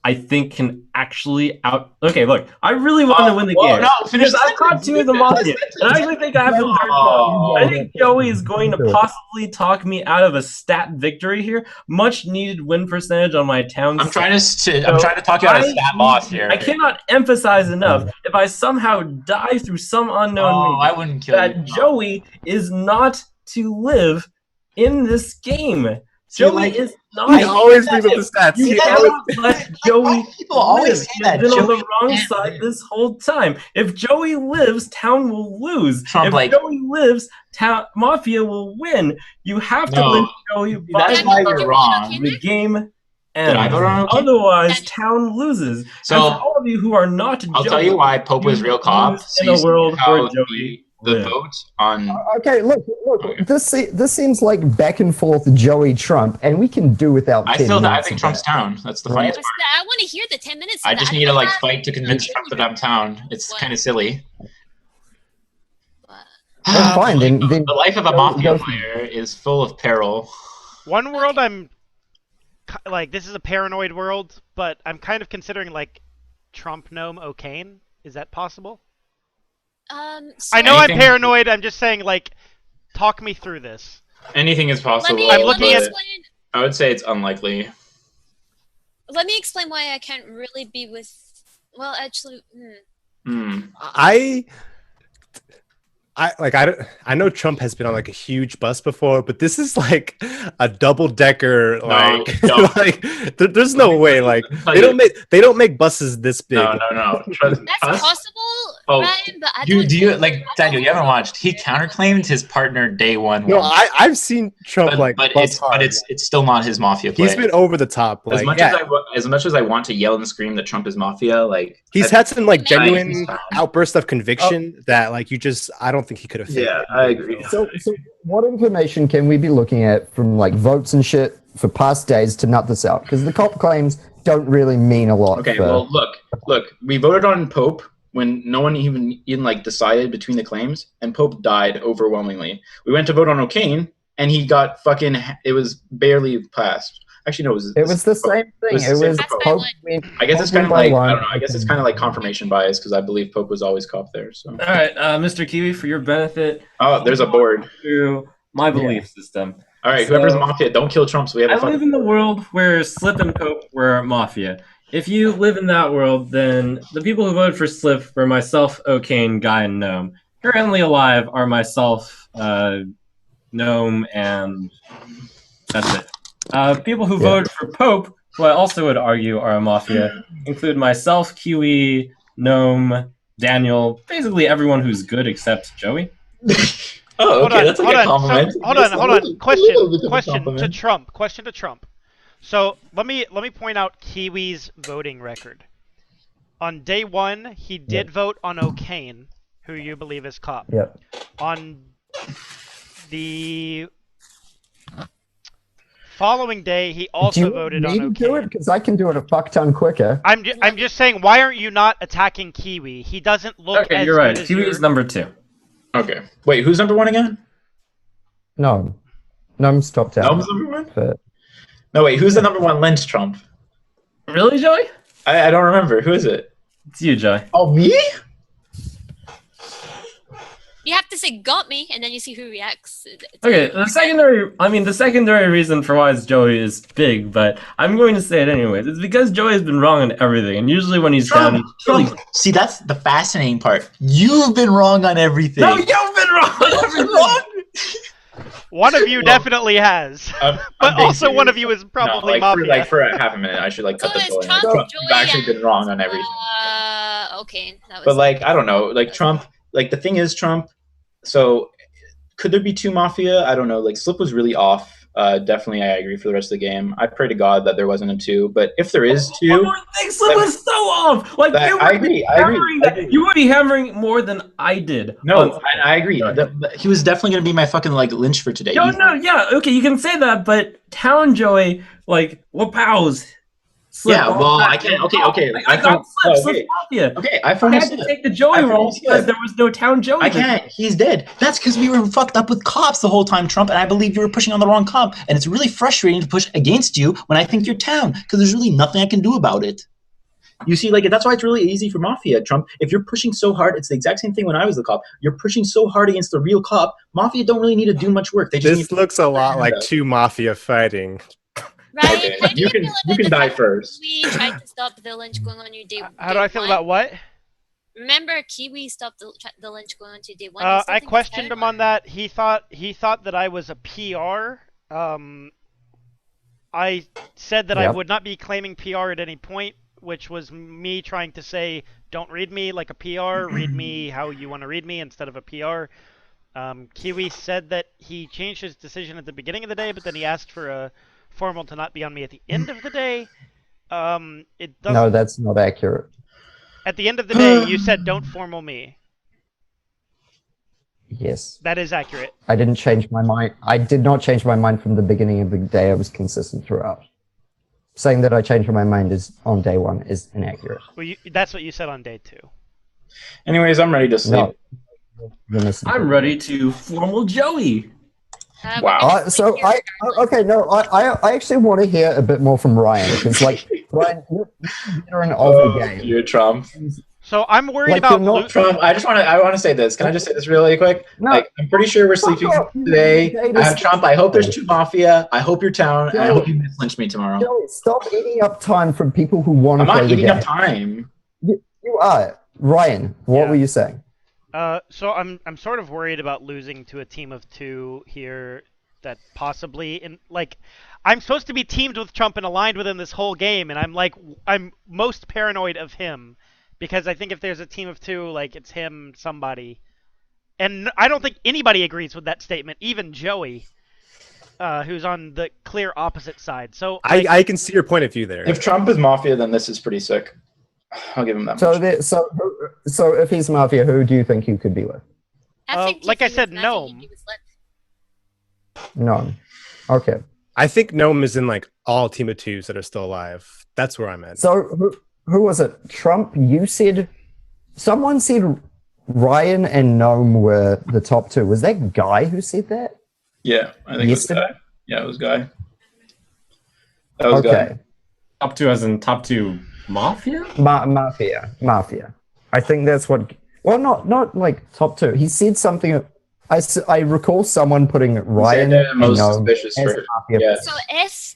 I think can actually out. Okay, look, I really want to win the whoa, game. no, finish because I've caught two of the Mafia, and I actually think I have the third one. I think Joey is going to possibly talk me out of a stat victory here. Much needed win percentage on my town. I'm trying to talk you out of a stat loss here. I cannot emphasize enough. If I somehow die through some unknown reason, I wouldn't kill that you. Joey is not to live in this game. Joey is not. He always brings up the stats. You He cannot let Joey people always live. say that. He's been on the Joey wrong side this whole time. If Joey lives, town will lose. Trump, if Joey lives, Mafia will win. You have to lynch Joey by That's why you're wrong. the game Did ends. I vote on okay? Otherwise, town loses. So, and for all of you who are not I'll Joey, tell you why Pope was real cop. lose So in you a see world how where Joey the vote on. Okay, look. This seems like back and forth Joey Trump, and we can do without. I 10 feel that I minutes think of Trump's town. That's the funniest part. I want to hear the 10 minutes. I just need to like fight to convince Trump that I'm town. It's kind of silly. Oh, fine, then The life of a mafia player is full of peril. One world I'm like, this is a paranoid world, but I'm kind of considering like Trump gnome O'Kane. Is that possible? I know I'm paranoid. I'm just saying, like, talk me through this. Anything is possible. I'm looking at. I would say it's unlikely. Let me explain why I can't really be with. Well, actually, I know Trump has been on like a huge bus before, but this is like a double decker. Like, like there's no way. Like they don't make buses this big. No. that's possible, Ryan. But I don't. Do you like Daniel? You haven't watched. He counterclaimed his partner day one. No, I've seen Trump but it's still not his mafia play. He's been over the top. Like, as much as I want to yell and scream that Trump is mafia, like he's had some like genuine outbursts of conviction that like I don't think he could have. Yeah, I agree. So what information can we be looking at from like votes and shit for past days to nut this out? Because the cop claims don't really mean a lot. Okay, well, look, we voted on Pope when no one even like decided between the claims, and Pope died overwhelmingly. We went to vote on O'Kane, and he got it was barely passed. Actually, no, it was the same thing. It was Pope. I guess it's kind of like I don't know. I guess it's kind of like confirmation bias because I believe Pope was always cop there. So. All right, Mr. Kiwi, for your benefit. Oh, there's a board. Through my belief system. All right, whoever's mafia, don't kill Trump. So we have. I live in the world where Slip and Pope were mafia. If you live in that world, then the people who voted for Slip were myself, O'Kane, Guy, and Gnome. Currently alive are myself, Gnome, and that's it. People who voted for Pope, who I also would argue are a mafia, include myself, Kiwi, Gnome, Daniel, basically everyone who's good except Joey. Oh, okay, that's like a compliment. Hold on. Question to Trump. Question to Trump. So let me point out Kiwi's voting record. On day one, he did vote on O'Kane, who you believe is cop. Yep. On the following day, he also voted on O'Kane. Do it because I can do it a fuck ton quicker. I'm just saying, why aren't you not attacking Kiwi? He doesn't look. Okay, as you're right. good as Kiwi is number 2. Okay. Wait, who's number 1 again? No, I'm stopped out. Gnome's number 1. No, wait, who's the number 1 lynch Trump? Really, Joey? I don't remember. Who is it? It's you, Joey. Oh, me? You have to say "got me" and then you see who reacts. Okay, the secondary reason for why it's Joey is big, but I'm going to say it anyways. It's because Joey's been wrong on everything, and usually when he's down, See, that's the fascinating part. You've been wrong on everything. No, you've been wrong on everything. One of you definitely has, but also one of you is probably mafia. For a half a minute, I should cut this whole in. Trump's actually been wrong on everything. Okay. That was but I don't know. Trump. The thing is, Trump. So, could there be 2 mafia? I don't know. Slip was really off. Definitely, I agree for the rest of the game. I pray to God that there wasn't a 2. But if there is 2, one more thing, Slip was so off. I agree. You would be hammering more than I did. No, I agree. He was definitely going to be my fucking lynch for today. No, yeah, okay, you can say that, but Town Joey, what pals? Yeah, well, I can't. Okay. I got Slip. okay. Slip's Mafia. Okay, I I phoned had to take the Joey role because there was no town Joey. I can't. He's dead. That's because we were fucked up with cops the whole time, Trump, and I believe you were pushing on the wrong cop. And it's really frustrating to push against you when I think you're town, because there's really nothing I can do about it. You see, like, that's why it's really easy for Mafia, Trump. If you're pushing so hard, it's the exact same thing when I was the cop. You're pushing so hard against the real cop. Mafia don't really need to do much work. They just This looks a lot like two Mafia fighting. Ryan, Okay, how do you can die first. We tried to stop the lynch going on your day. How do I feel about what? Remember, Kiwi stopped the lynch going on to day one. I questioned him on that. He thought that I was a PR. I said that I would not be claiming PR at any point, which was me trying to say, don't read me like a PR, read me how you want to read me instead of a PR. Kiwi said that he changed his decision at the beginning of the day, but then he asked for a formal to not be on me at the end of the day. It doesn't... No, that's not accurate. At the end of the day, you said don't formal me. Yes. That is accurate. I didn't change my mind. I did not change my mind from the beginning of the day. I was consistent throughout. Saying that I changed my mind is on day one is inaccurate. Well, that's what you said on day 2. Anyways, I'm ready to sleep. No. I'm ready to formal Joey. Wow. So I actually want to hear a bit more from Ryan, because like Ryan, you're a veteran of the game. You're Trump. So I'm worried Like, about you're not Trump. I want to say this. Can I just say this really quick? No. Like, I'm pretty sure we're sleeping today. I have Trump. I hope there's two Mafia. I hope you're town. And I hope you mislynch me tomorrow. Joey, stop eating up time from people who want to I'm play not the eating game. up time. You are. Ryan, what were you saying? So I'm sort of worried about losing to a team of 2 here. That possibly I'm supposed to be teamed with Trump and aligned with him this whole game, and I'm most paranoid of him, because I think if there's a team of 2, like, it's him, somebody, and I don't think anybody agrees with that statement, even Joey, who's on the clear opposite side. So I can see your point of view there. If Trump is Mafia, then this is pretty sick. I'll give him that much. So if he's Mafia, who do you think you could be with? Like I said, Gnome. No. Okay. I think Gnome is in like all team of 2s that are still alive. That's where I'm at. So who was it? Trump, you said, someone said Ryan and Gnome were the top 2. Was that Guy who said that? Yeah, I think it was Guy. Yeah, it was Guy. That was Guy. Top 2 as in top 2 Mafia? Mafia. I think that's what, well, not like top 2. He said something. I recall someone putting Ryan most as suspicious for Mafia. yeah. So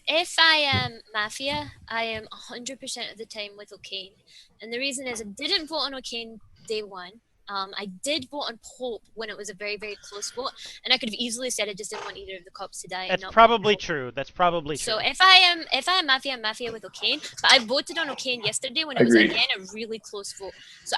if I am Mafia, I am 100% of the time with O'Kane. And the reason is I didn't vote on O'Kane day 1. I did vote on Pope when it was a very, very close vote. And I could have easily said I just didn't want either of the cops to die. That's probably true. That's probably true. So if I am Mafia, I'm Mafia with O'Kane. But I voted on O'Kane yesterday when it was Agreed. again a really close vote. So